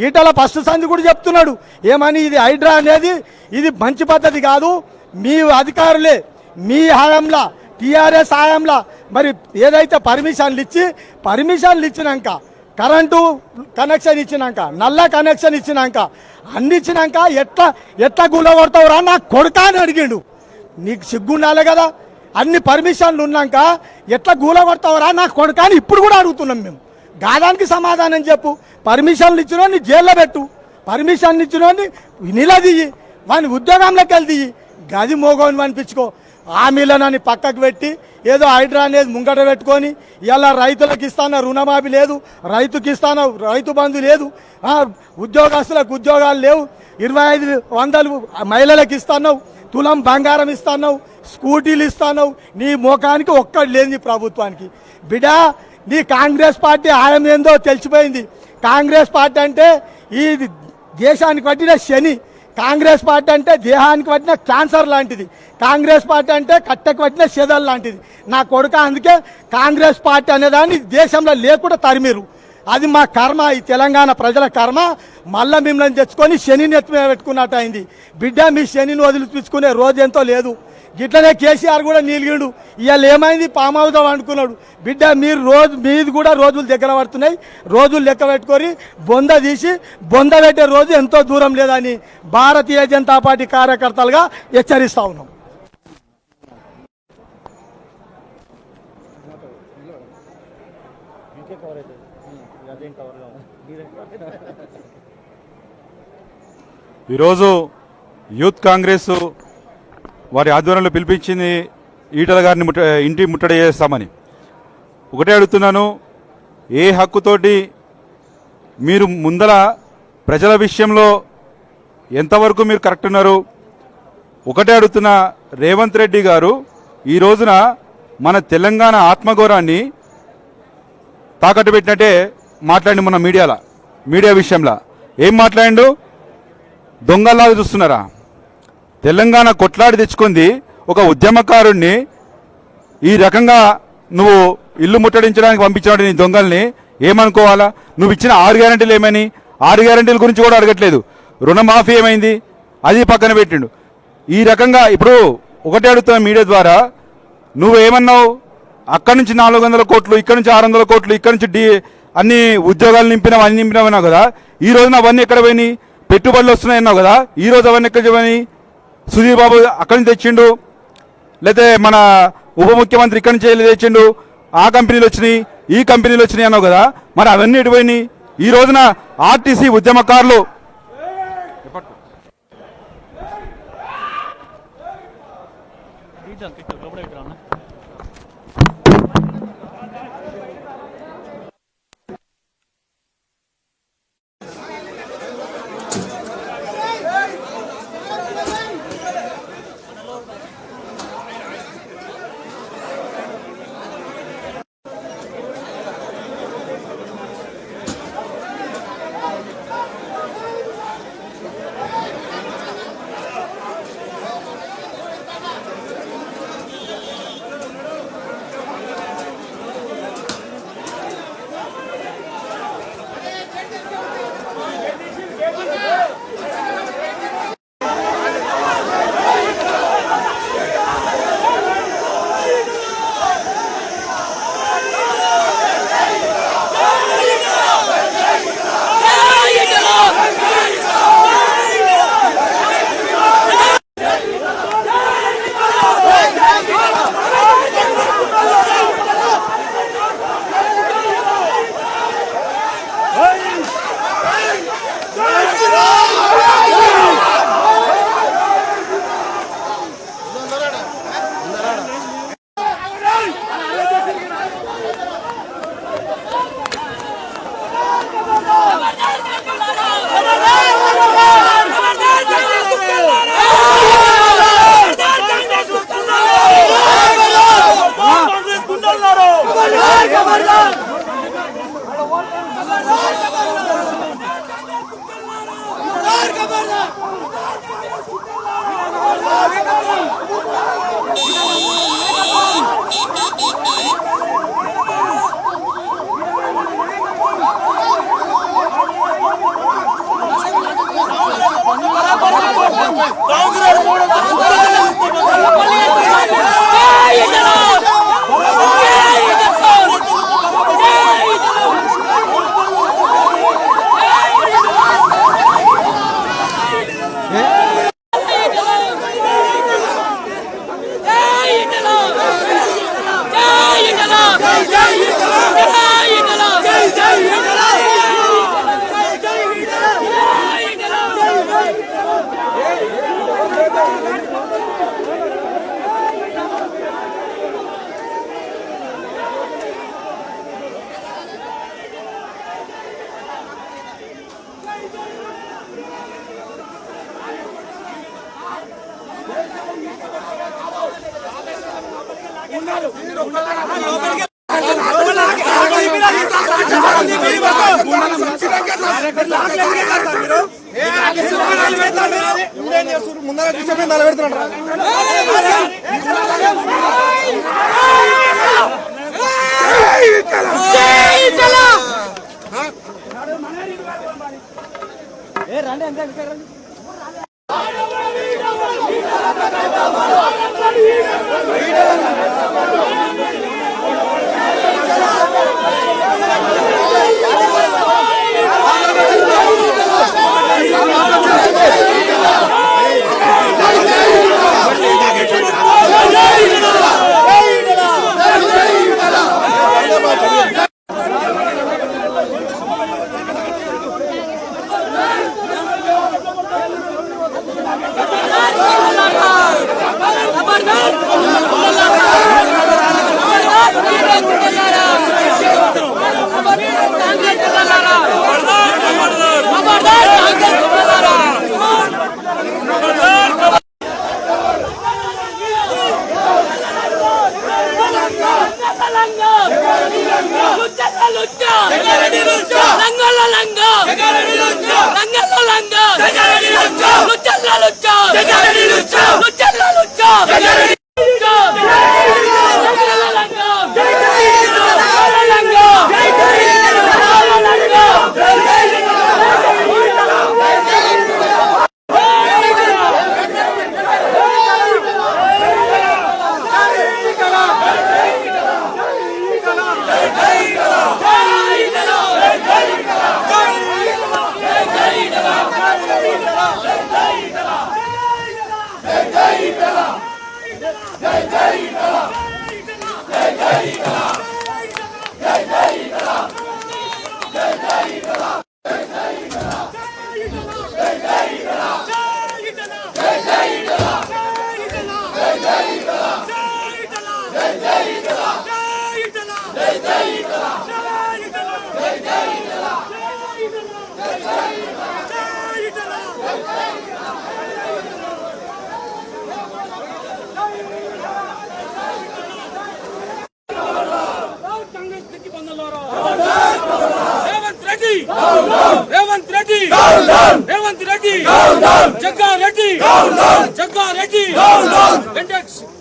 ఈటల ఫస్ట్ సంధి కూడా చెప్తున్నాడు ఏమని, ఇది హైడ్రా అనేది ఇది మంచి పద్ధతి కాదు, మీ అధికారులే మీ హయాంలో టీఆర్ఎస్ హయాంలో మరి ఏదైతే పర్మిషన్లు ఇచ్చినాక కరెంటు కనెక్షన్ ఇచ్చినాక నల్ల కనెక్షన్ ఇచ్చినాక అన్ని ఇచ్చినాక ఎట్లా గుల్లగొడతావురా నా కొడుకా అని అడిగిండు. నీకు సిగ్గుండాలి కదా, అన్ని పర్మిషన్లు ఉన్నాక ఎట్లా గూలగొడతావురా నా కొడుకా అని ఇప్పుడు కూడా అడుగుతున్నాం మేము. గాదానికి సమాధానం చెప్పు. పర్మిషన్లు ఇచ్చినోని జైల్లో పెట్టు, పర్మిషన్లు ఇచ్చినోని నిలదీయి, వాని ఉద్యోగంలోకి వెళ్తీయి, గది మోగోని అనిపించుకో. హామీలనని పక్కకు పెట్టి ఏదో హైడ్రా అనేది ముంగట పెట్టుకొని ఇలా రైతులకు ఇస్తాను రుణమాఫీ లేదు, రైతుకి ఇస్తాను రైతు బంధు లేదు, ఉద్యోగస్తులకు ఉద్యోగాలు లేవు, 2500 మహిళలకు ఇస్తున్నావు, తులం బంగారం ఇస్తున్నావు, స్కూటీలు ఇస్తున్నావు, నీ మోకానికి ఒక్కటి లేదు నీ ప్రభుత్వానికి. బిడా నీ కాంగ్రెస్ పార్టీ ఆయం ఏందో తెలిసిపోయింది. కాంగ్రెస్ పార్టీ అంటే ఈ దేశానికి పట్టిన శని, కాంగ్రెస్ పార్టీ అంటే దేహానికి పట్టిన క్యాన్సర్ లాంటిది, కాంగ్రెస్ పార్టీ అంటే కట్టకు పట్టిన చెదలు లాంటిది. నా కొడుక అందుకే కాంగ్రెస్ పార్టీ అనేదాన్ని దేశంలో లేకుండా తరిమిరు. అది మా కర్మ, ఈ తెలంగాణ ప్రజల కర్మ. మళ్ళీ మిమ్మల్ని తెచ్చుకొని శనిని ఎత్తి పెట్టుకున్నట్టు అయింది. బిడ్డ మీ శనిని వదిలిపించుకునే రోజు ఎంతో లేదు. గిట్లనే కేసీఆర్ కూడా నీలిగిండు. ఇవాళ ఏమైంది, పామ్ అవుదాం అనుకున్నాడు. బిడ్డ మీది కూడా రోజులు దగ్గర పడుతున్నాయి. రోజులు లెక్క పెట్టుకొని బొంద పెట్టే రోజు ఎంతో దూరం లేదని భారతీయ జనతా పార్టీ కార్యకర్తలుగా హెచ్చరిస్తా ఉన్నాం. ఈరోజు యూత్ కాంగ్రెస్ వారి ఆధ్వర్యంలో పిలిపించింది ఈటల గారిని ఇంటి ముట్టడి చేస్తామని. ఒకటే అడుగుతున్నాను, ఏ హక్కుతోటి మీరు ముందల ప్రజల విషయంలో ఎంతవరకు మీరు కరెక్ట్ ఉన్నారు? ఒకటే అడుగుతున్నా, రేవంత్ రెడ్డి గారు ఈ రోజున మన తెలంగాణ ఆత్మగౌరవాన్ని తాకట్టు పెట్టినట్టే మాట్లాడి మన మీడియా విషయంలో ఏం మాట్లాడిండు? దొంగల్లాగా చూస్తున్నారా? తెలంగాణ కొట్లాడి తెచ్చుకుంది ఒక ఉద్యమకారుణ్ణి ఈ రకంగా నువ్వు ఇల్లు ముట్టడించడానికి పంపించినట్టు నీ దొంగల్ని ఏమనుకోవాలా? నువ్వు ఇచ్చిన 6 గ్యారెంటీలు ఏమని? 6 గ్యారెంటీల గురించి కూడా అడగట్లేదు. రుణమాఫీ ఏమైంది? అది పక్కన పెట్టిండు. ఈ రకంగా ఇప్పుడు ఒకటే అడుగుతున్న మీడియా ద్వారా, నువ్వు ఏమన్నావు? అక్కడి నుంచి 400 కోట్లు, ఇక్కడ నుంచి 600 కోట్లు, ఇక్కడ నుంచి అన్ని ఉద్యోగాలు నింపినావు, అన్ని నింపినావన్నావు కదా. ఈ రోజున అవన్నీ ఎక్కడ పోయినాయి? పెట్టుబడులు వస్తున్నాయన్నావు కదా. ఈ రోజు అవన్నీ ఎక్కడ పోయినాయి? సుధీర్ బాబు అక్కడి నుంచి తెచ్చిండు, లేకపోతే మన ఉప ముఖ్యమంత్రి ఇక్కడి నుంచి తెచ్చిండు, ఆ కంపెనీలు వచ్చినాయి, ఈ కంపెనీలు వచ్చినాయి అన్నావు కదా. మరి అవన్నీ ఎటు పోయినాయి? ఈ రోజున ఆర్టీసీ ఉద్యమకారులు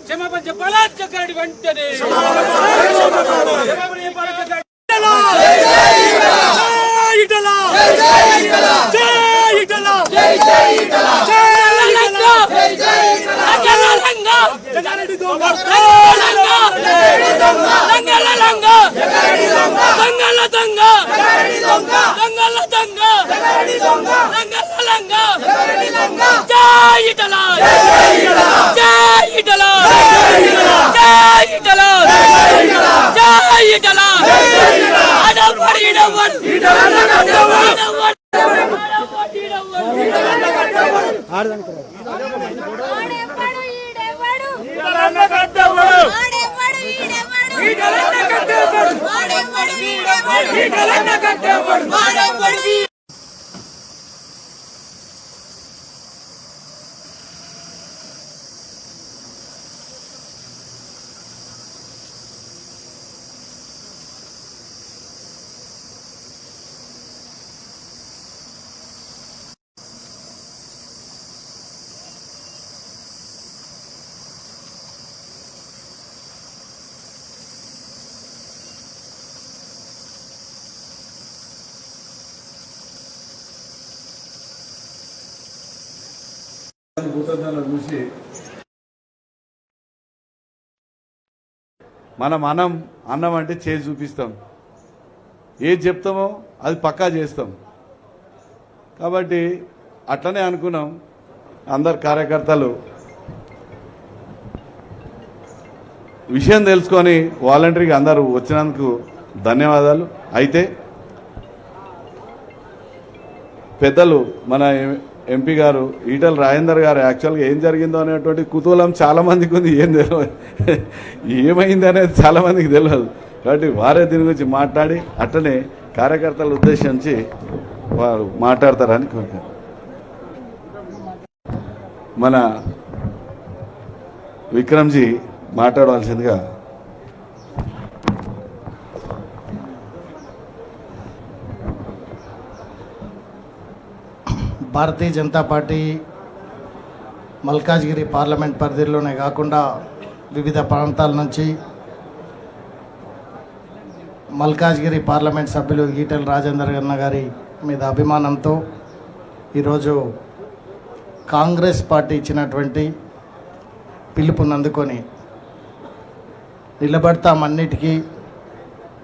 క్షమాపణ చెప్పాలా జగ్గారెడ్డి వెంటనే చూసి మనం అన్నం అంటే చేసి చూపిస్తాం, ఏది చెప్తామో అది పక్కా చేస్తాం. కాబట్టి అట్లనే అనుకున్నాం అందరు కార్యకర్తలు విషయం తెలుసుకొని వాలంటరీగా అందరూ వచ్చినందుకు ధన్యవాదాలు. అయితే పెద్దలు మన ఎంపీ గారు ఈటల రాజేందర్ గారు యాక్చువల్గా ఏం జరిగిందో అనేటువంటి కుతూహలం చాలామందికి ఉంది. ఏం తెలియదు, ఏమైంది అనేది చాలామందికి తెలియదు. కాబట్టి వారే దీని గురించి మాట్లాడి అట్లనే కార్యకర్తల ఉద్దేశించి వారు మాట్లాడతారని కోరుతారు. మన విక్రమ్జీ మాట్లాడవలసిందిగా భారతీయ జనతా పార్టీ మల్కాజ్గిరి పార్లమెంట్ పరిధిలోనే కాకుండా వివిధ ప్రాంతాల నుంచి మల్కాజ్గిరి పార్లమెంట్ సభ్యులు ఈటెల రాజేందర్ అన్న గారి మీద అభిమానంతో ఈరోజు కాంగ్రెస్ పార్టీ ఇచ్చినటువంటి పిలుపునందుకొని నిలబడతామన్నిటికీ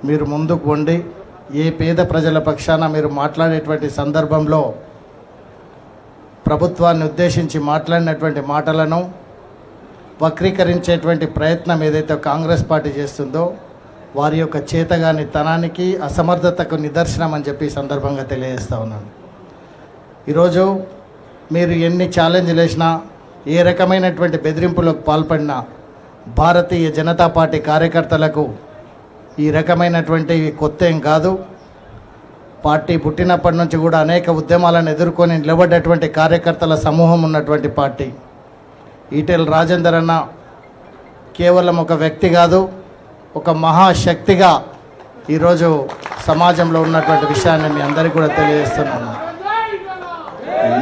మీరు ముందుకు వండి ఏ పేద ప్రజల పక్షాన మీరు మాట్లాడేటువంటి సందర్భంలో ప్రభుత్వాన్ని ఉద్దేశించి మాట్లాడినటువంటి మాటలను వక్రీకరించేటువంటి ప్రయత్నం ఏదైతే కాంగ్రెస్ పార్టీ చేస్తుందో వారి యొక్క చేతగాని తనానికి అసమర్థతకు నిదర్శనం అని చెప్పి ఈ సందర్భంగా తెలియజేస్తూ ఉన్నాను. ఈరోజు మీరు ఎన్ని ఛాలెంజ్లు వేసినా ఏ రకమైనటువంటి బెదిరింపులకు పాల్పడినా భారతీయ జనతా పార్టీ కార్యకర్తలకు ఈ రకమైనటువంటి కొత్త ఏం కాదు. పార్టీ పుట్టినప్పటి నుంచి కూడా అనేక ఉద్యమాలను ఎదుర్కొని నిలబడ్డటువంటి కార్యకర్తల సమూహం ఉన్నటువంటి పార్టీ. ఈటెల రాజేందర్ అన్న కేవలం ఒక వ్యక్తి కాదు, ఒక మహాశక్తిగా ఈరోజు సమాజంలో ఉన్నటువంటి విషయాన్ని మీ అందరికీ కూడా తెలియజేస్తున్నాను.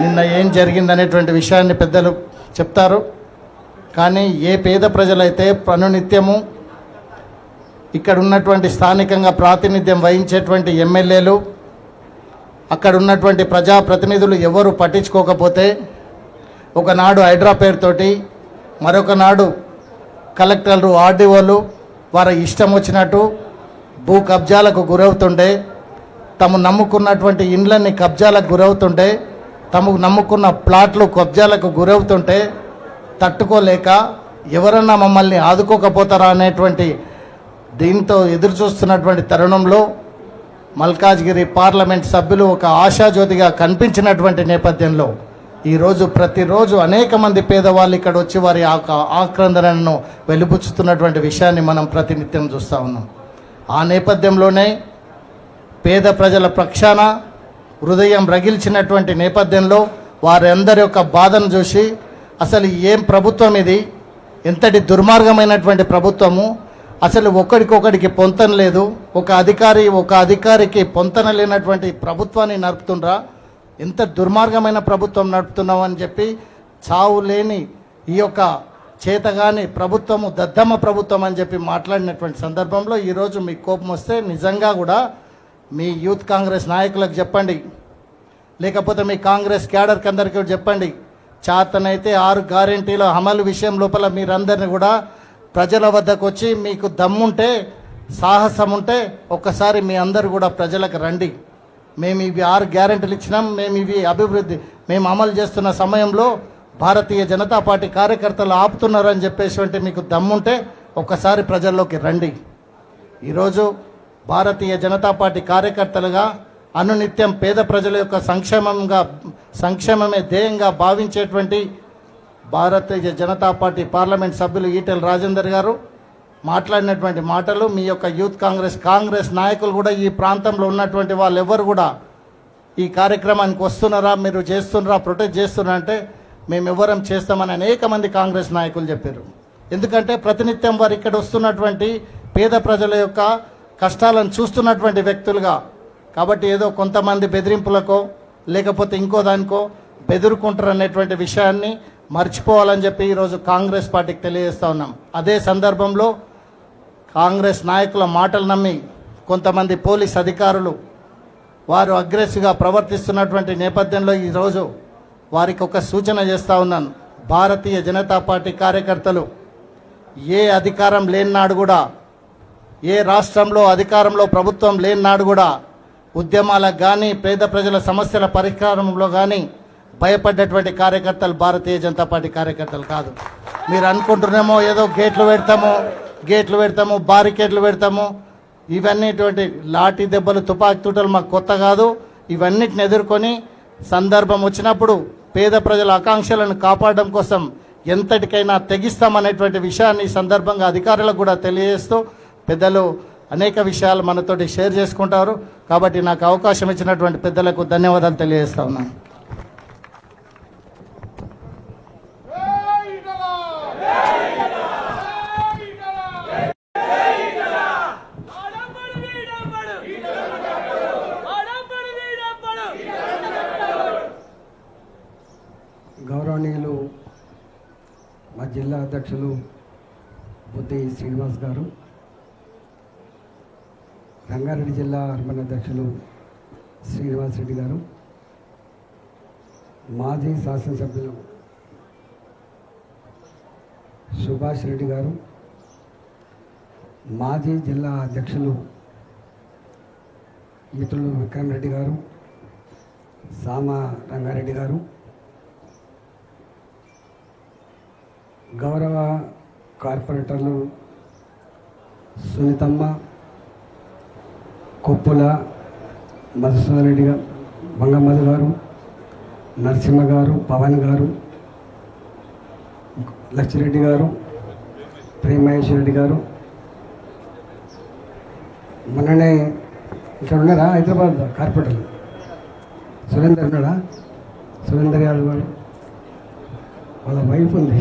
నిన్న ఏం జరిగిందనేటువంటి విషయాన్ని పెద్దలు చెప్తారు, కానీ ఏ పేద ప్రజలైతే అనునిత్యము ఇక్కడ ఉన్నటువంటి స్థానికంగా ప్రాతినిధ్యం వహించేటువంటి ఎమ్మెల్యేలు, అక్కడ ఉన్నటువంటి ప్రజాప్రతినిధులు ఎవరు పట్టించుకోకపోతే ఒకనాడు హైడ్రా పేరుతోటి మరొక నాడు కలెక్టర్లు ఆర్డీఓలు వారి ఇష్టం వచ్చినట్టు భూ కబ్జాలకు గురవుతుంటే, తమ నమ్ముకున్నటువంటి ఇండ్లన్నీ కబ్జాలకు గురవుతుంటే, తమకు నమ్ముకున్న ప్లాట్లు కబ్జాలకు గురవుతుంటే తట్టుకోలేక ఎవరన్నా మమ్మల్ని ఆదుకోకపోతారా అనేటువంటి దీంతో ఎదురు చూస్తున్నటువంటి తరుణంలో మల్కాజ్గిరి పార్లమెంట్ సభ్యులు ఒక ఆశాజ్యోతిగా కనిపించినటువంటి నేపథ్యంలో ఈరోజు ప్రతిరోజు అనేక మంది పేదవాళ్ళు ఇక్కడ వచ్చి వారి ఆక్రందనను వెలిబుచ్చుతున్నటువంటి విషయాన్ని మనం ప్రతినిత్యం చూస్తూ ఉన్నాం. ఆ నేపథ్యంలోనే పేద ప్రజల పక్షాన హృదయం రగిల్చినటువంటి నేపథ్యంలో వారందరి యొక్క బాధను చూసి అసలు ఏం ప్రభుత్వం ఇది, ఎంతటి దుర్మార్గమైనటువంటి ప్రభుత్వము, అసలు ఒకరికొకరికి పొంతన లేదు, ఒక అధికారికి పొంతన లేనటువంటి ప్రభుత్వాన్ని నడుపుతుండ్రా, ఎంత దుర్మార్గమైన ప్రభుత్వం నడుపుతున్నాం అని చెప్పి చావు లేని ఈ యొక్క చేతగాని ప్రభుత్వము దద్దమ్మ ప్రభుత్వం అని చెప్పి మాట్లాడినటువంటి సందర్భంలో ఈరోజు మీకు కోపం వస్తే నిజంగా కూడా మీ యూత్ కాంగ్రెస్ నాయకులకు చెప్పండి, లేకపోతే మీ కాంగ్రెస్ క్యాడర్కి అందరికీ చెప్పండి, చేతనైతే 6 గ్యారెంటీల అమలు విషయం లోపల మీరందరినీ కూడా ప్రజల వద్దకు వచ్చి మీకు దమ్ముంటే సాహసం ఉంటే ఒక్కసారి మీ అందరు కూడా ప్రజలకు రండి. మేము ఇవి 6 గ్యారెంటీలు ఇచ్చినాం, మేము ఇవి అభివృద్ధి మేము అమలు చేస్తున్న సమయంలో భారతీయ జనతా పార్టీ కార్యకర్తలు ఆపుతున్నారని చెప్పేసి మీకు దమ్ముంటే ఒక్కసారి ప్రజల్లోకి రండి. ఈరోజు భారతీయ జనతా పార్టీ కార్యకర్తలుగా అనునిత్యం పేద ప్రజల యొక్క సంక్షేమమే ధ్యేయంగా భావించేటువంటి భారతీయ జనతా పార్టీ పార్లమెంట్ సభ్యులు ఈటెల రాజేందర్ గారు మాట్లాడినటువంటి మాటలు మీ యొక్క యూత్ కాంగ్రెస్ నాయకులు కూడా ఈ ప్రాంతంలో ఉన్నటువంటి వాళ్ళు ఎవరు కూడా ఈ కార్యక్రమానికి వస్తున్నారా, మీరు చేస్తున్నారా, ప్రొటెక్ట్ చేస్తున్నారా అంటే మేము ఎవరం చేస్తామని అనేక మంది కాంగ్రెస్ నాయకులు చెప్పారు. ఎందుకంటే ప్రతినిత్యం వారు ఇక్కడ వస్తున్నటువంటి పేద ప్రజల యొక్క కష్టాలను చూస్తున్నటువంటి వ్యక్తులుగా. కాబట్టి ఏదో కొంతమంది బెదిరింపులకో లేకపోతే ఇంకో దానికో బెదురుకుంటారు అనేటువంటి విషయాన్ని మర్చిపోవాలని చెప్పి ఈరోజు కాంగ్రెస్ పార్టీకి తెలియజేస్తూ ఉన్నాం. అదే సందర్భంలో కాంగ్రెస్ నాయకుల మాటలు నమ్మి కొంతమంది పోలీస్ అధికారులు వారు అగ్రెసివ్గా ప్రవర్తిస్తున్నటువంటి నేపథ్యంలో ఈరోజు వారికి ఒక సూచన చేస్తూ ఉన్నాను. భారతీయ జనతా పార్టీ కార్యకర్తలు ఏ అధికారం లేని నాడు కూడా, ఏ రాష్ట్రంలో అధికారంలో ప్రభుత్వం లేని నాడు కూడా ఉద్యమాలకు కానీ పేద ప్రజల సమస్యల పరిష్కారంలో కానీ భయపడ్డటువంటి కార్యకర్తలు భారతీయ జనతా పార్టీ కార్యకర్తలు కాదు. మీరు అనుకుంటున్నామో ఏదో గేట్లు పెడతాము బారికేడ్లు పెడతాము, ఇవన్నీటువంటి లాఠీ దెబ్బలు తుపాకీ తూటలు మాకు కొత్త కాదు. ఇవన్నిటిని ఎదుర్కొని సందర్భం వచ్చినప్పుడు పేద ప్రజల ఆకాంక్షలను కాపాడడం కోసం ఎంతటికైనా తెగిస్తామనేటువంటి విషయాన్ని ఈ సందర్భంగా అధికారులకు కూడా తెలియజేస్తూ పెద్దలు అనేక విషయాలు మనతోటి షేర్ చేసుకుంటారు. కాబట్టి నాకు అవకాశం ఇచ్చినటువంటి పెద్దలకు ధన్యవాదాలు తెలియజేస్తా ఉన్నాను. మా జిల్లా అధ్యక్షులు బుద్ధి శ్రీనివాస్ గారు, రంగారెడ్డి జిల్లా అర్బన్ అధ్యక్షులు శ్రీనివాస్ రెడ్డి గారు, మాజీ శాసనసభ్యులు సుభాష్ రెడ్డి గారు, మాజీ జిల్లా అధ్యక్షులు మిత్రులు విక్రమ్ రెడ్డి గారు, సామ రంగారెడ్డి గారు, గౌరవ కార్పొరేటర్లు సునీతమ్మ, కొప్పుల మధుసూదన్ రెడ్డి గారు, బంగమధు గారు, నరసింహ గారు, పవన్ గారు, లక్ష్మిరెడ్డి గారు, ప్రేమహేశ్వర రెడ్డి గారు, మొన్ననే ఇక్కడ ఉన్నారా హైదరాబాద్ కార్పొరేటర్ సురేందర్ ఉన్నాడా? సురేందర్ యాదవ్ గారు వాళ్ళ వైఫ్ ఉంది,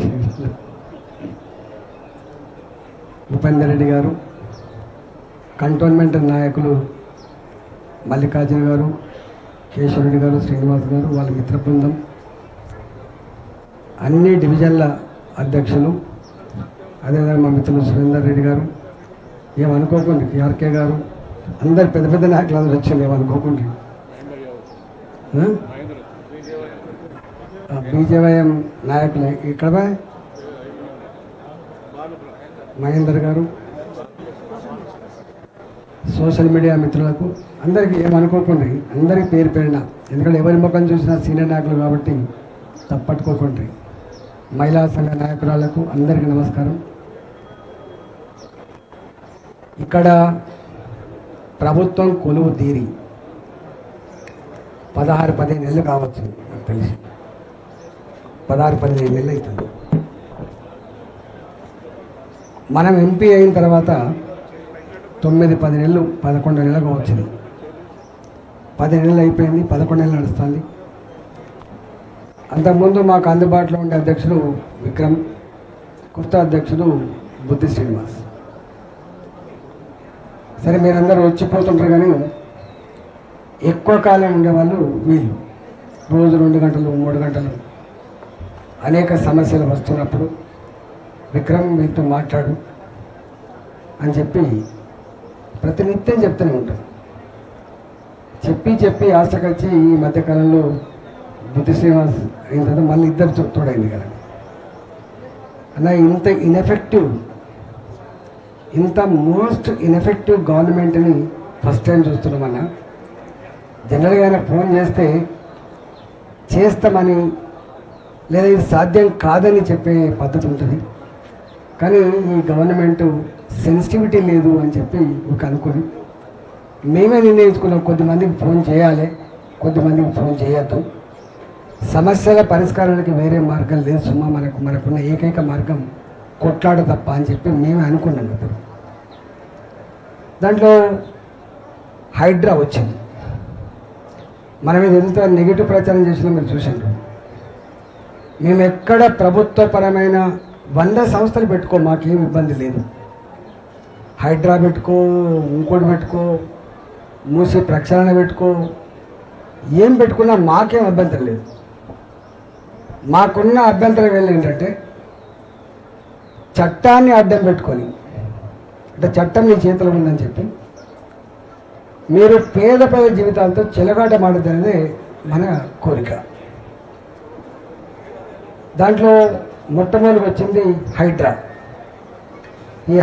ఉపేందర్ రెడ్డి గారు, కంటోన్మెంట్ నాయకులు మల్లికార్జున గారు, కేశవరెడ్డి గారు, శ్రీనివాస్ గారు, వాళ్ళ మిత్ర బృందం, అన్ని డివిజన్ల అధ్యక్షులు, అదేవిధంగా మా మిత్రులు సురేందర్ రెడ్డి గారు, ఏమనుకోకుండా కేఆర్కే గారు, అందరు పెద్ద పెద్ద నాయకులు అందరూ వచ్చారు, ఏమనుకోకుండా బీజేవైఎం నాయకులు ఇక్కడ మహేందర్ గారు, సోషల్ మీడియా మిత్రులకు అందరికీ ఏమనుకోకుండా అందరికీ పేరు పేరిన, ఎందుకంటే ఎవరి ముఖం చూసినా సీనియర్ నాయకులు కాబట్టి తప్పట్టుకోకుండా మహిళా సంఘ నాయకురాలకు అందరికీ నమస్కారం. ఇక్కడ ప్రభుత్వం కొలువు తీరి 16-15 నెలలు కావచ్చు, నాకు తెలిసి 16-15 నెలలు అవుతుంది. మనం ఎంపీ అయిన తర్వాత 9-10 నెలలు 11 నెలలుగా వచ్చింది. 10 నెలలు అయిపోయింది, 11 నెలలు నడుస్తుంది. అంతకుముందు మాకు అందుబాటులో ఉండే అధ్యక్షులు విక్రమ్, కొత్త అధ్యక్షులు బుద్ధి శ్రీనివాస్. సరే మీరందరూ వచ్చిపోతుంటారు, కానీ ఎక్కువ కాలం ఉండేవాళ్ళు వీళ్ళు. రోజు 2 గంటలు 3 గంటలు అనేక సమస్యలు వస్తున్నప్పుడు విక్రమ్ మీతో మాట్లాడు అని చెప్పి ప్రతినిత్యం చెప్తూనే ఉంటాం. చెప్పి ఆశకొచ్చి ఈ మధ్యకాలంలో బుద్ధి శ్రీనివాస్ అయిన తర్వాత మళ్ళీ ఇద్దరు తోడైంది కదా అన్న. ఇంత ఇన్ఎఫెక్టివ్, ఇంత మోస్ట్ ఇన్ఎఫెక్టివ్ గవర్నమెంట్ని ఫస్ట్ టైం చూస్తున్నామన్నా. జనరల్గా ఆయన ఫోన్ చేస్తే చేస్తామని లేదా ఇది సాధ్యం కాదని చెప్పే పద్ధతి ఉంటుంది, కానీ ఈ గవర్నమెంట్ సెన్సిటివిటీ లేదు అని చెప్పి ఒక అనుకుని మేమే నిర్ణయించుకున్నాం, కొద్దిమందికి ఫోన్ చేయాలి, కొద్దిమందికి ఫోన్ చేయొద్దు. సమస్యల పరిష్కారానికి వేరే మార్గం లేదు సుమా, మనకున్న ఏకైక మార్గం కొట్లాడ తప్ప అని చెప్పి మేమే అనుకున్నాం. ఇప్పుడు దాంట్లో హైడ్రా వచ్చింది. మనం ఇది ఎంత నెగిటివ్ ప్రచారం చేసినా మీరు చూసారు. మేము ఎక్కడ ప్రభుత్వపరమైన 100 సంస్థలు పెట్టుకో, మాకేం ఇబ్బంది లేదు. హైడ్రా పెట్టుకో, ఇంకోటి పెట్టుకో, మూసి ప్రక్షాళన పెట్టుకో, ఏం పెట్టుకున్నా మాకేం అభ్యంతరం లేదు. మాకున్న అభ్యంతరం ఏంటంటే చట్టాన్ని అడ్డం పెట్టుకొని, అంటే చట్టం మీ చేతిలో ఉందని చెప్పి మీరు పేద జీవితాలతో చెలగాట మాడదనేది మన కోరిక. దాంట్లో మొట్టమొదటి వచ్చింది హైడ్రా. ఈ